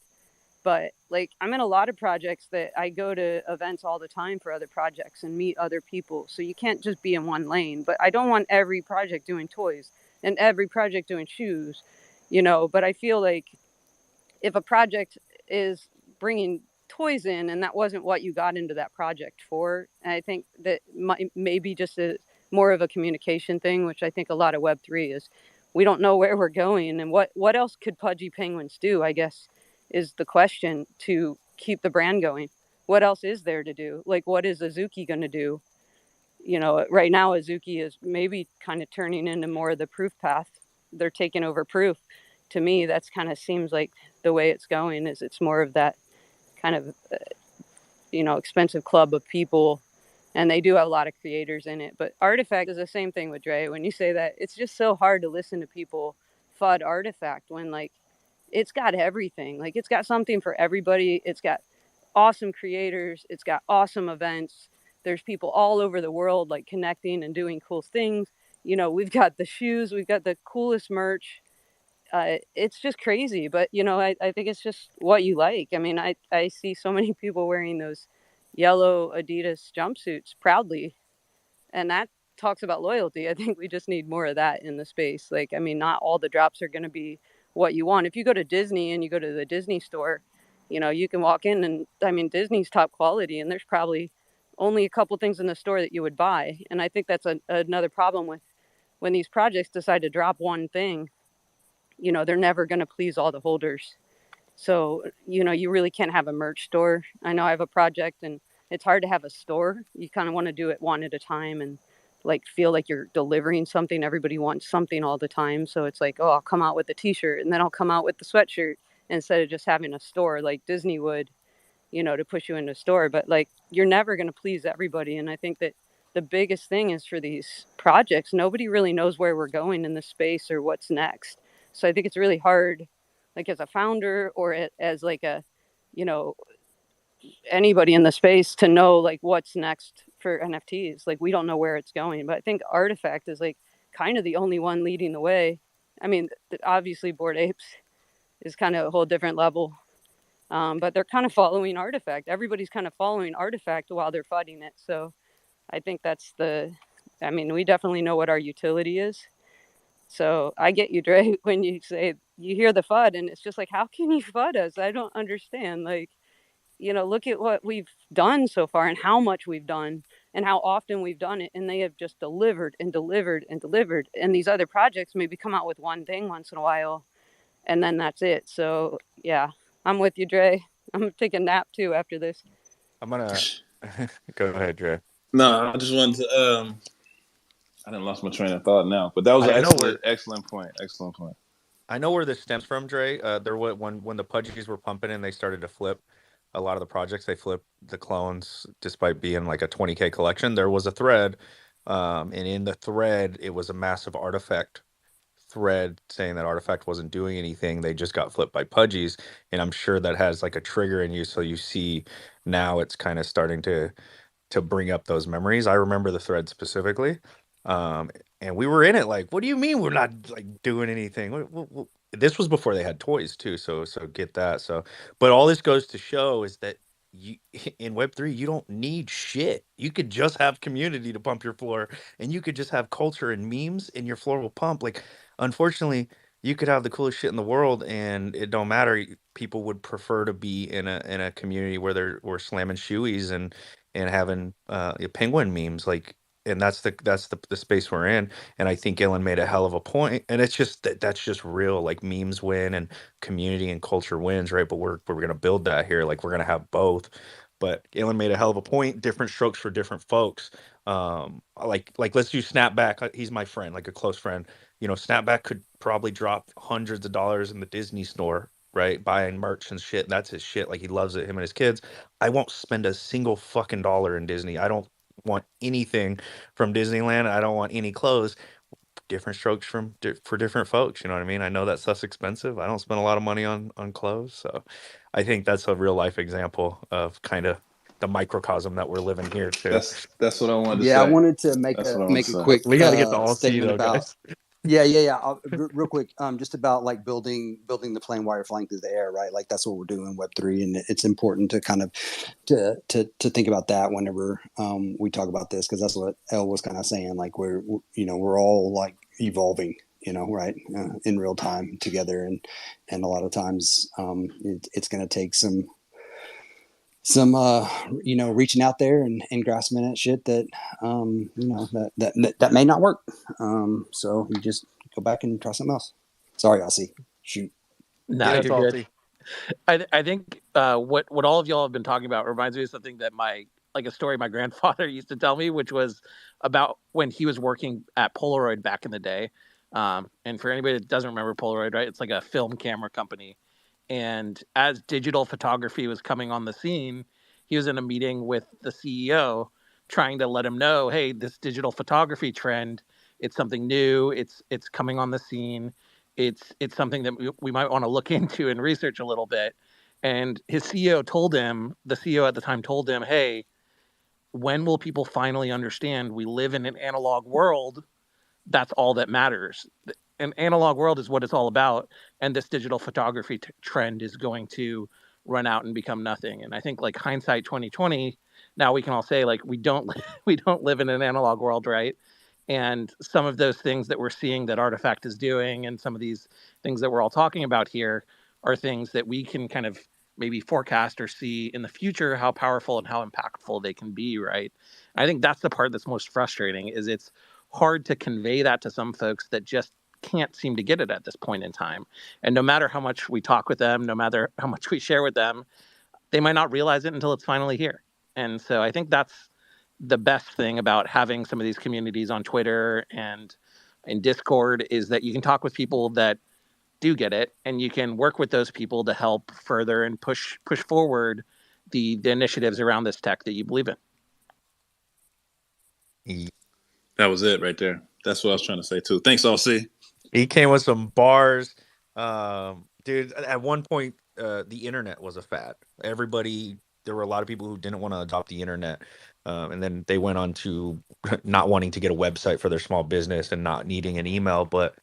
but like I'm in a lot of projects that I go to events all the time for other projects and meet other people. So you can't just be in one lane. But I don't want every project doing toys and every project doing shoes, you know. But I feel like if a project is bringing toys in and that wasn't what you got into that project for, and I think that maybe just more of a communication thing, which I think a lot of Web3 is. We don't know where we're going, and what else could Pudgy Penguins do, I guess, is the question to keep the brand going. What else is there to do? Like, what is Azuki going to do? You know, right now Azuki is maybe kind of turning into more of the proof path. They're taking over proof. To me, that's kind of seems like the way it's going, is it's more of that kind of expensive club of people, and they do have a lot of creators in it. But Artifact is the same thing with Dre. When you say that, it's just so hard to listen to people FUD Artifact when, like, it's got everything. Like, it's got something for everybody. It's got awesome creators. It's got awesome events. There's people all over the world like connecting and doing cool things. You know, we've got the shoes, we've got the coolest merch. It's just crazy, but I think it's just what you like. I mean, I see so many people wearing those yellow Adidas jumpsuits proudly, and that talks about loyalty. I think we just need more of that in the space. Like, I mean, not all the drops are going to be what you want. If you go to Disney and you go to the Disney store, you know, you can walk in and, I mean, Disney's top quality, and there's probably only a couple things in the store that you would buy. And I think that's another problem with when these projects decide to drop one thing, you know, they're never going to please all the holders. So, you know, you really can't have a merch store. I know I have a project and it's hard to have a store. You kind of want to do it one at a time and like feel like you're delivering something. Everybody wants something all the time. So it's like, oh, I'll come out with the t-shirt and then I'll come out with the sweatshirt instead of just having a store like Disney would, you know, to push you into a store. But like, you're never going to please everybody. And I think that the biggest thing is for these projects, nobody really knows where we're going in the space or what's next. So I think it's really hard, like as a founder or as like a, you know, anybody in the space to know like what's next for NFTs. Like we don't know where it's going, but I think Artifact is like kind of the only one leading the way. I mean, obviously Bored Apes is kind of a whole different level. But they're kind of following Artifact. Everybody's kind of following Artifact while they're fighting it. So I think that's I mean, we definitely know what our utility is. So I get you, Dre, when you say you hear the FUD and it's just like, how can you FUD us? I don't understand. Like, you know, look at what we've done so far and how much we've done and how often we've done it. And they have just delivered and delivered and delivered. And these other projects maybe come out with one thing once in a while and then that's it. So yeah, I'm with you, Dre. I'm gonna take a nap too after this. I'm gonna go ahead, Dre. No, I just wanted to. I didn't lost my train of thought now, but that was an I know where excellent point. Excellent point. I know where this stems from, Dre. There were when the pudgies were pumping and they started to flip a lot of the projects. They flipped the clones despite being like a 20K collection. There was a thread, and in the thread, it was a massive artifact thread saying that Artifact wasn't doing anything. They just got flipped by pudgies, and I'm sure that has like a trigger in you. So you see now it's kind of starting to bring up those memories. I remember the thread specifically, um, and we were in it. Like, what do you mean we're not like doing anything? This was before they had toys too, so get that. So, but all this goes to show is that you in Web3 you don't need shit. You could just have community to pump your floor, and you could just have culture and memes, and your floor will pump. Like, unfortunately, you could have the coolest shit in the world, and it don't matter. People would prefer to be in a community where we're slamming shoeies and having penguin memes like, and that's the space we're in. And I think Gillen made a hell of a point, and it's just that's just real. Like, memes win and community and culture wins, right? But we're gonna build that here. Like, we're gonna have both. But Galen made a hell of a point. Different strokes for different folks. Like let's do Snapback. He's my friend, like a close friend. You know, Snapback could probably drop hundreds of dollars in the Disney store, right? Buying merch and shit. That's his shit. Like, he loves it, him and his kids. I won't spend a single fucking dollar in Disney. I don't want anything from Disneyland. I don't want any clothes. Different strokes for different folks. You know what I mean? I know that stuff's expensive. I don't spend a lot of money on clothes. So I think that's a real life example of kind of the microcosm that we're living here too. That's what I wanted to Yeah, I say. wanted to That's what I wanted make to a say. quick We got to get the alt statement though, about. guys. Yeah. Real quick, just about like building the plane while you're flying through the air, right? Like that's what we're doing in Web3, and it's important to kind of to think about that whenever we talk about this, because that's what Elle was kind of saying. Like we're all like evolving, right, in real time together, and a lot of times it's going to take some reaching out there and grasping at shit that that may not work. So you just go back and try something else. Sorry, Aussie. Shoot. No, Get us you're good. alti. I think what all of y'all have been talking about reminds me of something that a story my grandfather used to tell me, which was about when he was working at Polaroid back in the day. And for anybody that doesn't remember Polaroid, right, it's like a film camera company. And as digital photography was coming on the scene, he was in a meeting with the CEO trying to let him know, hey, this digital photography trend, it's something new, it's coming on the scene. It's something that we might want to look into and research a little bit. And his CEO told him, the CEO at the time told him, hey, when will people finally understand we live in an analog world? That's all that matters. An analog world is what it's all about, and this digital photography trend is going to run out and become nothing. And I think, like, hindsight 2020, Now we can all say like we don't we don't live in an analog world, right? And some of those things that we're seeing that Artifact is doing, and some of these things that we're all talking about here, are things that we can kind of maybe forecast or see in the future how powerful and how impactful they can be, right? I think that's the part that's most frustrating, is it's hard to convey that to some folks that just can't seem to get it at this point in time. And no matter how much we talk with them, no matter how much we share with them, they might not realize it until it's finally here. And so I think that's the best thing about having some of these communities on Twitter and in Discord, is that you can talk with people that do get it, and you can work with those people to help further and push forward the initiatives around this tech that you believe in. That was it right there. That's what I was trying to say too. Thanks, LC. He came with some bars. Dude, at one point, the internet was a fad. There were a lot of people who didn't want to adopt the internet. And then they went on to not wanting to get a website for their small business and not needing an email. But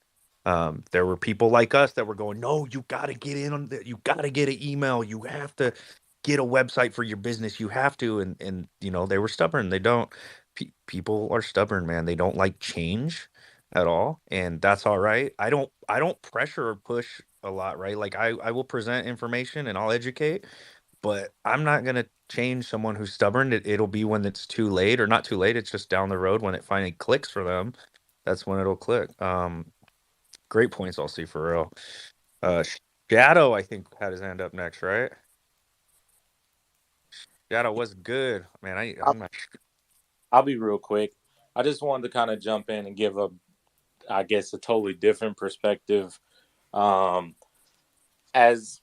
there were people like us that were going, no, you got to get in on that. You got to get an email. You have to get a website for your business. You have to. And they were stubborn. They don't, people are stubborn, man. They don't like change at all, and that's all right. I don't pressure or push a lot, right? Like I will present information and I'll educate, but I'm not gonna change someone who's stubborn. It'll be when it's too late, or not too late. It's just down the road when it finally clicks for them. That's when it'll click. Great points, I'll see for real. Uh, Shadow, I think, had his hand up next, right? Shadow was good, man. I'm not. I'll be real quick. I just wanted to kind of jump in and give I guess, a totally different perspective. As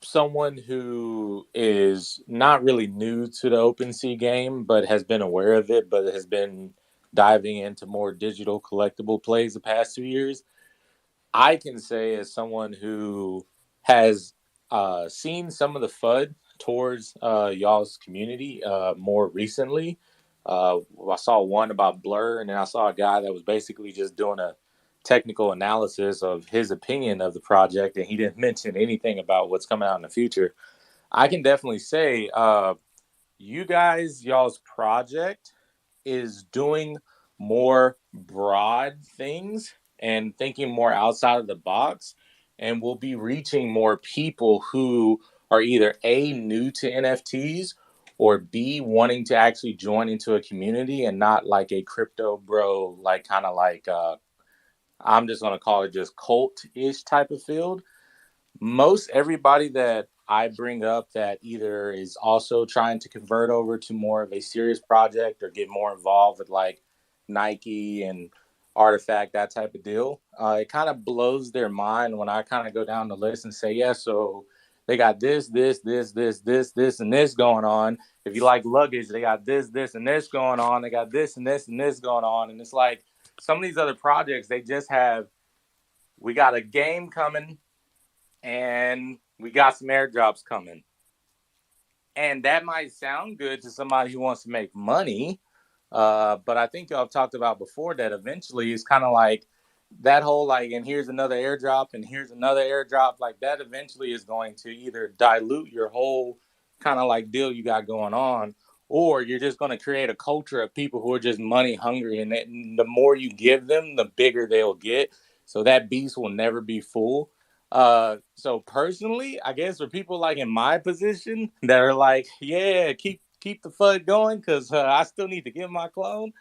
someone who is not really new to the OpenSea game, but has been aware of it, but has been diving into more digital collectible plays the past 2 years, I can say, as someone who has seen some of the FUD towards y'all's community more recently. I saw one about Blur, and then I saw a guy that was basically just doing a technical analysis of his opinion of the project, and he didn't mention anything about what's coming out in the future. I can definitely say, y'all's project is doing more broad things and thinking more outside of the box, and will be reaching more people who are either A, new to NFTs, or B, wanting to actually join into a community and not like a crypto bro, like kind of like I'm just going to call it just cult-ish type of field. Most everybody that I bring up that either is also trying to convert over to more of a serious project or get more involved with like Nike and Artifact, that type of deal, it kind of blows their mind when I kind of go down the list and say, yeah, so they got this, and this going on. If you like luggage, they got this, and this going on. They got this and this going on. And it's like some of these other projects, they just have, we got a game coming and we got some airdrops coming. And that might sound good to somebody who wants to make money. But I think y'all have talked about before that eventually it's kind of like that whole like, and here's another airdrop and here's another airdrop. Like that eventually is going to either dilute your whole kind of like deal you got going on, or you're just going to create a culture of people who are just money hungry. And the more you give them, the bigger they'll get. So that beast will never be full. So personally, I guess for people like in my position that are like, yeah, keep the FUD going because I still need to get my clone.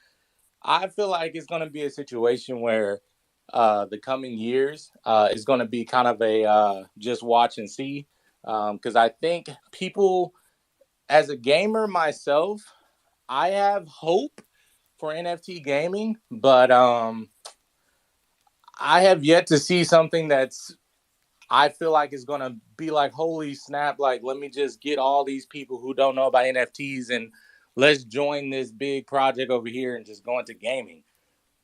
I feel like it's going to be a situation where the coming years is going to be kind of a just watch and see. Because I think people, as a gamer myself, I have hope for NFT gaming, but I have yet to see something that's I feel like it's going to be like, holy snap, like, let me just get all these people who don't know about NFTs and let's join this big project over here and just go into gaming.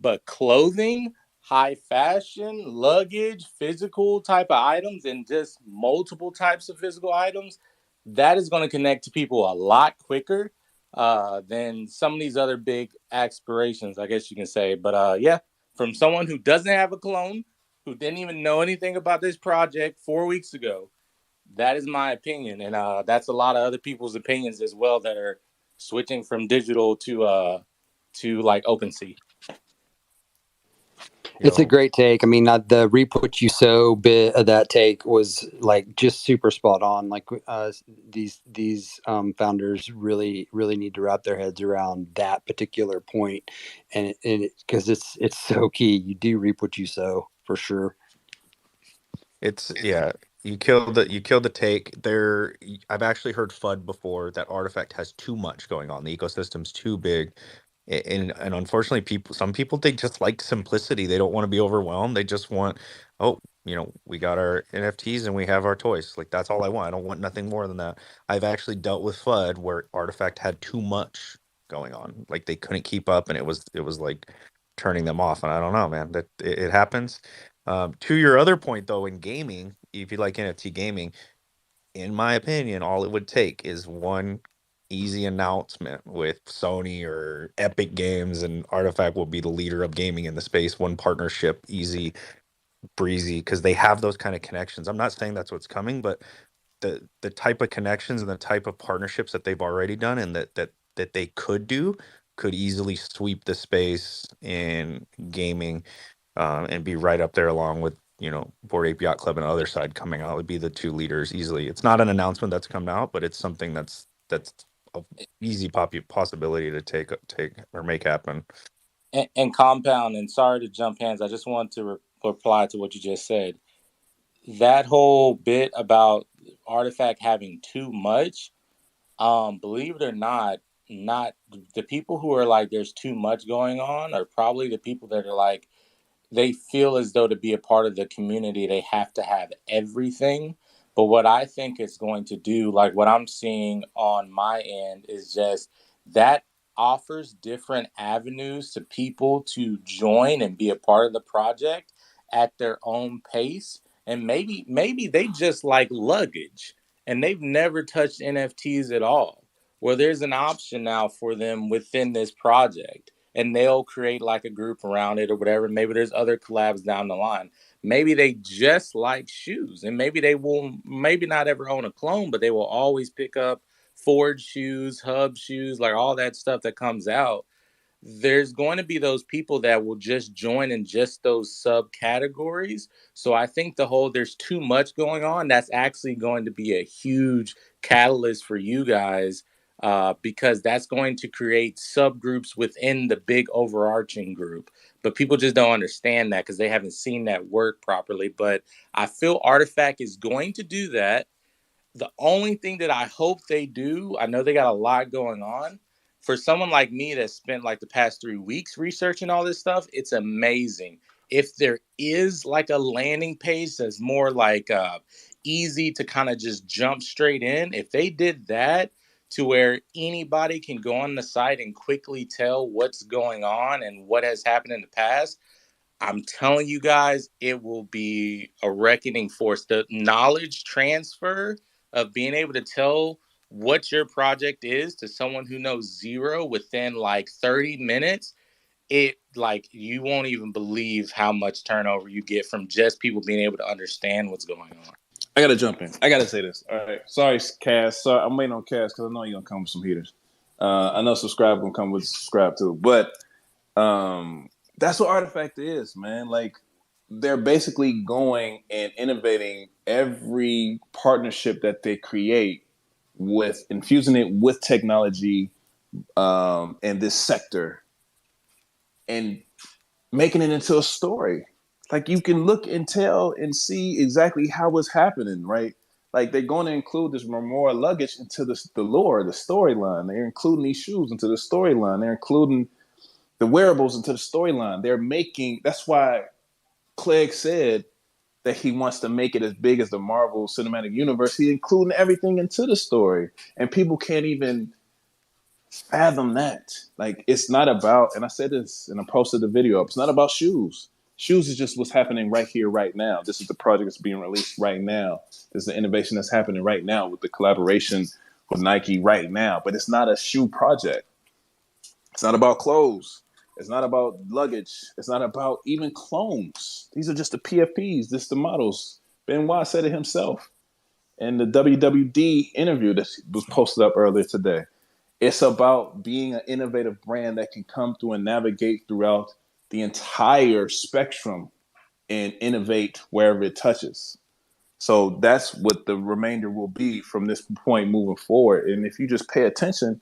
But clothing, high fashion, luggage, physical type of items, and just multiple types of physical items, that is going to connect to people a lot quicker than some of these other big aspirations, I guess you can say. But yeah, from someone who doesn't have a clone, who didn't even know anything about this project 4 weeks ago, that is my opinion. And that's a lot of other people's opinions as well that are switching from digital to like OpenSea. It's a Yo, great take. I mean, the reap what you sow bit of that take was like just super spot on. Like these founders really need to wrap their heads around that particular point, and because it's so key. You do reap what you sow for sure. it's yeah. You killed the take. I've actually heard FUD before that Artifact has too much going on. The ecosystem's too big. And unfortunately, some people, they just like simplicity. They don't want to be overwhelmed. They just want, oh, we got our NFTs and we have our toys. Like, that's all I want. I don't want nothing more than that. I've actually dealt with FUD where Artifact had too much going on. Like, they couldn't keep up, and it was like turning them off. And I don't know, man. That it happens. To your other point, though, in gaming, if you like NFT gaming, in my opinion, all it would take is one easy announcement with Sony or Epic Games, and Artifact will be the leader of gaming in the space. One partnership, easy, breezy, because they have those kind of connections. I'm not saying that's what's coming, but the type of connections and the type of partnerships that they've already done and that they could do could easily sweep the space in gaming, and be right up there along with Board Ape Yacht Club and other side coming out. Would be the two leaders easily. It's not an announcement that's come out, but it's something that's a easy possibility to take or make happen. And compound, and sorry to jump hands, I just want to reply to what you just said. That whole bit about Artifact having too much, believe it or not the people who are like there's too much going on are probably the people that are like they feel as though to be a part of the community, they have to have everything. But what I think it's going to do, like what I'm seeing on my end, is just that offers different avenues to people to join and be a part of the project at their own pace. And maybe they just like luggage and they've never touched NFTs at all. Well, there's an option now for them within this project, and they'll create like a group around it or whatever. Maybe there's other collabs down the line. Maybe they just like shoes, and maybe they will maybe not ever own a clone, but they will always pick up Ford shoes, Hub shoes, like all that stuff that comes out. There's going to be those people that will just join in just those subcategories. So I think the whole there's too much going on, that's actually going to be a huge catalyst for you guys, because that's going to create subgroups within the big overarching group. But people just don't understand that because they haven't seen that work properly. But I feel Artifact is going to do that. The only thing that I hope they do, I know they got a lot going on. For someone like me that spent like the past 3 weeks researching all this stuff, it's amazing. If there is like a landing page that's more like easy to kind of just jump straight in, if they did that to where anybody can go on the site and quickly tell what's going on and what has happened in the past, I'm telling you guys, it will be a reckoning force. The knowledge transfer of being able to tell what your project is to someone who knows zero within like 30 minutes, it like you won't even believe how much turnover you get from just people being able to understand what's going on. I gotta jump in. I gotta say this. All right. Sorry, Cass. Sorry, I'm waiting on Cass because I know you're gonna come with some heaters. I know subscribe gonna come with subscribe too, but that's what Artifact is, man. Like they're basically going and innovating every partnership that they create with infusing it with technology, in this sector and making it into a story. Like you can look and tell and see exactly how it's happening, right? Like they're going to include this Remora luggage into the lore, the storyline. They're including these shoes into the storyline. They're including the wearables into the storyline. They're making. That's why Clegg said that he wants to make it as big as the Marvel Cinematic Universe. He's including everything into the story, and people can't even fathom that. Like it's not about, and I said this and I posted the video up, it's not about shoes. Shoes is just what's happening right here, right now. This is the project that's being released right now. This is the innovation that's happening right now with the collaboration with Nike right now. But it's not a shoe project. It's not about clothes. It's not about luggage. It's not about even clones. These are just the PFPs. This is the models. Benoit said it himself in the WWD interview that was posted up earlier today. It's about being an innovative brand that can come through and navigate throughout the entire spectrum and innovate wherever it touches. So that's what the remainder will be from this point moving forward. And if you just pay attention,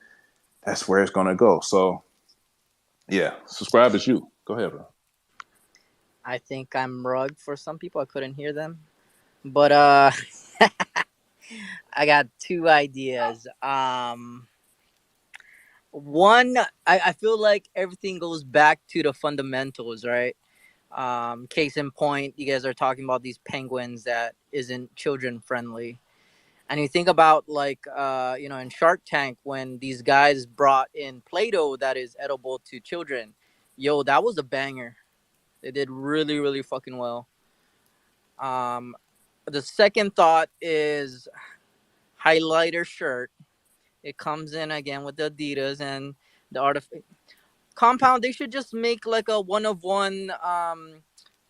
that's where it's going to go. So, yeah, subscribe as you. Go ahead, bro. I think I'm rugged for some people. I couldn't hear them, but I got two ideas. One, I feel like everything goes back to the fundamentals, right? Case in point, you guys are talking about these penguins that isn't children friendly. And you think about like in Shark Tank when these guys brought in Play-Doh that is edible to children. Yo, that was a banger. They did really, really fucking well. Um, the second thought is highlighter shirt. It comes in again with the Adidas and the compound. They should just make like a one of one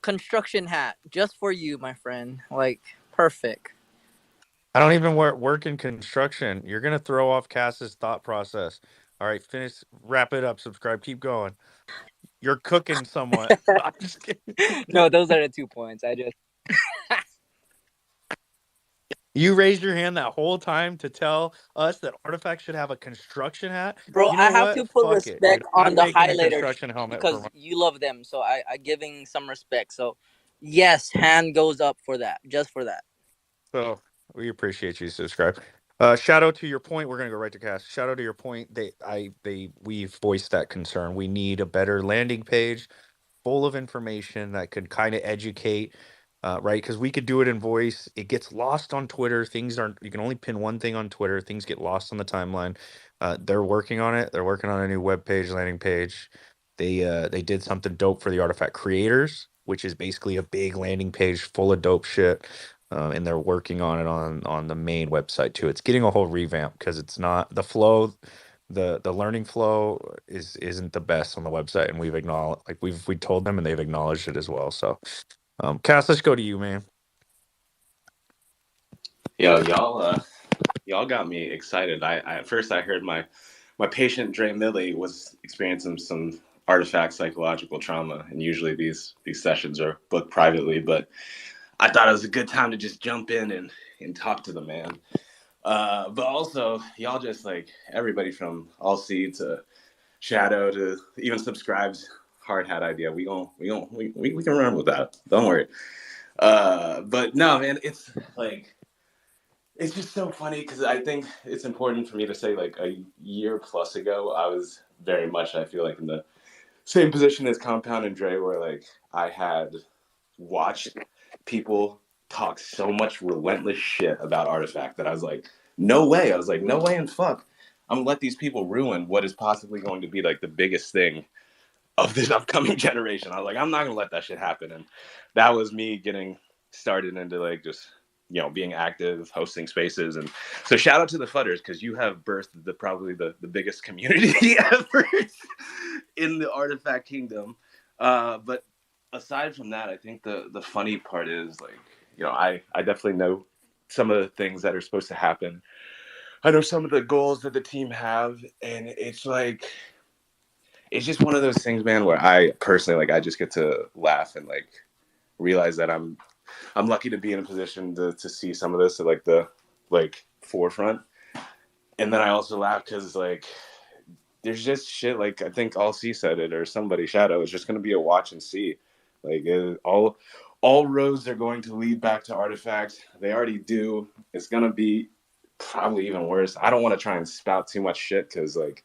construction hat just for you, my friend. Like perfect. I don't even work in construction. You're gonna throw off Cass's thought process. All right, finish, wrap it up, subscribe, keep going. You're cooking somewhat. I'm just kidding. No, those are the 2 points. I just You raised your hand that whole time to tell us that Artifact should have a construction hat. bro, You I know have what? to put Fuck it, dude. respect on I'm the making a highlighter construction helmet for because my. you love them. So I giving some respect. So yes, hand goes up for that. Just for that. So we appreciate you subscribe. Shout out to your point. We're gonna go right to Cass. Shout out to your point. We've voiced that concern. We need a better landing page full of information that could kind of educate, right? Because we could do it in voice. It gets lost on Twitter. Things aren't, you can only pin one thing on Twitter. Things get lost on the timeline. They're working on it. They're working on a new web page, landing page. They did something dope for the Artifact creators, which is basically a big landing page full of dope shit. And they're working on it on the main website too. It's getting a whole revamp because it's not the flow, the learning flow isn't the best on the website, and we've acknowledged, like we told them, and they've acknowledged it as well. So, Cass, let's go to you, man. Yo, y'all got me excited. I at first I heard my patient Dre Millie was experiencing some artifact psychological trauma, and usually these sessions are booked privately, but I thought it was a good time to just jump in and talk to the man. But also, y'all just like everybody from All C to Shadow to even Subscribe's hard hat idea. We can run with that. Don't worry. But no, man, it's just so funny because I think it's important for me to say like a year plus ago, I was very much, I feel like, in the same position as Compound and Dre, where like I had watched people talk so much relentless shit about Artifact that I was like, no way. I was like, no way and fuck. I'm gonna let these people ruin what is possibly going to be like the biggest thing of this upcoming generation. I was like, I'm not gonna let that shit happen. And that was me getting started into like just being active, hosting spaces. And so shout out to the Fudders because you have birthed probably the biggest community ever in the Artifact Kingdom. But aside from that, I think the funny part is like, I definitely know some of the things that are supposed to happen. I know some of the goals that the team have, and it's like it's just one of those things, man, where I personally like I just get to laugh and like realize that I'm lucky to be in a position to see some of this at like the forefront. And then I also laugh because like there's just shit like I think All C said it or somebody Shadow is just gonna be a watch and see. Like all roads are going to lead back to Artifact. They already do. It's gonna be probably even worse. I don't want to try and spout too much shit because like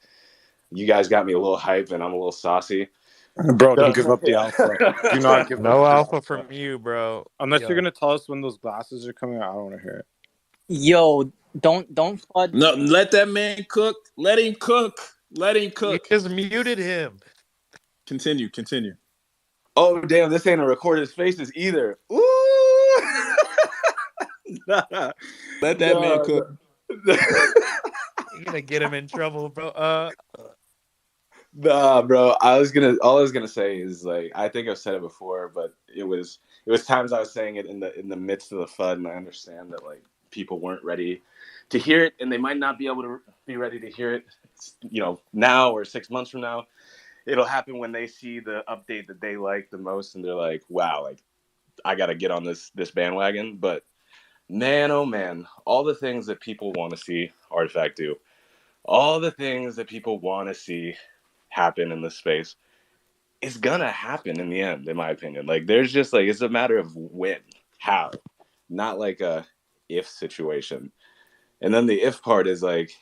you guys got me a little hype and I'm a little saucy. Bro, don't give So, up the alpha. Do not give up No the alpha alpha. from you, bro. Unless you're Yo, gonna tell us when those glasses are coming out, I don't want to hear it. Yo, don't fud. No, let that man cook. Let him cook. Let him you cook. just muted him. Continue. oh damn, this ain't a recorded spaces either. Ooh. Nah, Let that man no, cook. no. You're gonna get him in trouble, bro. Nah, bro. All I was gonna say is like I think I've said it before, but it was times I was saying it in the midst of the fun, and I understand that like people weren't ready to hear it, and they might not be able to be ready to hear it, now or 6 months from now. It'll happen when they see the update that they like the most, and they're like, "Wow, like I got to get on this bandwagon." But man, oh man, all the things that people want to see Artifact do, all the things that people want to see happen in this space, it's gonna happen in the end, in my opinion. Like, there's just like, it's a matter of when, how, not like a if situation. And then the if part is like,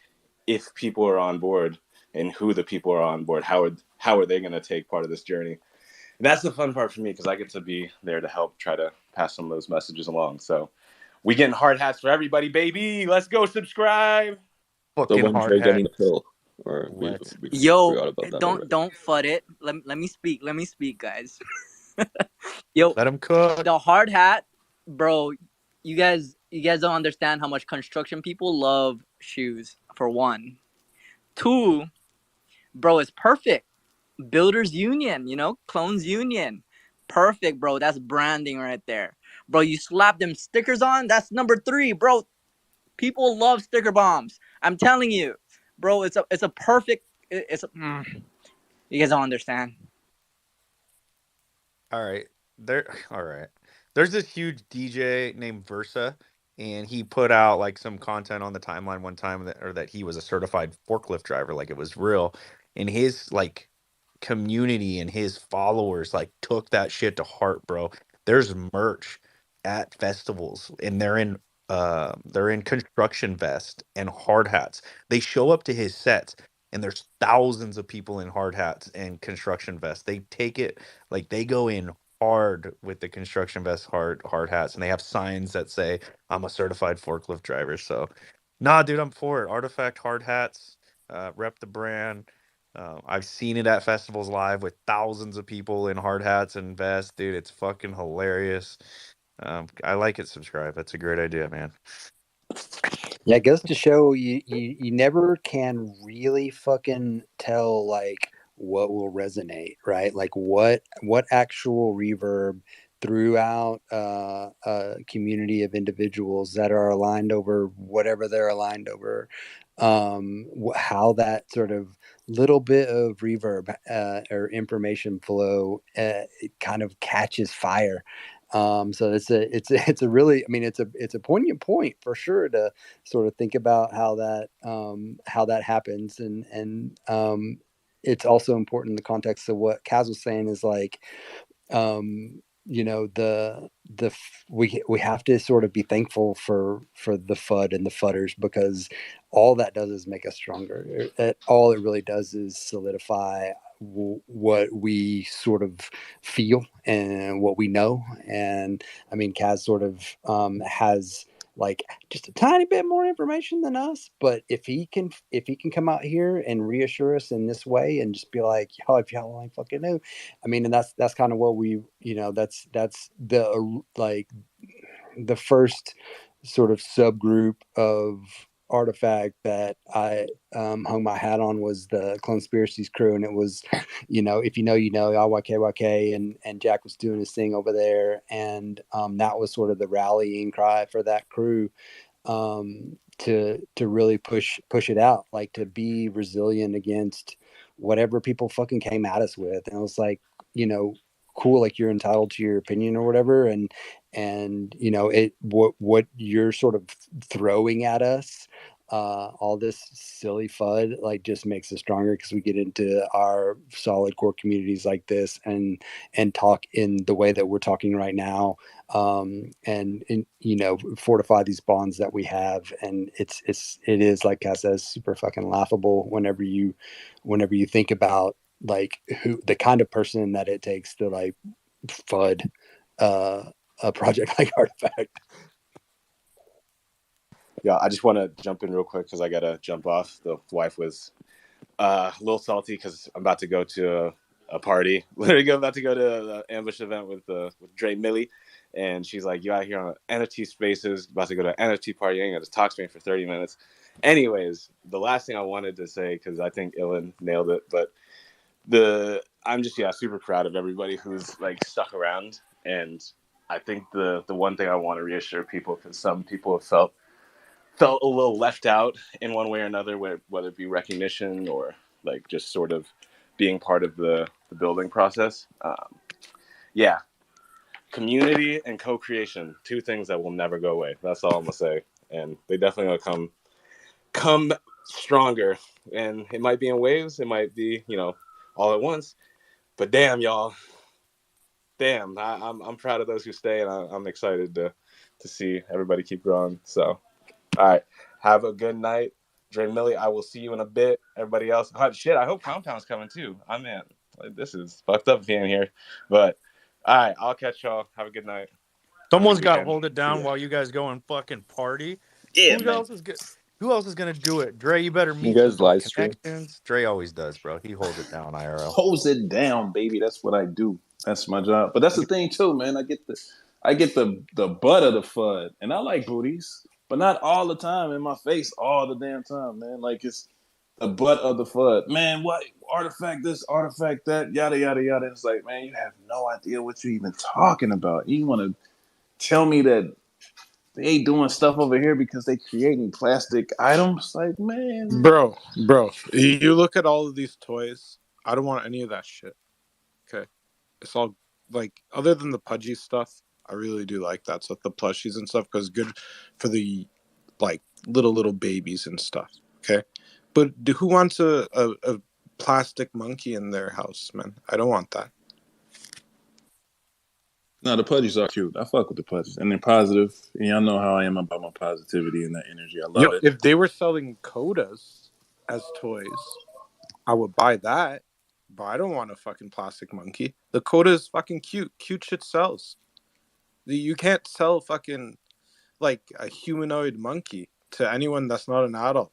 if people are on board and who the people are on board, how are they going to take part of this journey? And that's the fun part for me, because I get to be there to help try to pass some of those messages along. So we getting hard hats for everybody, baby. Let's go subscribe. So Fucking when hard Dre getting hat. the pill, or Let's we Yo, forgot about that already. don't FUD it. Let me speak. Let me speak, guys. Yo, let him cook. the hard hat, bro. You guys don't understand how much construction people love shoes. For one, two, bro, it's perfect. Builders Union, Clones Union, perfect, bro. That's branding right there, bro. You slap them stickers on. That's number three, bro. People love sticker bombs. I'm telling you, bro. It's a perfect. You guys don't understand. All right. All right. There's this huge DJ named Versa, and he put out like some content on the timeline one time that he was a certified forklift driver, like it was real. And his like community and his followers like took that shit to heart, bro. There's merch at festivals, and they're in construction vest and hard hats. They show up to his sets, and there's thousands of people in hard hats and construction vests. They take it, like, they go in hard with the construction vest, hard hats, and they have signs that say I'm a certified forklift driver. So nah, dude, I'm for it. Artifact hard hats, rep the brand. I've seen it at festivals live with thousands of people in hard hats and vests, dude. It's fucking hilarious. I like it. Subscribe. That's a great idea, man. Yeah, it goes to show you never can really fucking tell like what will resonate, right? Like what actual reverb throughout a community of individuals that are aligned over whatever they're aligned over. How that sort of little bit of reverb or information flow it kind of catches fire. So it's a really, I mean, it's a poignant point for sure to sort of think about how that happens, and it's also important in the context of what Kaz was saying is like, we have to sort of be thankful for the FUD and the FUDders, because all that does is make us stronger. All it really does is solidify what we sort of feel and what we know. And I mean, Kaz sort of has like just a tiny bit more information than us, but if he can come out here and reassure us in this way and just be like, yo, if y'all only fucking knew. I mean, and that's kind of what we, that's the like the first sort of subgroup of artifact that I hung my hat on was the Clonespiracies crew. And it was, if you know, YKYK, and Jack was doing his thing over there. And that was sort of the rallying cry for that crew, to really push it out, like to be resilient against whatever people fucking came at us with. And I was like, cool, like you're entitled to your opinion or whatever, and what you're sort of throwing at us, all this silly FUD, like just makes us stronger, because we get into our solid core communities like this and talk in the way that we're talking right now, and fortify these bonds that we have. And it is, like Cass says, super fucking laughable whenever you think about like who the kind of person that it takes to like FUD a project like Artifact. Yeah, I just want to jump in real quick because I gotta jump off. The wife was a little salty because I'm about to go to a party. Literally, about to go to the ambush event with Dre Millie, and she's like, "You out here on NFT Spaces? About to go to an NFT party? You ain't gonna just talk to me for 30 minutes." Anyways, the last thing I wanted to say, because I think Ilan nailed it, but I'm just super proud of everybody who's like stuck around. And I think the one thing I want to reassure people, because some people have felt felt a little left out in one way or another, whether it be recognition or like just sort of being part of the building process. Yeah, community and co-creation, two things that will never go away. That's all I'm gonna say, and they definitely gonna come stronger. And it might be in waves, it might be all at once. But damn, y'all, damn, I'm proud of those who stay, and I'm excited to see everybody keep growing. So, all right, have a good night, Dre Millie. I will see you in a bit. Everybody else, shit. I hope Compound's coming too. I'm in. Like, this is fucked up being here, but all right, I'll catch y'all. Have a good night. Have a good Someone's got to weekend. hold it See down ya. while you guys go and fucking party. Yeah, Who man. else is good? Who else is gonna do it? Dre, you better You meet some guys live stream? connections. Dre always does, bro. He holds it down, IRL. Hose it down, baby. That's what I do. That's my job. But that's the thing too, man. I get the butt of the FUD, and I like booties, but not all the time in my face all the damn time, man. Like it's the butt of the FUD, man. What artifact this, artifact that, yada yada yada. It's like, man, you have no idea what you're even talking about. You want to tell me that they ain't doing stuff over here because they creating plastic items? Like, man, Bro, you look at all of these toys. I don't want any of that shit. Okay, it's all like other than the pudgy stuff. I really do like that stuff, the plushies and stuff, because good for the like little babies and stuff. Okay, but who wants a plastic monkey in their house, man? I don't want that. no, the pudgies are cute. I fuck with the pudgies, and they're positive. And y'all know how I am about my positivity and that energy. I Yo, love it. if they were selling Kodas as toys, I would buy that. But I don't want a fucking plastic monkey. The Koda is fucking cute. Cute shit sells. You can't sell fucking like a humanoid monkey to anyone that's not an adult.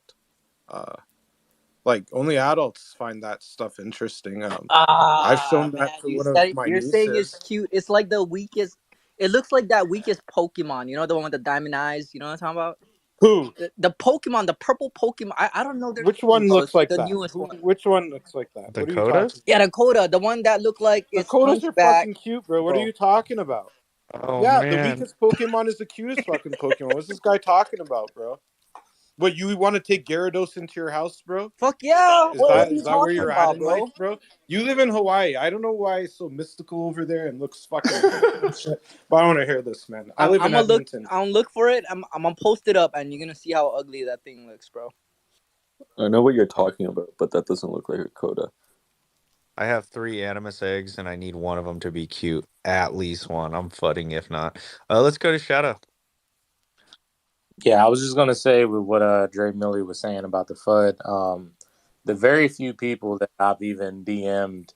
Like only adults find that stuff interesting. I've Ah, shown man, that to one of my you're saying it's nieces. cute. It's like the weakest. It looks like that weakest Pokemon. You know the one with the diamond eyes. You know what I'm talking about? Who? The Pokemon, the purple Pokemon. I don't know their Which name one though. looks It's like like the that? newest one. Which one looks like that? What are you talking Dakotas? Yeah, about? the Coda, the one that looked like The it's Kodas are hunchback. fucking cute, bro. What are Bro, you talking about? Oh Yeah, the man, weakest Pokemon is the cutest fucking Pokemon. What's this guy talking about, bro? What, you want to take Gyarados into your house, bro? fuck yeah. Is What that are you is that where talking you're at about, in life, bro? bro? You live in Hawaii. I don't know why it's so mystical over there and looks fucking shit. But I want to hear this, man. I live I'm in gonna look. Edmonton. I'm look for it. I'm gonna post it up, and you're gonna see how ugly that thing looks, bro. I know what you're talking about, but that doesn't look like a coda. I have 3 animus eggs, and I need one of them to be cute. At least one. I'm fudding if not. Let's go to Shadow. Yeah, I was just gonna say with what Dre Millie was saying about the FUD. The very few people that I've even DM'd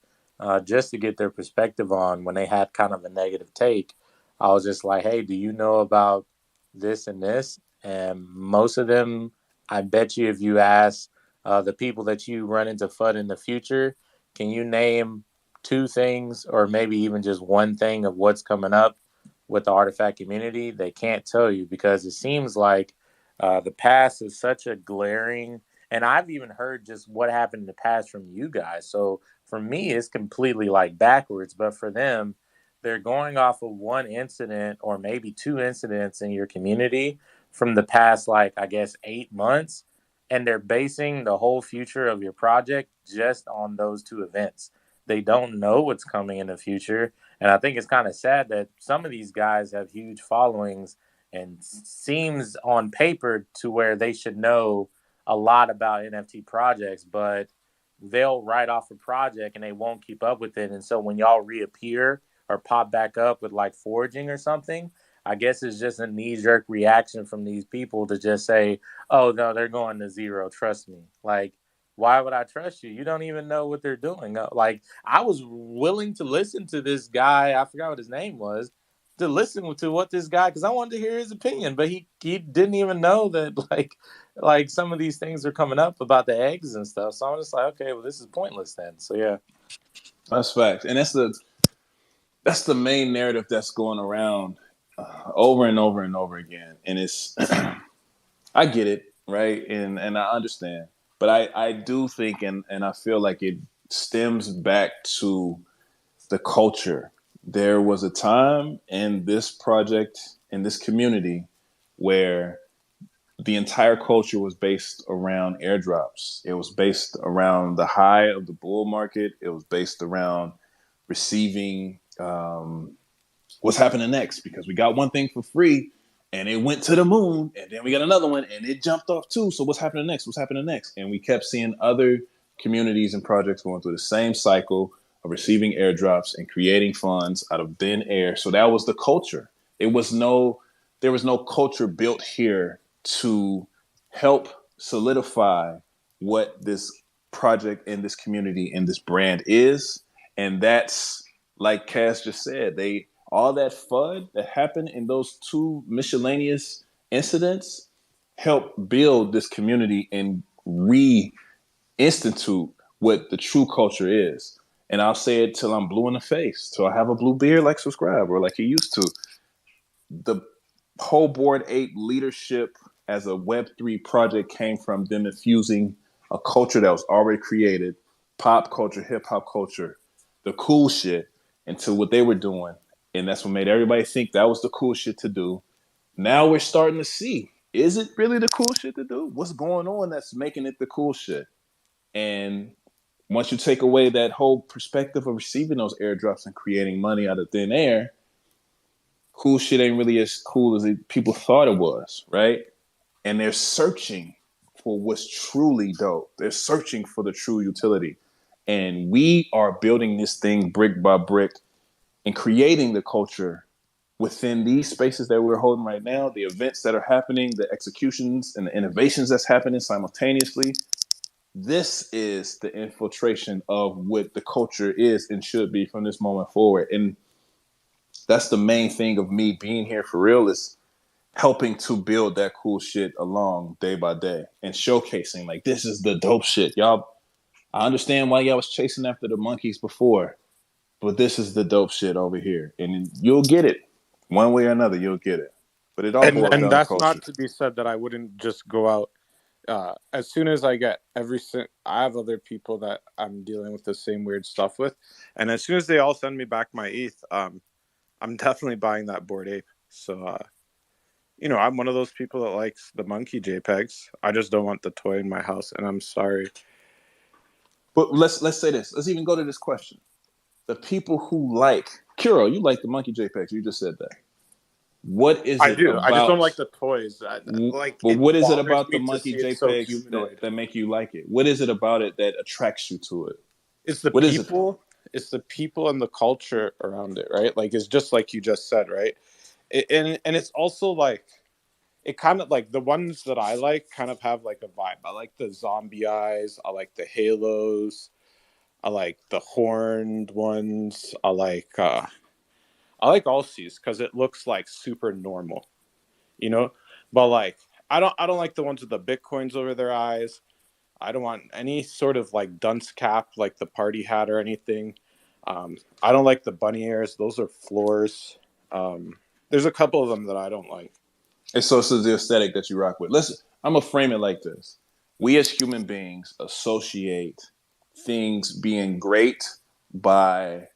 just to get their perspective on when they had kind of a negative take, I was just like, "Hey, do you know about this and this?" And most of them, I bet you, if you ask the people that you run into FUD in the future, can you name 2 things or maybe even just one thing of what's coming up with the artifact community? They can't tell you because it seems like the past is such a glaring, and I've even heard just what happened in the past from you guys. So for me, it's completely like backwards, but for them, they're going off of one incident or maybe 2 incidents in your community from the past, like, I guess, 8 months, and they're basing the whole future of your project just on those 2 events. They don't know what's coming in the future, and I think it's kind of sad that some of these guys have huge followings and seems on paper to where they should know a lot about NFT projects, but they'll write off a project and they won't keep up with it. And so when y'all reappear or pop back up with like foraging or something, I guess it's just a knee jerk reaction from these people to just say, oh, no, they're going to zero. Trust me. Like, why would I trust you? You don't even know what they're doing. Like, I was willing to listen to this guy. I forgot what his name was, to listen to what this guy, because I wanted to hear his opinion, but he didn't even know that like some of these things are coming up about the eggs and stuff. So I'm just like, okay, well, this is pointless then. So yeah. That's facts, and that's the main narrative that's going around over and over and over again. And it's I get it, right, and I understand, but I do think and I feel like it stems back to the culture. There was a time in this project in this community where the entire culture was based around airdrops. It was based around the high of the bull market. It was based around receiving what's happening next, because we got one thing for free and it went to the moon, and then we got another one and it jumped off too. So what's happening next? What's happening next? And we kept seeing other communities and projects going through the same cycle of receiving airdrops and creating funds out of thin air. So that was the culture. There was no culture built here to help solidify what this project and this community and this brand is. And that's, like Cass just said, all that FUD that happened in those two miscellaneous incidents helped build this community and reinstitute what the true culture is. And I'll say it till I'm blue in the face, till I have a blue beard, like subscribe, or like you used to. The whole Board 8 leadership as a Web3 project came from them infusing a culture that was already created, pop culture, hip hop culture, the cool shit, into what they were doing. And that's what made everybody think that was the cool shit to do. Now we're starting to see, is it really the cool shit to do? What's going on that's making it the cool shit? And once you take away that whole perspective of receiving those airdrops and creating money out of thin air, cool shit ain't really as cool as people thought it was, right? And they're searching for what's truly dope. They're searching for the true utility. And we are building this thing brick by brick and creating the culture within these spaces that we're holding right now, the events that are happening, the executions and the innovations that's happening simultaneously. This is the infiltration of what the culture is and should be from this moment forward. And that's the main thing of me being here for real, is helping to build that cool shit along day by day and showcasing, like, this is the dope shit. Y'all, I understand why y'all was chasing after the monkeys before, but this is the dope shit over here. And you'll get it. One way or another, you'll get it. But it all boils And down to that's culture. not to be said that I wouldn't just go out. As soon as I get I have other people that I'm dealing with the same weird stuff with, and as soon as they all send me back my ETH, I'm definitely buying that Bored Ape. So, I'm one of those people that likes the monkey JPEGs. I just don't want the toy in my house, and I'm sorry. But let's say this. Let's even go to this question. The people who like Kuro, you like the monkey JPEGs. You just said that. What is I it do. I just don't about? like the toys. But It what is it bothers about the me to monkey see it so JPEGs humanoid. that make you like it? What is it about it that attracts you to it? It's the What is it? people. It's the people and the culture around it, right? Like, it's just like you just said, right? And it's also like, it kind of like, the ones that I like kind of have like a vibe. I like the zombie eyes. I like the halos. I like the horned ones. I like all these because it looks like super normal, you know. But like, I don't like the ones with the bitcoins over their eyes. I don't want any sort of like dunce cap, like the party hat or anything. I don't like the bunny ears; those are floors. There's a couple of them that I don't like. And so it's the aesthetic that you rock with. Listen, I'm gonna frame it like this: we as human beings associate things being great by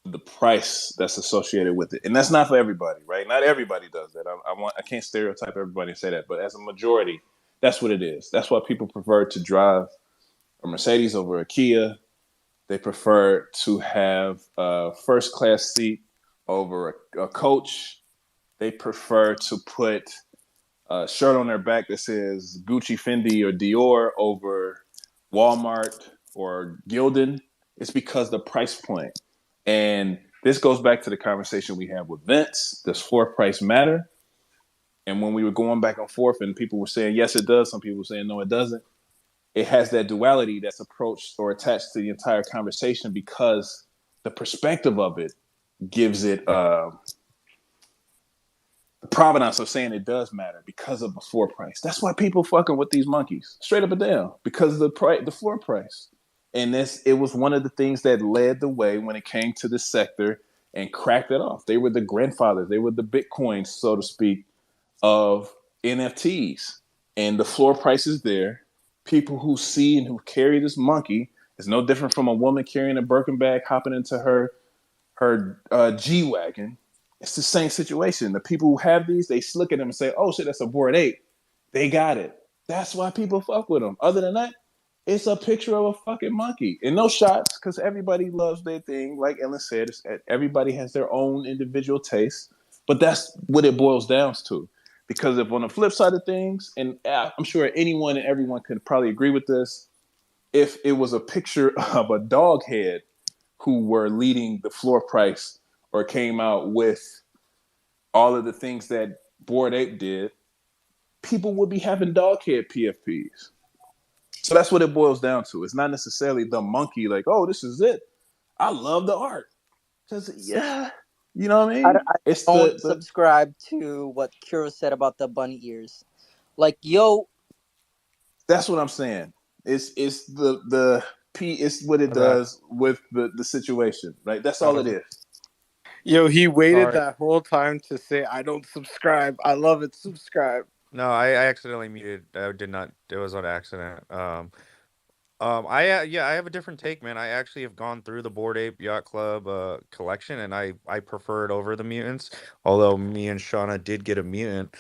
the price that's associated with it, and that's not for everybody, right? Not everybody does that. I can't stereotype everybody and say that, but as a majority, that's what it is. That's why people prefer to drive a Mercedes over a Kia. They prefer to have a first class seat over a coach. They prefer to put a shirt on their back that says Gucci, Fendi, or Dior over Walmart or Gildan. It's because the price point. And this goes back to the conversation we had with Vince. Does floor price matter? And when we were going back and forth and people were saying, yes, it does. Some people were saying, no, it doesn't. It has that duality that's approached or attached to the entire conversation because the perspective of it gives it the provenance of saying it does matter because of the floor price. That's why people fucking with these monkeys, straight up and down, because of the floor price. And it was one of the things that led the way when it came to the sector and cracked it off. They were the grandfathers. They were the Bitcoins, so to speak, of NFTs. And the floor price is there. People who see and who carry this monkey is no different from a woman carrying a Birkin bag, hopping into her G-Wagon. It's the same situation. The people who have these, they look at them and say, oh shit, that's a Bored Ape. They got it. That's why people fuck with them. Other than that, it's a picture of a fucking monkey and no shots because everybody loves their thing. Like Ellen said, everybody has their own individual taste, but that's what it boils down to. Because if on the flip side of things, and I'm sure anyone and everyone could probably agree with this, if it was a picture of a dog head who were leading the floor price or came out with all of the things that Bored Ape did, people would be having dog head PFPs. So that's what it boils down to. It's not necessarily the monkey, like, oh, this is it. I love the art. Because, yeah, you know what I mean? I It's don't the subscribe to what Kuro said about the bunny ears. Like, yo, that's what I'm saying. It's the P, it's what it My bad. does with the situation, right? That's all it Oh, is. Yo, he waited sorry. that whole time to say, "I don't subscribe. I love it. Subscribe." No, I accidentally muted. I did not. It was on accident. Yeah, I have a different take, man. I actually have gone through the Bored Ape Yacht Club collection, and I prefer it over the mutants. Although me and Shauna did get a mutant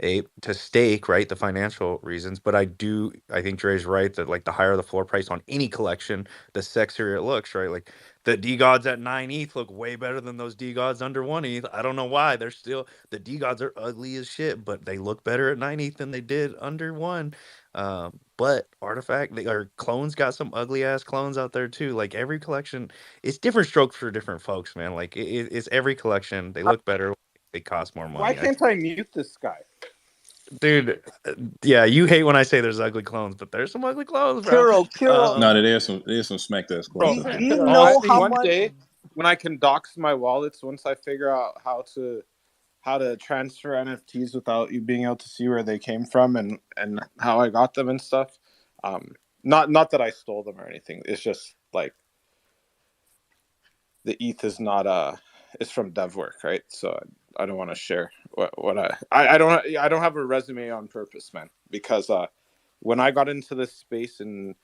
ape to stake, right? The financial reasons, but I think Dre's right that like the higher the floor price on any collection, the sexier it looks, right? Like the D gods at 9 ETH look way better than those D gods under 1 ETH. I don't know why. The D gods are ugly as shit, but they look better at 9 ETH than they did under 1. But or clones got some ugly ass clones out there too. Like every collection, it's different strokes for different folks, man. Like it's every collection. They look better. They cost more Why money. can't I mute this guy? Dude, yeah, you hate when I say there's ugly clones, but there's some ugly clones, bro. Kuro. No, there's some smack ass Bro, clones out Do there. you Oh, I know how see. one much? day when I can dox my wallets, once I figure out how to transfer NFTs without you being able to see where they came from and how I got them and stuff. Um, not that I stole them or anything. It's just like the ETH is not it's from DevWork, right? So I don't want to share what I don't have a resume on purpose, man, because when I got into this space in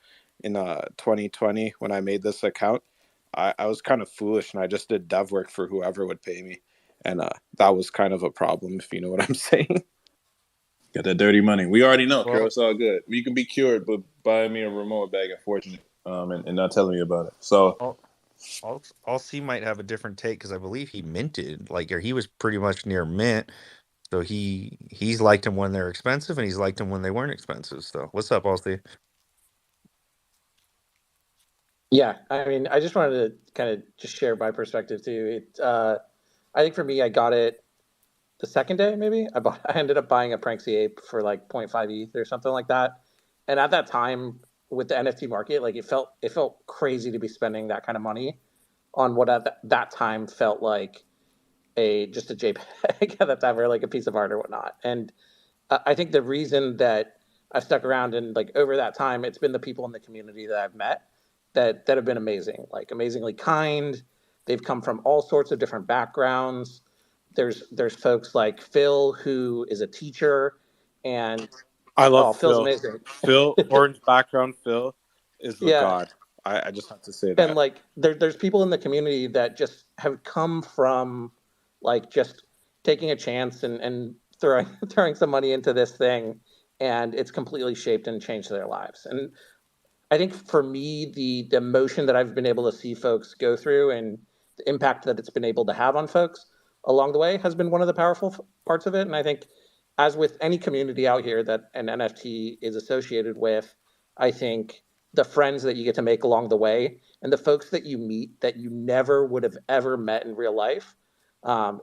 2020 when I made this account, I was kind of foolish and I just did dev work for whoever would pay me, and that was kind of a problem, if you know what I'm saying. Got that dirty money. We already know, Carol. Well, It's all good. You can be cured, but buying me a remote bag, unfortunate, and not telling me about it. So I'll, I'll see might have a different take because I believe he minted, like, or he was pretty much near mint. So he's liked him when they're expensive, and he's liked him when they weren't expensive. So what's up, Allsty? Yeah, I mean, I just wanted to kind of just share my perspective too. I think for me, I got it the second day, maybe. I ended up buying a Pranksy Ape for like zero point 0.5 ETH or something like that. And at that time, with the NFT market, like it felt crazy to be spending that kind of money on what at that time felt like just a JPEG at that time, or like a piece of art or whatnot. And I think the reason that I've stuck around and like over that time, it's been the people in the community that I've met that have been amazing, like amazingly kind. They've come from all sorts of different backgrounds. There's folks like Phil who is a teacher, and I love oh, Phil's Phil. amazing. Phil, orange background Phil is the Yeah, god. I just have to say and that. like there's people in the community that just have come from like just taking a chance and throwing throwing some money into this thing, and it's completely shaped and changed their lives. And I think for me, the emotion that I've been able to see folks go through and the impact that it's been able to have on folks along the way has been one of the powerful parts of it. And I think, as with any community out here that an NFT is associated with, I think the friends that you get to make along the way and the folks that you meet that you never would have ever met in real life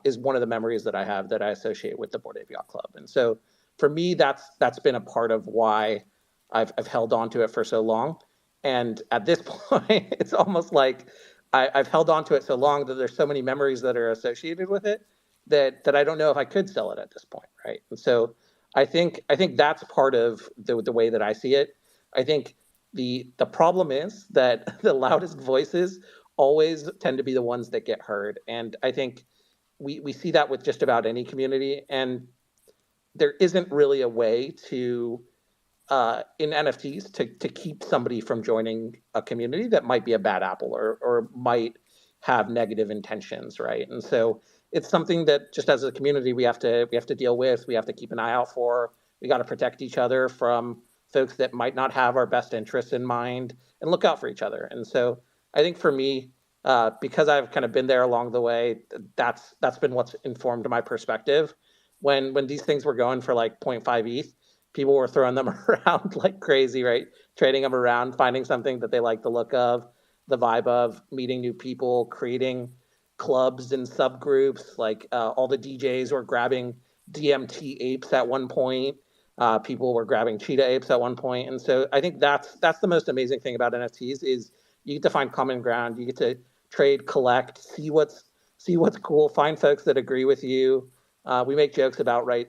is one of the memories that I have that I associate with the Bored Ape Yacht Club. And so for me, that's been a part of why I've held on to it for so long. And at this point, it's almost like I've held on to it so long that there's so many memories that are associated with it that I don't know if I could sell it at this point, right? And so I think that's part of the way that I see it. I think the problem is that the loudest voices always tend to be the ones that get heard, and I think we see that with just about any community, and there isn't really a way to in NFTs to keep somebody from joining a community that might be a bad apple or might have negative intentions, right? And so it's something that just as a community we have to deal with, we have to keep an eye out for, We got to protect each other from folks that might not have our best interests in mind and look out for each other. And so I think for me, because I've kind of been there along the way, that's been what's informed my perspective. When these things were going for like zero point 0.5 ETH, people were throwing them around like crazy, right? Trading them around, finding something that they like the look of, the vibe of, meeting new people, creating clubs and subgroups. Like all the DJs were grabbing DMT apes at one point. People were grabbing cheetah apes at one point, and so I think that's the most amazing thing about NFTs is you get to find common ground. You get to trade, collect, see what's cool, find folks that agree with you. We make jokes about right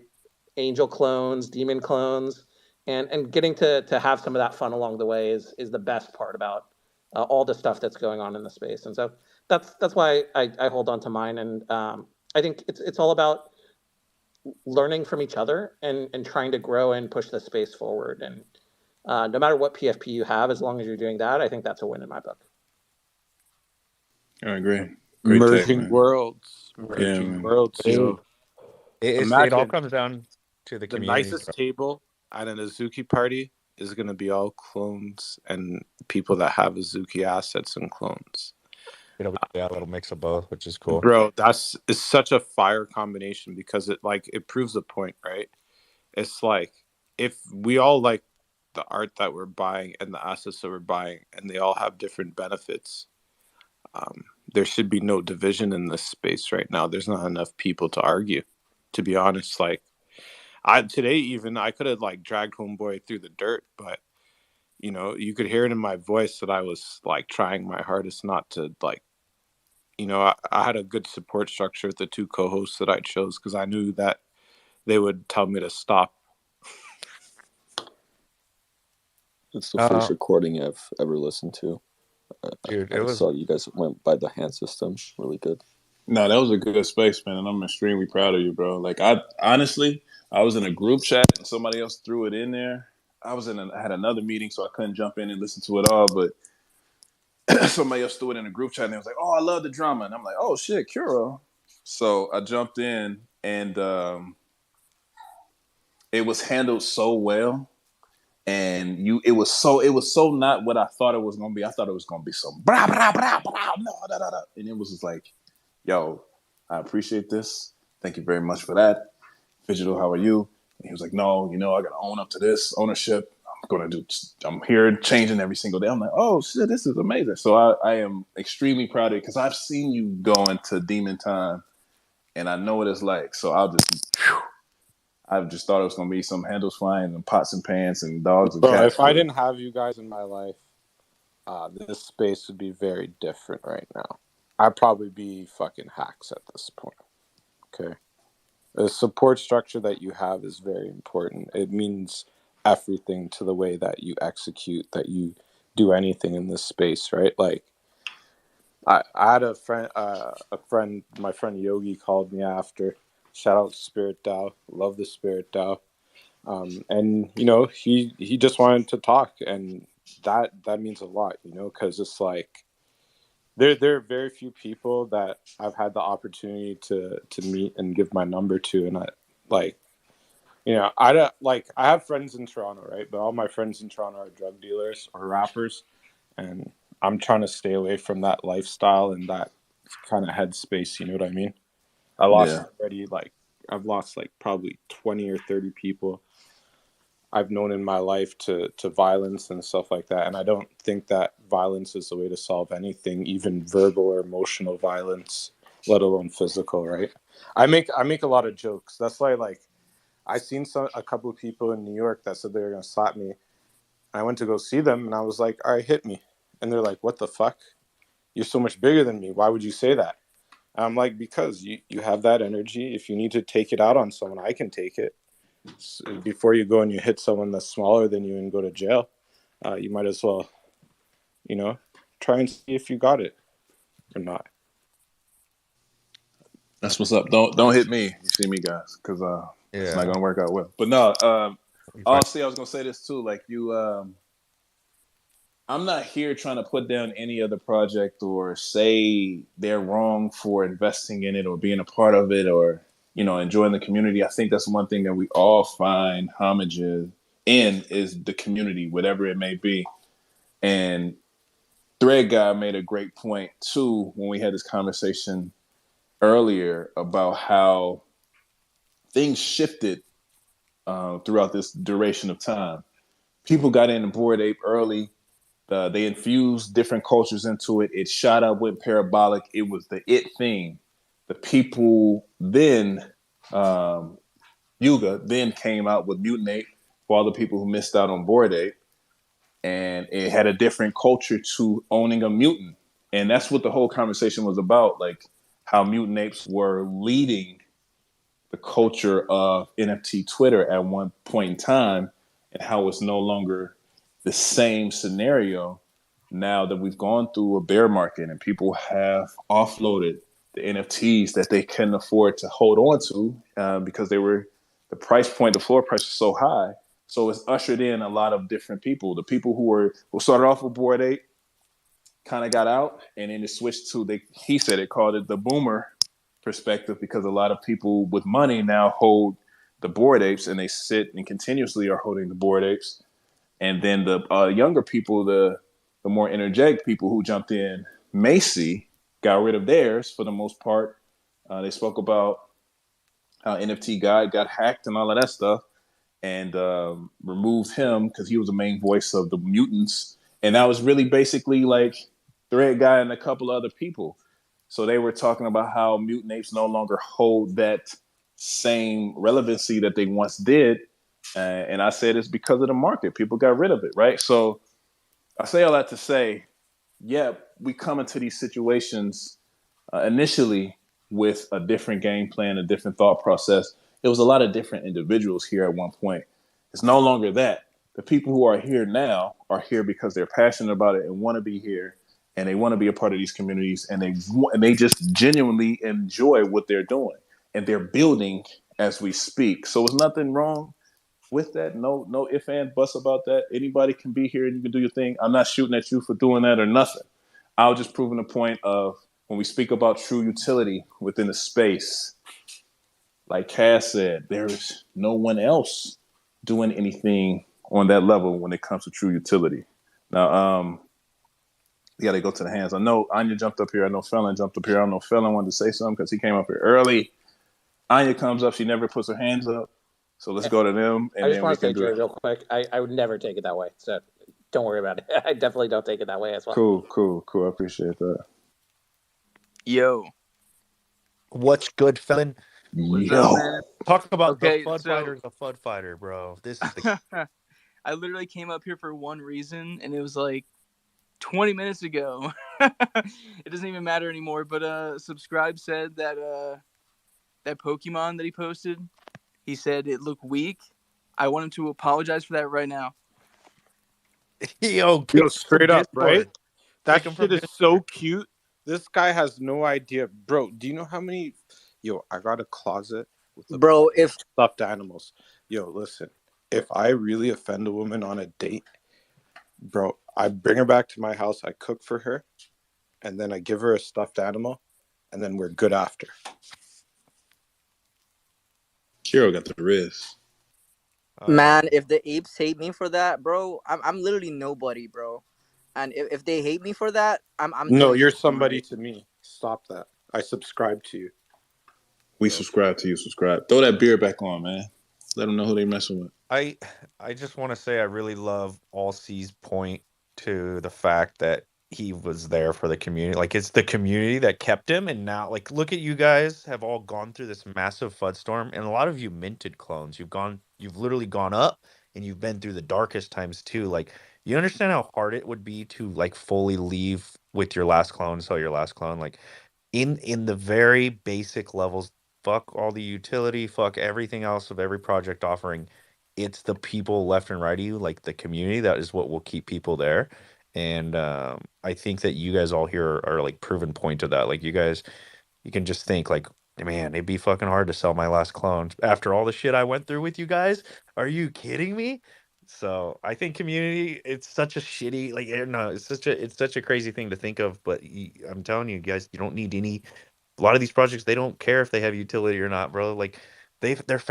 angel clones, demon clones, and getting to have some of that fun along the way is the best part about all the stuff that's going on in the space. And so that's why I hold on to mine. And I think it's all about learning from each other and trying to grow and push the space forward. And no matter what PFP you have, as long as you're doing that, I think that's a win in my book. I agree. Great take, Merging man. worlds, Yeah, merging man. worlds. Yo, It all imagine comes down to the the community. nicest table at an Azuki party is going to be all clones and people that have Azuki assets and clones. It'll be a little mix of both, which is cool. Bro, it's such a fire combination because it proves the point, right? It's like if we all like the art that we're buying and the assets that we're buying, and they all have different benefits, there should be no division in this space right now. There's not enough people to argue, to be honest. Like today even I could have like dragged Homeboy through the dirt, but you could hear it in my voice that I was like trying my hardest not to like. I had a good support structure with the two co-hosts that I chose because I knew that they would tell me to stop. It's the first recording I've ever listened to. Dude, I saw you guys went by the hand system. Really good. No, that was a good space, man, and I'm extremely proud of you, bro. Like I was in a group chat and somebody else threw it in there. I had another meeting, so I couldn't jump in and listen to it all, but somebody else threw it in a group chat and they was like, "Oh, I love the drama," and I'm like, "Oh shit, Kuro." So I jumped in and it was handled so well. And it was so not what I thought it was gonna be. I thought it was gonna be some blah blah blah blah no da, da, da. And it was just like, yo, I appreciate this. Thank you very much for that. Digital, how are you? And he was like, no, I gotta own up to this ownership. I'm here changing every single day. I'm like, oh shit, this is amazing. So I am extremely proud of it because I've seen you go into Demon Time and I know what it's like. So I just thought it was gonna be some handles flying and pots and pans and dogs and Bro, cats. if I didn't have you guys in my life, this space would be very different right now. I'd probably be fucking hacks at this point. Okay. The support structure that you have is very important. It means everything to the way that you execute, that you do anything in this space, right? Like, I had a friend, my friend Yogi called me after. Shout out to Spirit DAO. Love the Spirit DAO. And he just wanted to talk, and that means a lot, because it's like there are very few people that I've had the opportunity to meet and give my number to, and I don't like I have friends in Toronto, right? But all my friends in Toronto are drug dealers or rappers, and I'm trying to stay away from that lifestyle and that kind of headspace. You know what I mean? I've lost like probably 20 or 30 people I've known in my life to violence and stuff like that. And I don't think that violence is the way to solve anything, even verbal or emotional violence, let alone physical, right? I make a lot of jokes. That's why, like, I seen a couple of people in New York that said they were going to slap me. I went to go see them and I was like, all right, hit me. And they're like, what the fuck? You're so much bigger than me. Why would you say that? And I'm like, because you have that energy. If you need to take it out on someone, I can take it. So before you go and you hit someone that's smaller than you and go to jail, you might as well, try and see if you got it or not. That's what's up. Don't hit me. You see me, guys, because it's not gonna work out well. But no, honestly, I was gonna say this too. Like you, I'm not here trying to put down any other project or say they're wrong for investing in it or being a part of it or enjoying the community. I think that's one thing that we all find homage in is the community, whatever it may be. And Thread Guy made a great point too when we had this conversation earlier about how things shifted throughout this duration of time. People got into Bored Ape early. They infused different cultures into it. It shot up, went parabolic. It was the it thing. The people then, Yuga then came out with Mutant Ape for all the people who missed out on Bored Ape. And it had a different culture to owning a mutant. And that's what the whole conversation was about, like how mutant apes were leading the culture of NFT Twitter at one point in time, and how it's no longer the same scenario now that we've gone through a bear market and people have offloaded the NFTs that they couldn't afford to hold on to because the price point, the floor price was so high. So it's ushered in a lot of different people. The people who started off with Bored Ape kind of got out, and then it switched to he said it called it the boomer perspective, because a lot of people with money now hold the Bored Apes, and they sit and continuously are holding the Bored Apes. And then the younger people, the more energetic people who jumped in, Macy got rid of theirs for the most part. They spoke about how NFT Guide got hacked and all of that stuff, and removed him because he was the main voice of the mutants. And that was really basically like Thread Guy and a couple other people. So they were talking about how mutant apes no longer hold that same relevancy that they once did. And I said it's because of the market. People got rid of it, right? So I say all that to say, yeah, we come into these situations initially with a different game plan, a different thought process. It was a lot of different individuals here at one point. It's no longer that. The people who are here now are here because they're passionate about it and want to be here, and they want to be a part of these communities, and they just genuinely enjoy what they're doing, and they're building as we speak. So there's nothing wrong with that. No ifs and buts about that. Anybody can be here and you can do your thing. I'm not shooting at you for doing that or nothing. I was just proving the point of when we speak about true utility within the space, like Cass said, there is no one else doing anything on that level when it comes to true utility. Now, yeah, they go to the hands. I know Anya jumped up here. I know Felon jumped up here. I don't know if Felon wanted to say something because he came up here early. Anya comes up. She never puts her hands up. So let's go to them, and I just then we want to say, can do Joey, it. real quick, I would never take it that way. So don't worry about it. I definitely don't take it that way as well. Cool. I appreciate that. Yo. What's good, Felon? What's up, man? Talk about the Okay, FUD so fighter's a FUD fighter, bro. This is the I literally came up here for one reason, and it was like 20 minutes ago. It doesn't even matter anymore. But Subscribe said that that Pokemon that he posted, he said it looked weak. I want him to apologize for that right now. Yo, Yo, kick from straight up, right? Discord. That Kick him shit from is so Discord. cute. This guy has no idea. Bro, do you know how many... Yo, I got a closet with a Bro, bunch of if stuffed animals. Yo, listen. If I really offend a woman on a date, bro, I bring her back to my house, I cook for her, and then I give her a stuffed animal, and then we're good after. Kiro got the wrist. man, if the apes hate me for that, bro, I'm literally nobody, bro. And if they hate me for that, I'm No, doing you're something somebody right. to me. Stop that. I subscribe to you. We subscribe to you. Subscribe. Throw that beer back on, man. Let them know who they messing with. I just want to say I really love All C's point to the fact that he was there for the community. Like it's the community that kept him, and now like look at you guys have all gone through this massive FUD storm, and a lot of you minted clones. You've literally gone up, and you've been through the darkest times too. Like you understand how hard it would be to like fully leave with your last clone, sell your last clone. Like in the very basic levels, fuck all the utility, fuck everything else of every project offering. It's the people left and right of you, like the community, that is what will keep people there. And I think that you guys all here are like proven point of that. Like you guys, you can just think like, man, it'd be fucking hard to sell my last clone after all the shit I went through with you guys. Are you kidding me? So I think community, it's such a shitty, like, no, it's such a crazy thing to think of. But I'm telling you guys, you don't need any a lot of these projects, they don't care if they have utility or not, bro. Like there's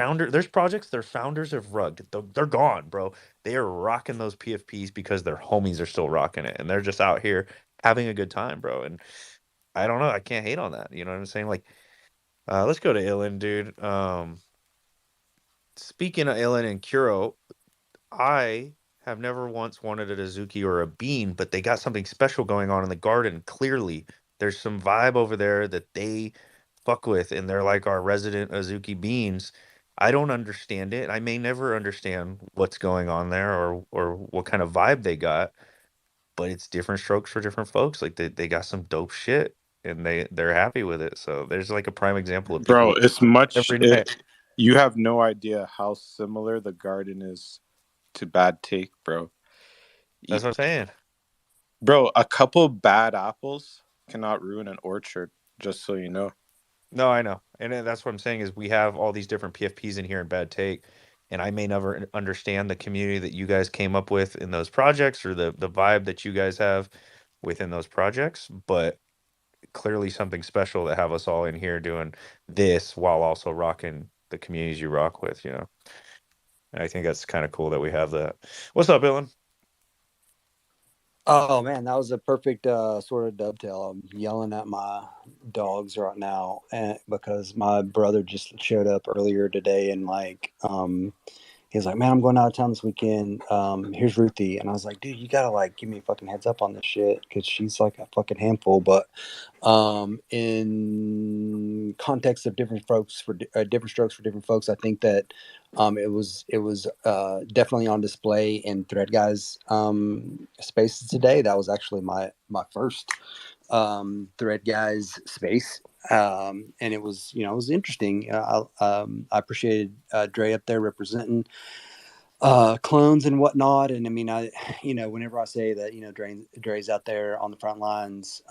projects their founders have rugged. They're gone, bro. They are rocking those PFPs because their homies are still rocking it, and they're just out here having a good time, bro. And I don't know, I can't hate on that. You know what I'm saying? Like, let's go to Ilan, dude. Speaking of Ilan and Kuro, I have never once wanted a Azuki or a bean, but they got something special going on in the garden. Clearly, there's some vibe over there that they fuck with, and they're like our resident Azuki beans. I don't understand it. I may never understand what's going on there or what kind of vibe they got, but it's different strokes for different folks. Like they got some dope shit and they're happy with it. So there's like a prime example of Bro, people it's much every night. you have no idea how similar the garden is to Bad Take, bro. That's what I'm saying. Bro, a couple bad apples cannot ruin an orchard, just so you know. No, I know. And that's what I'm saying is we have all these different PFPs in here in Bad Take, and I may never understand the community that you guys came up with in those projects or the vibe that you guys have within those projects, but clearly something special to have us all in here doing this while also rocking the communities you rock with, you know. And I think that's kind of cool that we have that. What's up, Dylan? Oh man, that was a perfect sort of dovetail. I'm yelling at my dogs right now, because my brother just showed up earlier today, and he was like, "Man, I'm going out of town this weekend. Here's Ruthie," and I was like, "Dude, you gotta like give me a fucking heads up on this shit because she's like a fucking handful." But in context of different folks for different strokes for different folks, I think that it was definitely on display in Thread Guys spaces today. That was actually my first Thread Guys space. And it was, it was interesting. I appreciated Dre up there representing clones and whatnot. And I mean, whenever I say that, Dre's out there on the front lines,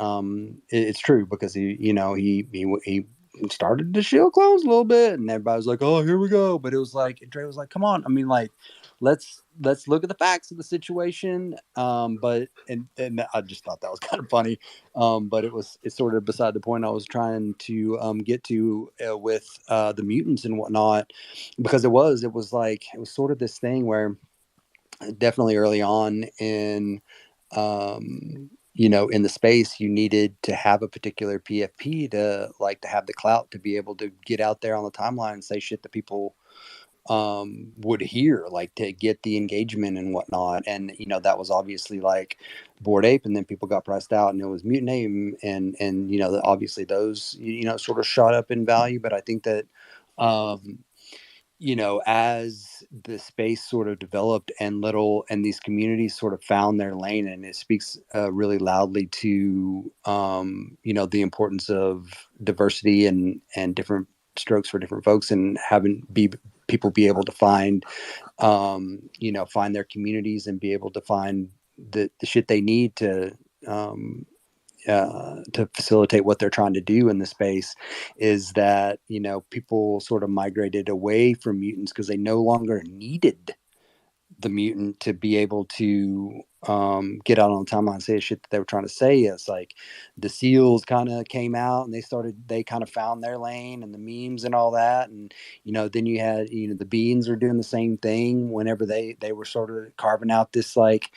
it's true because he started to shield clones a little bit, and everybody was like, "Oh, here we go." But it was like Dre was like, "Come on, I mean, like, let's look at the facts of the situation." But I just thought that was kind of funny. But it's sort of beside the point I was trying to get to with the mutants and whatnot, because it was sort of this thing where definitely early on in the space, you needed to have a particular PFP to have the clout to be able to get out there on the timeline and say shit that people would hear, like to get the engagement and whatnot. And that was obviously like Bored Ape, and then people got priced out, and it was Mutant Ape, and obviously those sort of shot up in value. But I think that as the space sort of developed and these communities sort of found their lane, and it speaks really loudly to the importance of diversity and different strokes for different folks, and having people be able to find find their communities and be able to find the shit they need to facilitate what they're trying to do in the space, is that people sort of migrated away from mutants because they no longer needed the mutant to be able to get out on the timeline and say the shit that they were trying to say. It's like the seals kind of came out and they kind of found their lane, and the memes and all that. And then you had the beans are doing the same thing whenever they were sort of carving out this sort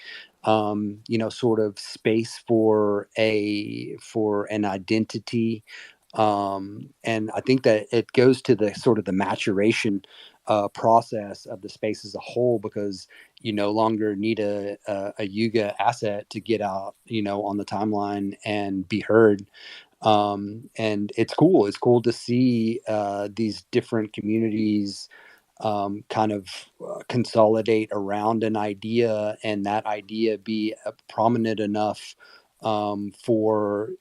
of space for an identity. And I think that it goes to the sort of the maturation process of the space as a whole, because you no longer need a Yuga asset to get out, on the timeline and be heard. And it's cool. It's cool to see these different communities kind of consolidate around an idea, and that idea be prominent enough for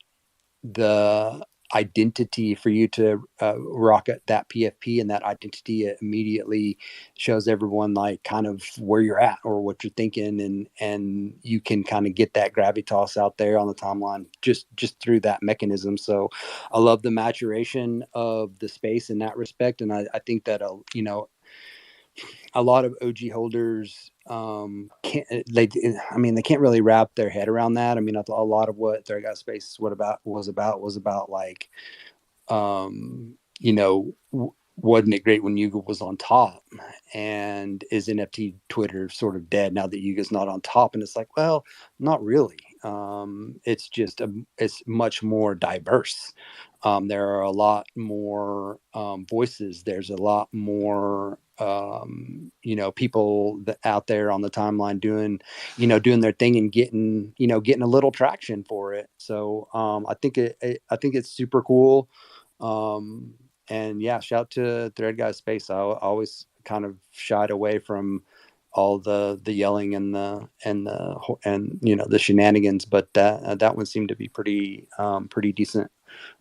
the identity for you to rock at that PFP, and that identity immediately shows everyone like kind of where you're at or what you're thinking, and you can kind of get that gravitas out there on the timeline just through that mechanism. So I love the maturation of the space in that respect, and I think that a lot of OG holders they can't really wrap their head around that. I mean, a lot of what Third Guy Space was about like wasn't it great when Yuga was on top? And is NFT Twitter sort of dead now that Yuga's not on top? And it's like, well, not really. It's just it's much more diverse. There are a lot more voices. There's a lot more people out there on the timeline doing their thing and getting a little traction for it. So I think it's super cool. And yeah, shout to Thread Guy Space. I always kind of shied away from all the yelling and the shenanigans, but that one seemed to be pretty decent.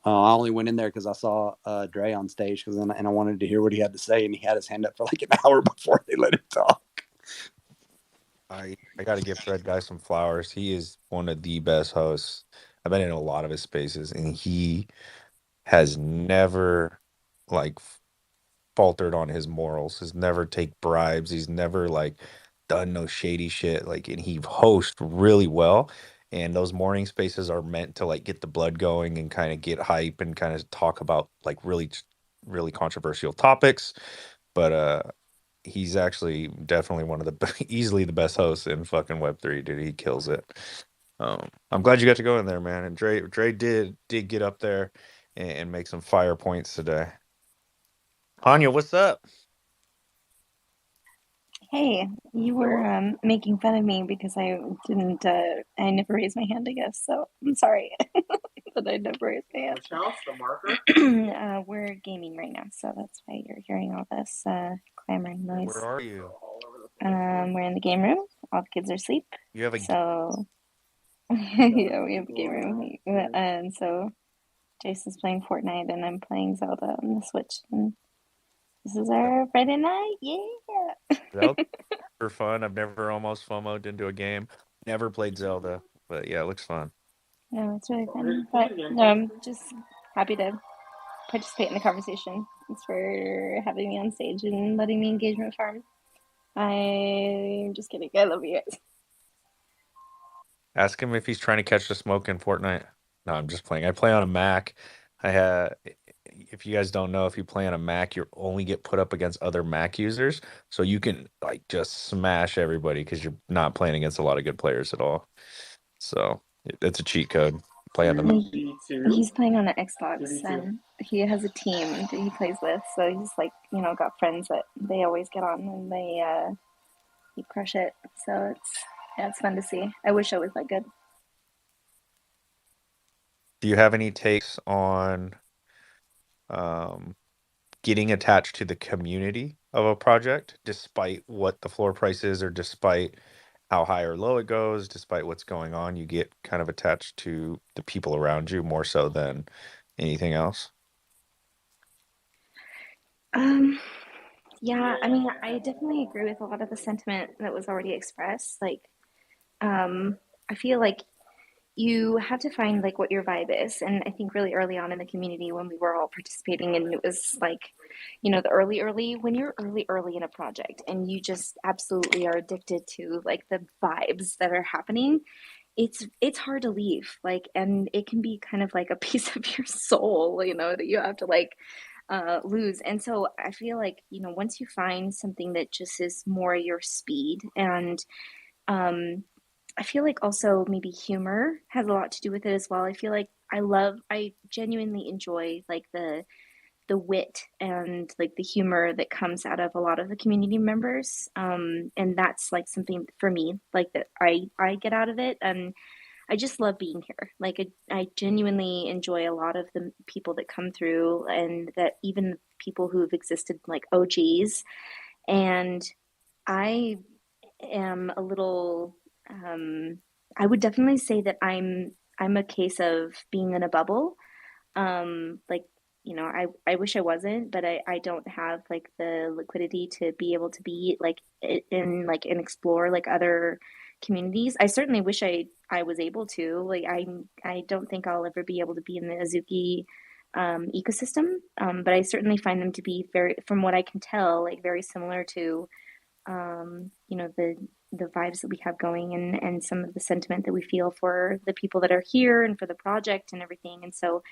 I only went in there because I saw Dre on stage and I wanted to hear what he had to say, and he had his hand up for like an hour before they let him talk. I got to give Thread Guy some flowers. He is one of the best hosts. I've been in a lot of his spaces, and he has never like faltered on his morals. He's never take bribes. He's never like done no shady shit. Like, and he hosts really well. And those morning spaces are meant to like get the blood going and kind of get hype and kind of talk about like really controversial topics. But he's actually definitely one of the easily the best hosts in fucking Web3, dude. He kills it. I'm glad you got to go in there, man. And Dre did get up there and make some fire points today. Anya, what's up? Hey, you were making fun of me because I didn't, I never raised my hand, I guess. So I'm sorry that I never raised my hand. Which house? The marker? We're gaming right now, so that's why you're hearing all this clamoring noise. Where are you? We're in the game room. All the kids are asleep. You have a So yeah, we have a game room, and so Jason's playing Fortnite, and I'm playing Zelda on the Switch. And this is our Friday night, yeah. Zelda for fun. I've never almost FOMO'd into a game. Never played Zelda, but yeah, it looks fun. No, it's really fun. But no, I'm just happy to participate in the conversation. Thanks for having me on stage and letting me engagement farm. I'm just kidding. I love you guys. Ask him if he's trying to catch the smoke in Fortnite. No, I'm just playing. I play on a Mac. If you guys don't know, if you play on a Mac, you only get put up against other Mac users. So you can like just smash everybody because you're not playing against a lot of good players at all. So it's a cheat code. Play on the Mac. He's playing on an Xbox, and he has a team that he plays with. So he's like, got friends that they always get on, and they crush it. So it's fun to see. I wish I was that good. Do you have any takes on getting attached to the community of a project, despite what the floor price is, or despite how high or low it goes, despite what's going on? You get kind of attached to the people around you more so than anything else. Yeah, I mean, I definitely agree with a lot of the sentiment that was already expressed. Like, I feel like you have to find like what your vibe is. And I think really early on in the community when we were all participating, and it was like, the early, when you're early in a project and you just absolutely are addicted to like the vibes that are happening, it's hard to leave. Like, and it can be kind of like a piece of your soul, that you have to like lose. And so I feel like, once you find something that just is more your speed, and I feel like also maybe humor has a lot to do with it as well. I feel like I genuinely enjoy like the wit and like the humor that comes out of a lot of the community members. And that's like something for me, like that I get out of it. And I just love being here. Like I genuinely enjoy a lot of the people that come through, and that even people who've existed like OGs. And I am a little, I would definitely say that I'm a case of being in a bubble. Like, I wish I wasn't, but I don't have like the liquidity to be able to be like in like and explore like other communities. I certainly wish I was able to. Like I don't think I'll ever be able to be in the Azuki ecosystem. But I certainly find them to be very, from what I can tell, like very similar to the vibes that we have going, and some of the sentiment that we feel for the people that are here and for the project and everything. And so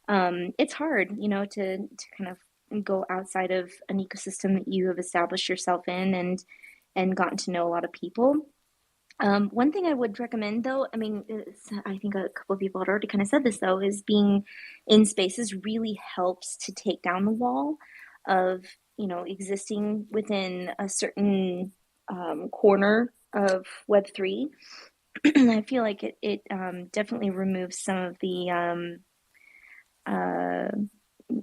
it's hard, to kind of go outside of an ecosystem that you have established yourself in and gotten to know a lot of people. One thing I would recommend, though, I mean, I think a couple of people had already kind of said this, though, is being in spaces really helps to take down the wall of, existing within a certain corner of Web3. I feel like it definitely removes some of the uh,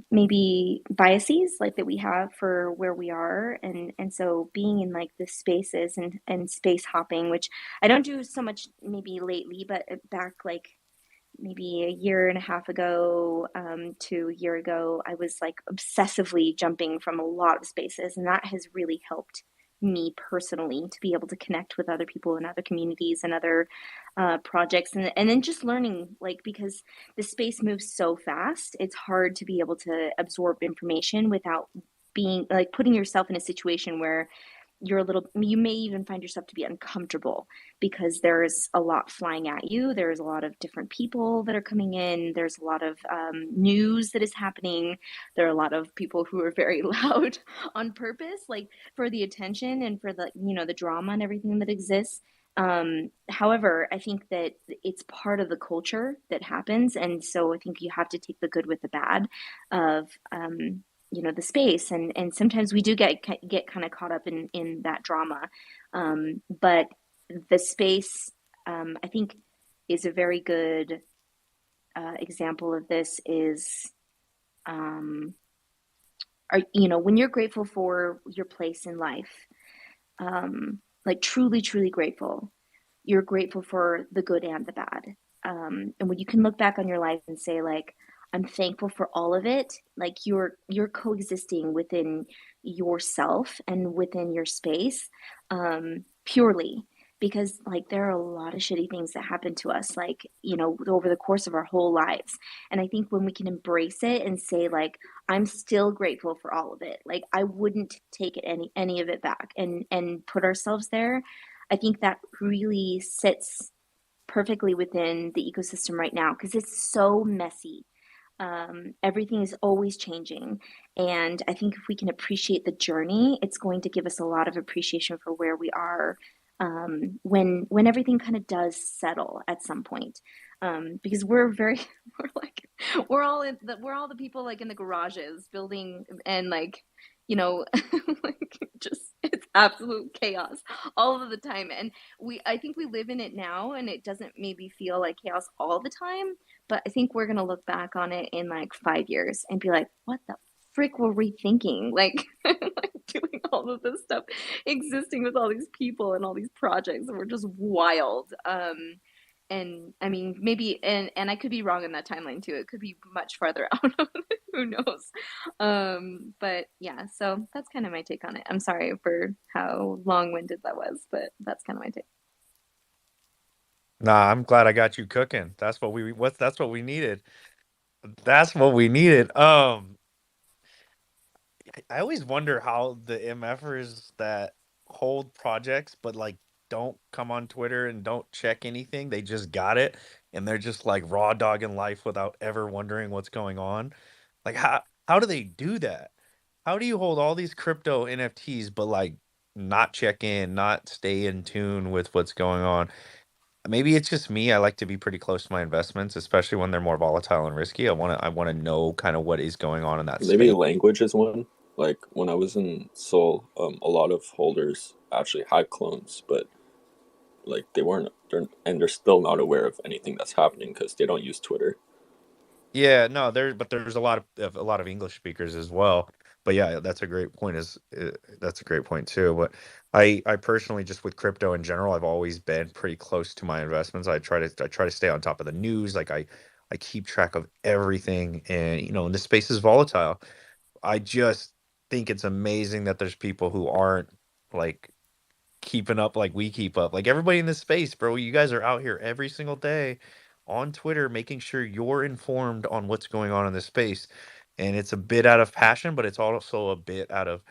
maybe biases like that we have for where we are, and so being in like the spaces and space hopping, which I don't do so much maybe lately, but back like maybe a year and a half ago, to a year ago, I was like obsessively jumping from a lot of spaces, and that has really helped me personally to be able to connect with other people in other communities and other projects, and then just learning, like, because the space moves so fast, it's hard to be able to absorb information without being like putting yourself in a situation where you may even find yourself to be uncomfortable because there's a lot flying at you. There's a lot of different people that are coming in. There's a lot of news that is happening. There are a lot of people who are very loud on purpose, like for the attention and for the drama and everything that exists. However, I think that it's part of the culture that happens, and so I think you have to take the good with the bad of the space, and sometimes we do get kind of caught up in that drama, but the space, I think, is a very good example of this. Is when you're grateful for your place in life, like truly, truly grateful, you're grateful for the good and the bad. And when you can look back on your life and say, like, I'm thankful for all of it, like you're coexisting within yourself and within your space, purely because like there are a lot of shitty things that happen to us, like, over the course of our whole lives. And I think when we can embrace it and say, like, I'm still grateful for all of it, like I wouldn't take it any of it back, and put ourselves there, I think that really sits perfectly within the ecosystem right now because it's so messy. Everything is always changing. And I think if we can appreciate the journey, it's going to give us a lot of appreciation for where we are, when everything kind of does settle at some point. Because we're like, we're all the people like in the garages building and like, like just it's absolute chaos all of the time. And I think we live in it now and it doesn't maybe feel like chaos all the time, but I think we're gonna look back on it in like 5 years and be like, what the frick were we thinking? Like, like doing all of this stuff, existing with all these people and all these projects, and we're just wild. And I mean, maybe, and I could be wrong in that timeline too. It could be much farther out. Who knows? But yeah, so that's kind of my take on it. I'm sorry for how long-winded that was, but that's kind of my take. Nah, I'm glad I got you cooking. That's what we needed. That's what we needed. I always wonder how the MFers that hold projects but like don't come on Twitter and don't check anything, they just got it and they're just like raw dogging life without ever wondering what's going on. Like how do they do that? How do you hold all these crypto NFTs but like not check in, not stay in tune with what's going on? Maybe it's just me. I like to be pretty close to my investments, especially when they're more volatile and risky. I want to know kind of what is going on in that Maybe space. language is one. Like when I was in Seoul, a lot of holders actually had clones, but like they're still not aware of anything that's happening because they don't use Twitter. Yeah, no, there's a lot of English speakers as well. But yeah, that's a great point. That's a great point too. But I personally just with crypto in general, I've always been pretty close to my investments. I try to stay on top of the news. Like I keep track of everything, and and the space is volatile. I just think it's amazing that there's people who aren't like keeping up like we keep up. Like everybody in this space, bro, you guys are out here every single day on Twitter making sure you're informed on what's going on in this space. And it's a bit out of passion, but it's also a bit out of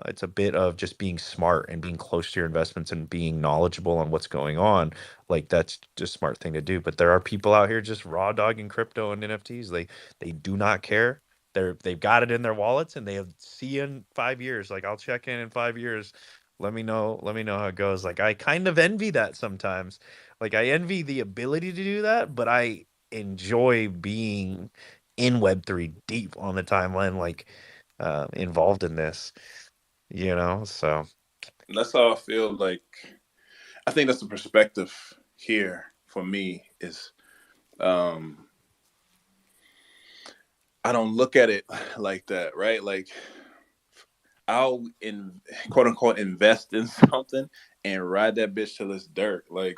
It's a bit of just being smart and being close to your investments and being knowledgeable on what's going on. Like that's just a smart thing to do. But there are people out here just raw dogging crypto and NFTs. They do not care. They've got it in their wallets and they see you in 5 years. Like I'll check in 5 years. Let me know. Let me know how it goes. Like I kind of envy that sometimes. Like I envy the ability to do that, but I enjoy being in Web3 deep on the timeline, like involved in this, so And that's how I feel. Like I think that's the perspective here for me is um I don't look at it like that, right? Like I'll in quote unquote invest in something and ride that bitch till it's dirt. Like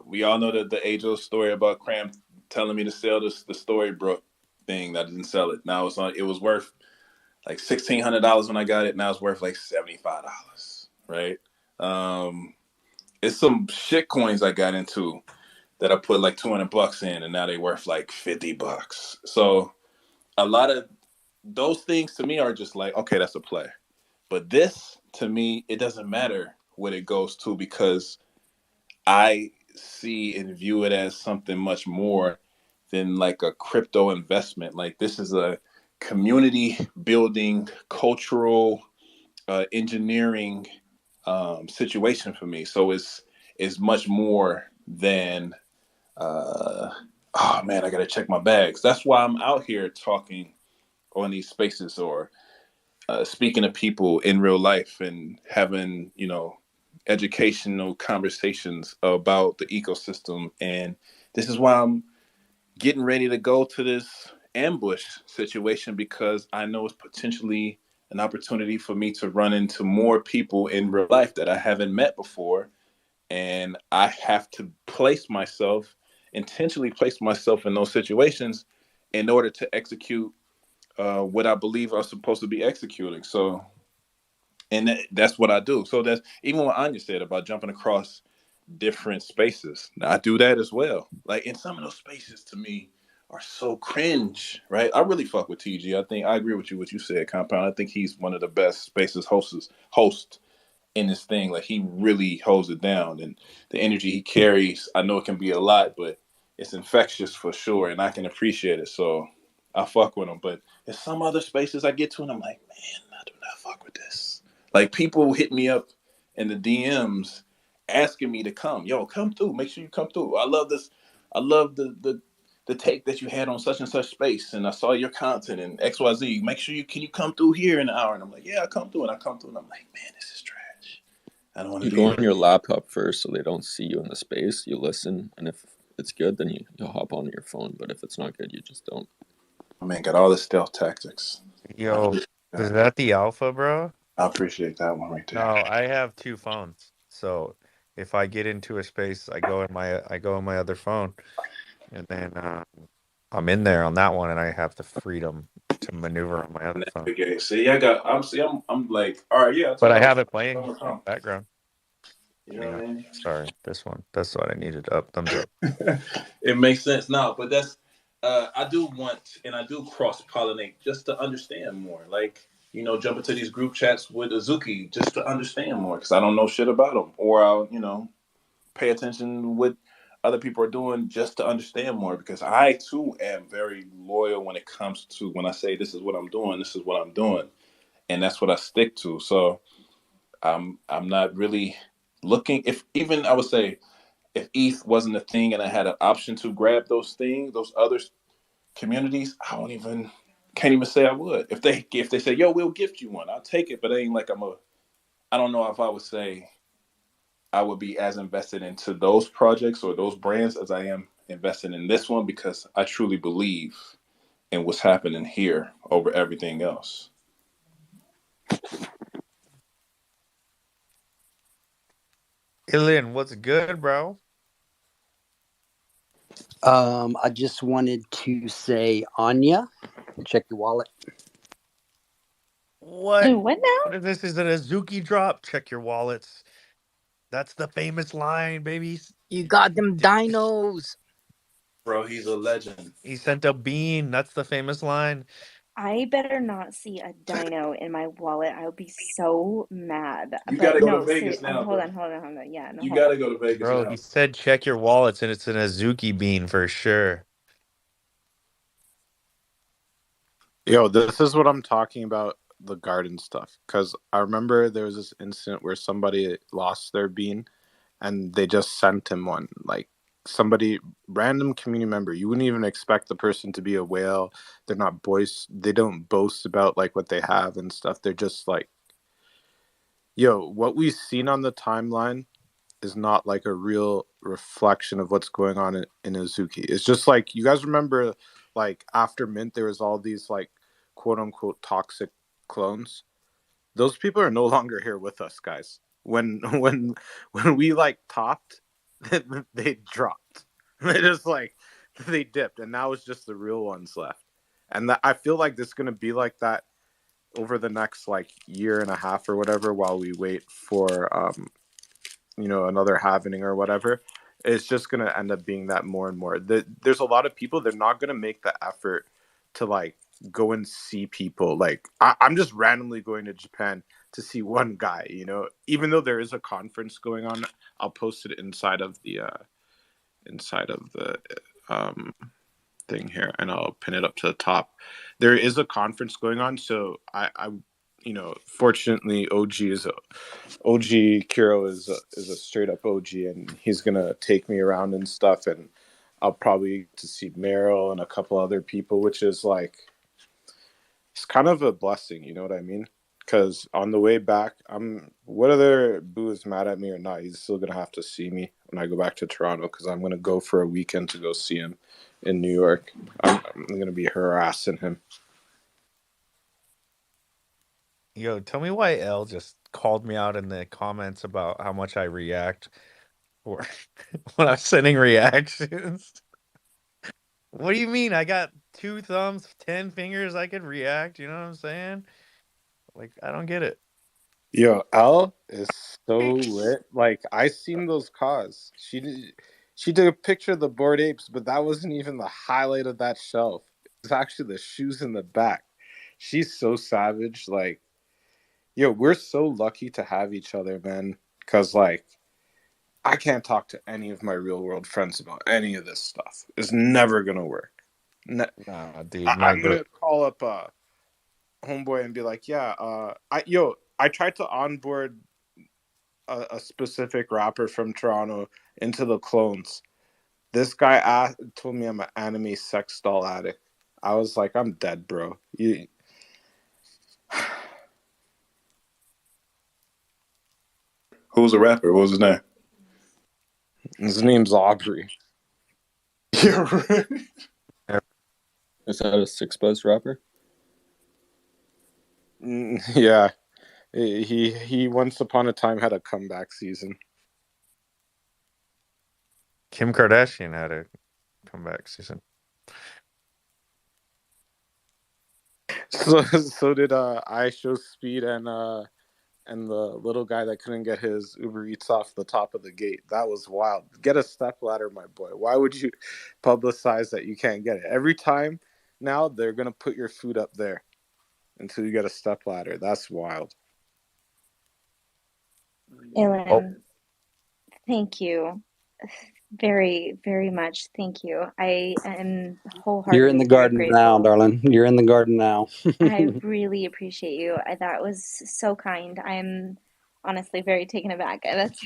we all know that the age old story about Cram telling me to sell the Storybrooke thing. I didn't sell it. Now it was worth like $1,600 when I got it. Now it's worth like $75, right? It's some shit coins I got into that I put like $200 in, and now they worth like $50. So a lot of those things to me are just like, okay, that's a play. But this to me, it doesn't matter what it goes to because I see and view it as something much more than like a crypto investment. Like this is a community building, cultural engineering situation for me. So it's much more than oh man, I gotta check my bags. That's why I'm out here talking on these spaces or speaking to people in real life and having educational conversations about the ecosystem. And this is why I'm getting ready to go to this ambush situation because I know it's potentially an opportunity for me to run into more people in real life that I haven't met before. And I have to intentionally place myself in those situations in order to execute what I believe I'm supposed to be executing. So, and that's what I do. So that's even what Anya said about jumping across different spaces. Now, I do that as well. Like, in some of those spaces to me are so cringe, right? I really fuck with TG. I think I agree with you what you said, Compound. I think he's one of the best spaces host in this thing. Like he really holds it down, and the energy he carries, I know it can be a lot, but it's infectious for sure, and I can appreciate it. So I fuck with him. But there's some other spaces I get to, and I'm like, man, I do not fuck with this. Like people hit me up in the DMs asking me to come. Yo, come through. Make sure you come through. I love this. I love the take that you had on such and such space, and I saw your content and XYZ. Make sure you come through here in an hour. And I'm like, yeah, I come through, and I come through, and I'm like, man, this is trash. I don't want to You be go here. on your laptop first so they don't see you in the space. You listen, and if it's good, then you'll hop on your phone. But if it's not good, you just don't. My man got all the stealth tactics. Yo, is that the alpha, bro? I appreciate that one right there. No, I have two phones. So if I get into a space, I go in my other phone, and then I'm in there on that one, and I have the freedom to maneuver on my other phone. Navigate. See, I'm like, all right, yeah, I But told I you. have it playing in the Come. background. You know Yeah, what I mean? sorry, this one. That's what I needed. Up, thumbs up. It makes sense now, but that's I do want and I do cross pollinate just to understand more. Like jump into these group chats with Azuki just to understand more because I don't know shit about them, or I'll pay attention to what other people are doing just to understand more because I too am very loyal when it comes to when I say this is what I'm doing, this is what I'm doing, and that's what I stick to. So I'm not really looking if even I would say if ETH wasn't a thing and I had an option to grab those things, those other communities, can't even say I would. If they say, yo, we'll gift you one, I'll take it, but it ain't like I don't know if I would say I would be as invested into those projects or those brands as I am invested in this one because I truly believe in what's happening here over everything else. Ilian, what's good, bro? I just wanted to say, Anya, check your wallet. What? What now? What if this is an Azuki drop? Check your wallets. That's the famous line, babies. You got them dinos. Bro, he's a legend. He sent a bean. That's the famous line. I better not see a dino in my wallet. I would be so mad. You But gotta go to no, Vegas now, hold bro. on, hold on, hold on. Yeah, no, You hold on. gotta go to Vegas Bro, now. he said check your wallets and it's an Azuki bean for sure. Yo, this is what I'm talking about, the garden stuff. Because I remember there was this incident where somebody lost their bean and they just sent him one. Like somebody, random community member. You wouldn't even expect the person to be a whale. They're not they don't boast about like what they have and stuff. They're just like, yo, what we've seen on the timeline is not like a real reflection of what's going on in Azuki. It's just like, you guys remember like after Mint there was all these like quote unquote toxic clones. Those people are no longer here with us, guys. When we like topped, they dropped. They just like they dipped, and now it's just the real ones left. And I feel like this is gonna be like that over the next like year and a half or whatever, while we wait for another happening or whatever. It's just gonna end up being that more and more. There's a lot of people, they're not gonna make the effort to like go and see people. Like I'm just randomly going to Japan to see one guy, even though there is a conference going on. I'll post it inside of the um thing here, and I'll pin it up to the top. There is a conference going on, so fortunately, OG Kiro is a straight up OG, and he's gonna take me around and stuff, and I'll probably get to see Meryl and a couple other people, which is like, it's kind of a blessing, you know what I mean? Because on the way back, whether Boo is mad at me or not, he's still gonna have to see me when I go back to Toronto, because I'm gonna go for a weekend to go see him in New York. I'm gonna be harassing him. Yo, tell me why L just called me out in the comments about how much I react or when I'm sending reactions. What do you mean? I got 2 thumbs, 10 fingers. I can react. You know what I'm saying? Like, I don't get it. Yo, L is so lit. Like, I seen those cause. She took a picture of the bored apes, but that wasn't even the highlight of that shelf. It's actually the shoes in the back. She's so savage. Like, yo, we're so lucky to have each other, man. Cause like, I can't talk to any of my real world friends about any of this stuff. It's never gonna work. Nah, dude, my I'm girl. gonna call up homeboy and be like, yeah, I tried to onboard a specific rapper from Toronto into the clones. This guy told me I'm an anime sex doll addict. I was like, I'm dead, bro. Who was a rapper? What was his name? His name's Aubrey. Yeah, right. Is that a Six Buzz rapper? Yeah, he once upon a time had a comeback season. Kim Kardashian had a comeback season. So did I Show Speed and the little guy that couldn't get his Uber Eats off the top of the gate. That was wild. Get a step ladder, my boy. Why would you publicize that you can't get it? Every time now they're gonna put your food up there until you get a step ladder. That's wild. Ellen, thank you very, very much. Thank you. I am wholeheartedly You're in the very garden now, grateful. darling. You're in the garden now. I really appreciate you. That was so kind. I'm honestly very taken aback. That's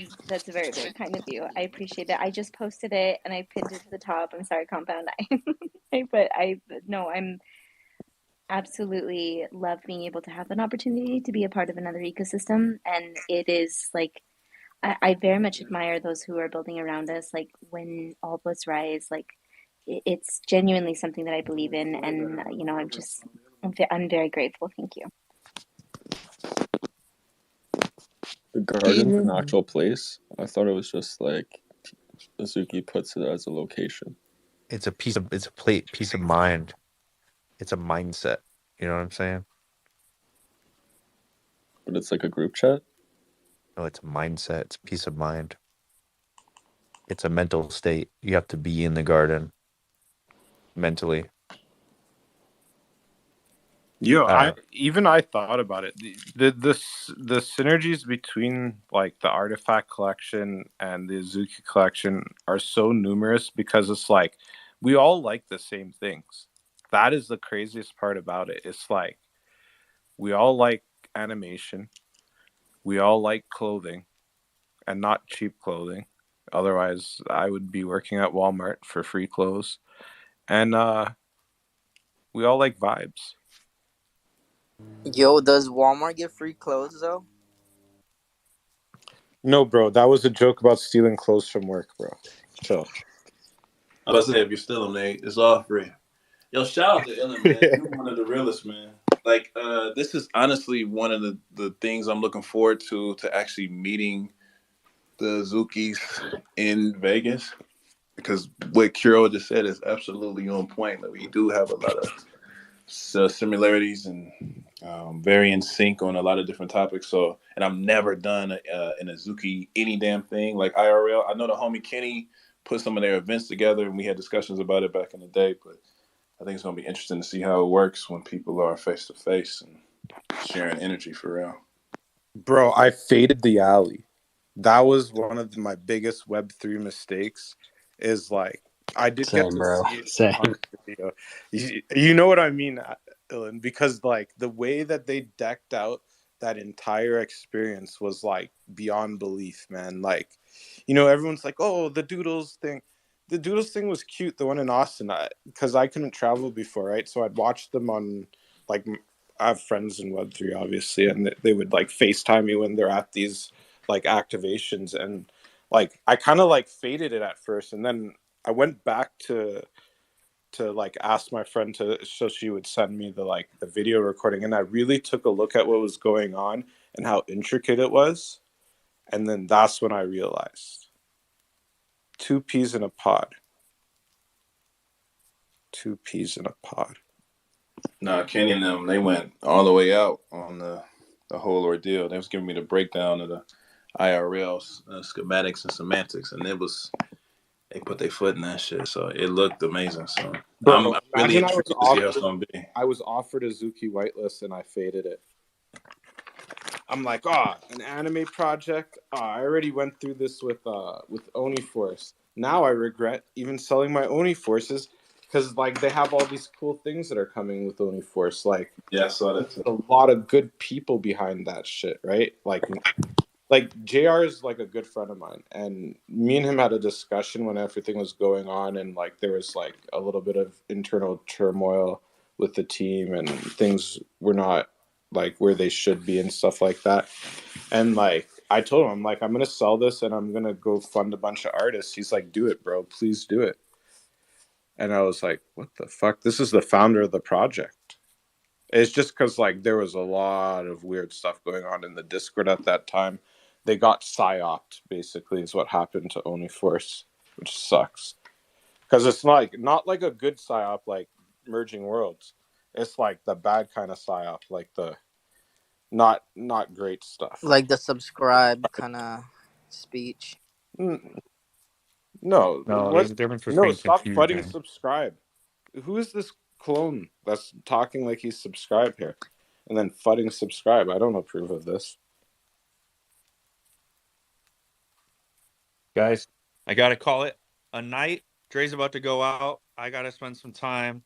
very, very kind of you. I appreciate it. I just posted it and I pinned it to the top. I'm sorry, Compound. But no, I'm absolutely love being able to have an opportunity to be a part of another ecosystem. And it is like I very much admire those who are building around us. Like when all boats rise, like it's genuinely something that I believe in, and I'm very grateful. Thank you. The garden's an actual place? I thought it was just like Azuki puts it as a location. It's a piece of mind. It's a mindset. You know what I'm saying? But it's like a group chat? No, it's a mindset. It's a peace of mind. It's a mental state. You have to be in the garden mentally. Yo, Uh, I thought about it. The synergies between like the artifact collection and the Azuki collection are so numerous because it's like we all like the same things. That is the craziest part about it. It's like we all like animation, we all like clothing, and not cheap clothing. Otherwise, I would be working at Walmart for free clothes. And we all like vibes. Yo, does Walmart give free clothes though? No, bro, that was a joke about stealing clothes from work, bro. Chill. I was saying, if you steal them, it's all free. Yo, shout out to Ellen, man. You're one of the realest, man. Like, this is honestly one of the things I'm looking forward to actually meeting the Zukis in Vegas. Because what Kiro just said is absolutely on point. Like, we do have a lot of similarities and very in sync on a lot of different topics. So, and I've never done in Azuki any damn thing like IRL. I know the homie Kenny put some of their events together, and we had discussions about it back in the day. But I think it's gonna be interesting to see how it works when people are face to face and sharing energy for real. Bro, I faded the alley. That was one of my biggest Web3 mistakes. Is like I did get Same, to bro. see it Same. on video. You know what I mean, Dylan? Because like the way that they decked out that entire experience was like beyond belief, man. Like, everyone's like, "Oh, the Doodles thing." The Doodles thing was cute. The one in Austin, because I couldn't travel before, right? So I'd watch them on like I have friends in Web3, obviously, and they would like FaceTime me when they're at these like activations, and like I kind of like faded it at first, and then I went back to like ask my friend to so she would send me the video recording, and I really took a look at what was going on and how intricate it was, and then that's when I realized two peas in a pod. Two peas in a pod. Nah, Kenny and them, they went all the way out on the whole ordeal. They was giving me the breakdown of the IRL schematics and semantics, and they put their foot in that shit. So it looked amazing. So I'm Bro, really imagine intrigued to see how it's gonna be. I was offered a Zuki whitelist and I faded it. I'm like, an anime project. I already went through this with Oniforce. Now I regret even selling my Oniforces because like they have all these cool things that are coming with Oniforce. Like, yeah, I saw that too. A lot of good people behind that shit, right? Like JR is like a good friend of mine, and me and him had a discussion when everything was going on, and like there was like a little bit of internal turmoil with the team, and things were not like where they should be and stuff like that. And like I told him, I'm like, I'm gonna sell this and I'm gonna go fund a bunch of artists. He's like, do it, bro, please do it. And I was like, what the fuck? This is the founder of the project. It's just because like there was a lot of weird stuff going on in the Discord at that time. They got psyoped, basically, is what happened to Oniforce, which sucks. Because it's not like a good psyop like merging worlds. It's like the bad kind of psyop, like the not great stuff. Like the subscribe kind of speech. No, no, what? there's a difference No, between stop fudding confusion. subscribe. Who is this clone that's talking like he's subscribed here, and then fudding subscribe? I don't approve of this. Guys, I gotta call it a night. Dre's about to go out. I gotta spend some time,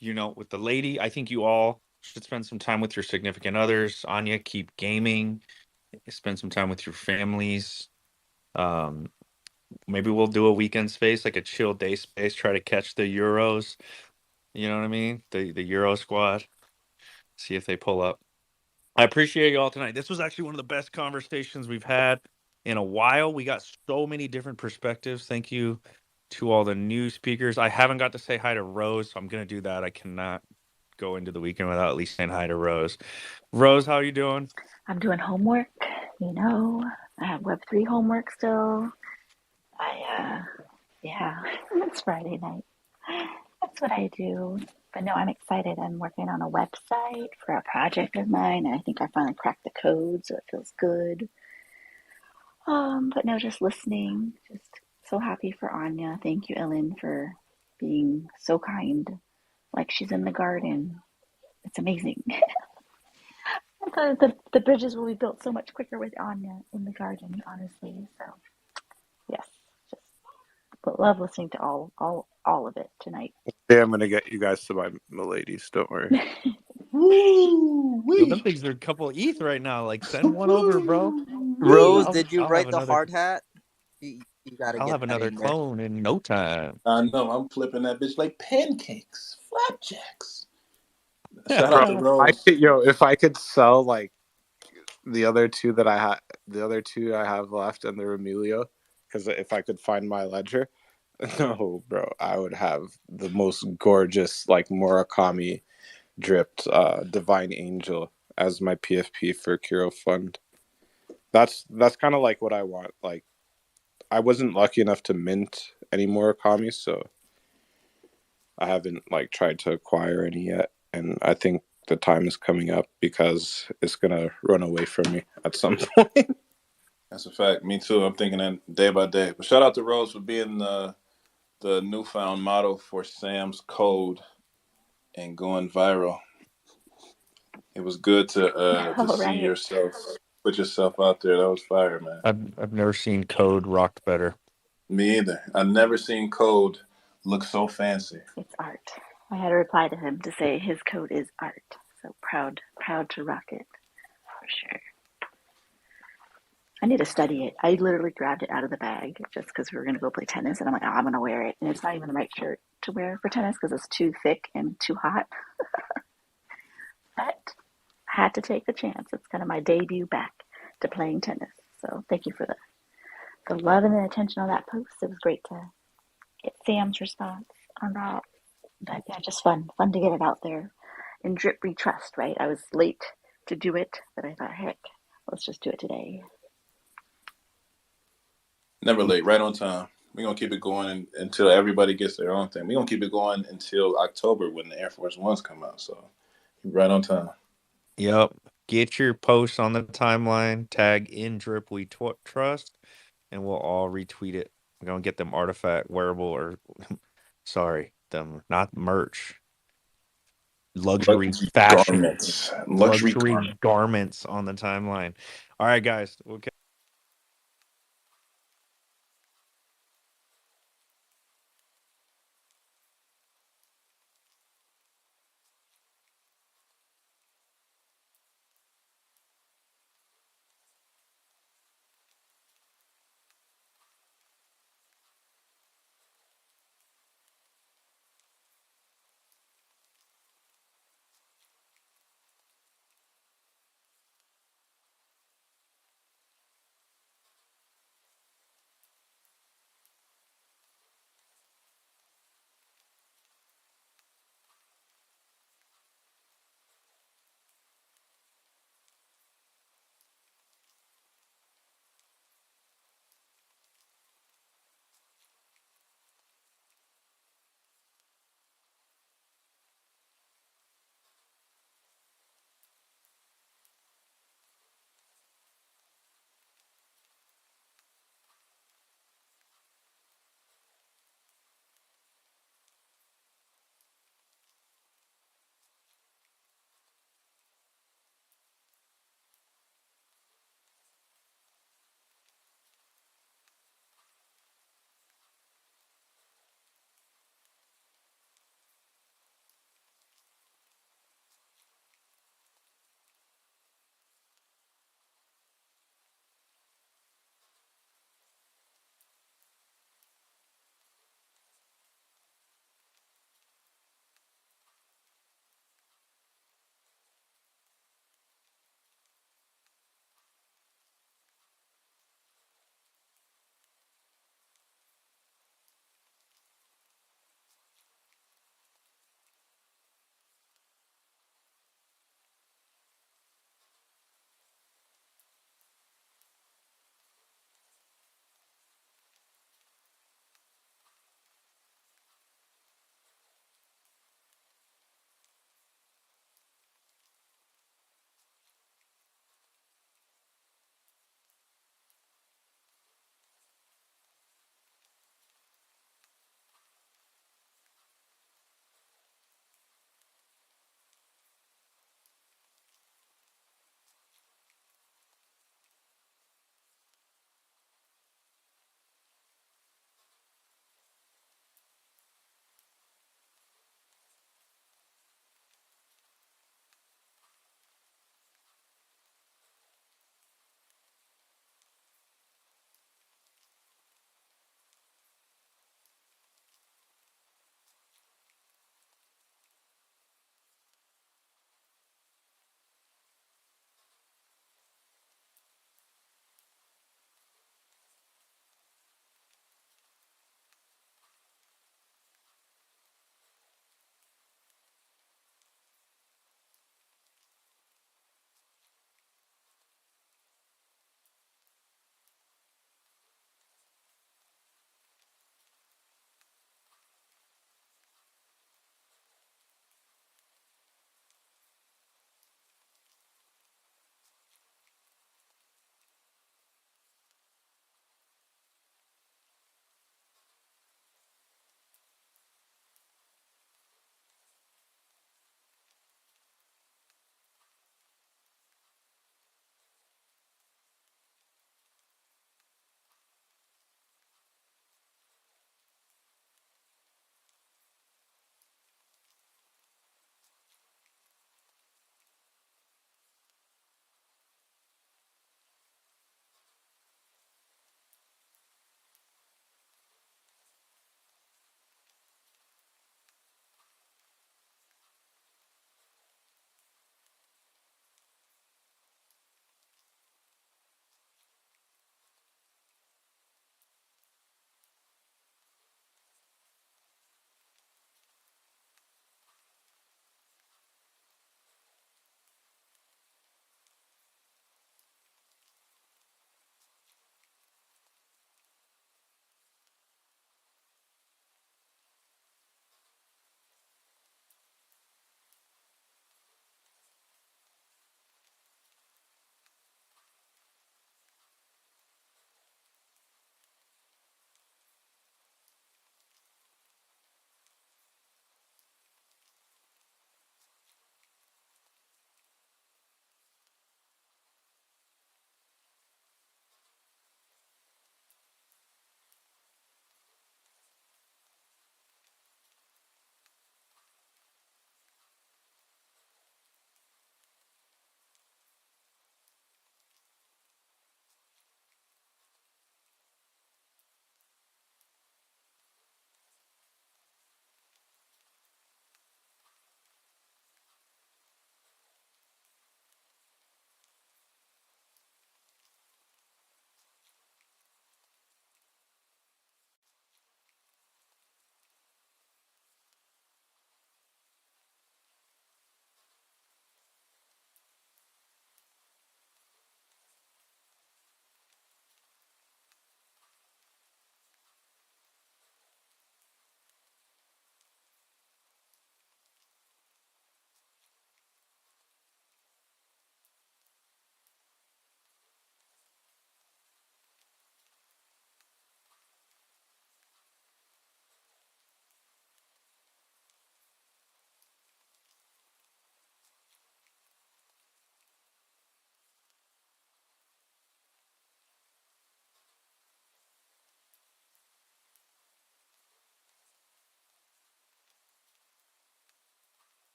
with the lady. I think you all should spend some time with your significant others. Anya, keep gaming. Spend some time with your families. Um, Maybe we'll do a weekend space, like a chill day space. Try to catch the Euros. You know what I mean? The Euro squad. See if they pull up. I appreciate you all tonight. This was actually one of the best conversations we've had in a while. We got so many different perspectives. Thank you to all the new speakers. I haven't got to say hi to Rose, so I'm gonna do that. I cannot go into the weekend without at least saying hi to Rose. Rose, how are you doing? I'm doing homework, I have Web3 homework still. Yeah, it's Friday night. That's what I do. But no, I'm excited. I'm working on a website for a project of mine, and I think I finally cracked the code, so it feels good. But no, just listening. Just so happy for Anya. Thank you, Ellen, for being so kind, like she's in the garden. It's amazing. The bridges will be built so much quicker with Anya in the garden, honestly. So yes, just love listening to all of it tonight. Yeah, I'm gonna get you guys to my ladies. Don't worry. Woo Yo, them wee. things are a couple ETH right now. Like, send one over, bro. Rose, Wee. did you I'll have write the another. hard hat? You gotta I'll get have that another in there. clone in no time. I know. I'm flipping that bitch like pancakes, flapjacks. Shout Bro, out to Hey, Rose. if I could sell like the other two that I had, the other two I have left, and they're Emilio, because if I could find my ledger, no, bro, I would have the most gorgeous like Murakami dripped Divine Angel as my PFP for Kiro Fund. That's kind of like what I want. Like I wasn't lucky enough to mint any Murakami, so I haven't like tried to acquire any yet, and I think the time is coming up because it's gonna run away from me at some point. That's a fact. Me too. I'm thinking that day by day. But shout out to Rose for being the newfound model for Sam's Code and going viral. It was good to all see right. yourself put yourself out there. That was fire, man. I've never seen code rocked better. Me either. I've never seen Code look so fancy. It's art. I had to reply to him to say his code is art. So proud to rock it for sure. I need to study it. I literally grabbed it out of the bag just because we were going to go play tennis, and I'm like, oh, I'm going to wear it. And it's not even the right shirt to wear for tennis because it's too thick and too hot. But I had to take the chance. It's kind of my debut back to playing tennis. So thank you for the love and the attention on that post. It was great to get Sam's response on that. But yeah, just fun to get it out there. And drip we trust, right? I was late to do it, but I thought, heck, let's just do it today. Never late, right on time. We're gonna keep it going until everybody gets their own thing. We're gonna keep it going until October when the Air Force Ones come out. So right on time. Yep. Get your posts on the timeline, tag in drip we trust, and we'll all retweet it. We're gonna get them artifact wearable or sorry, them not merch. Luxury fashion. Luxury Luxury garments. garments on the timeline. All right, guys. We'll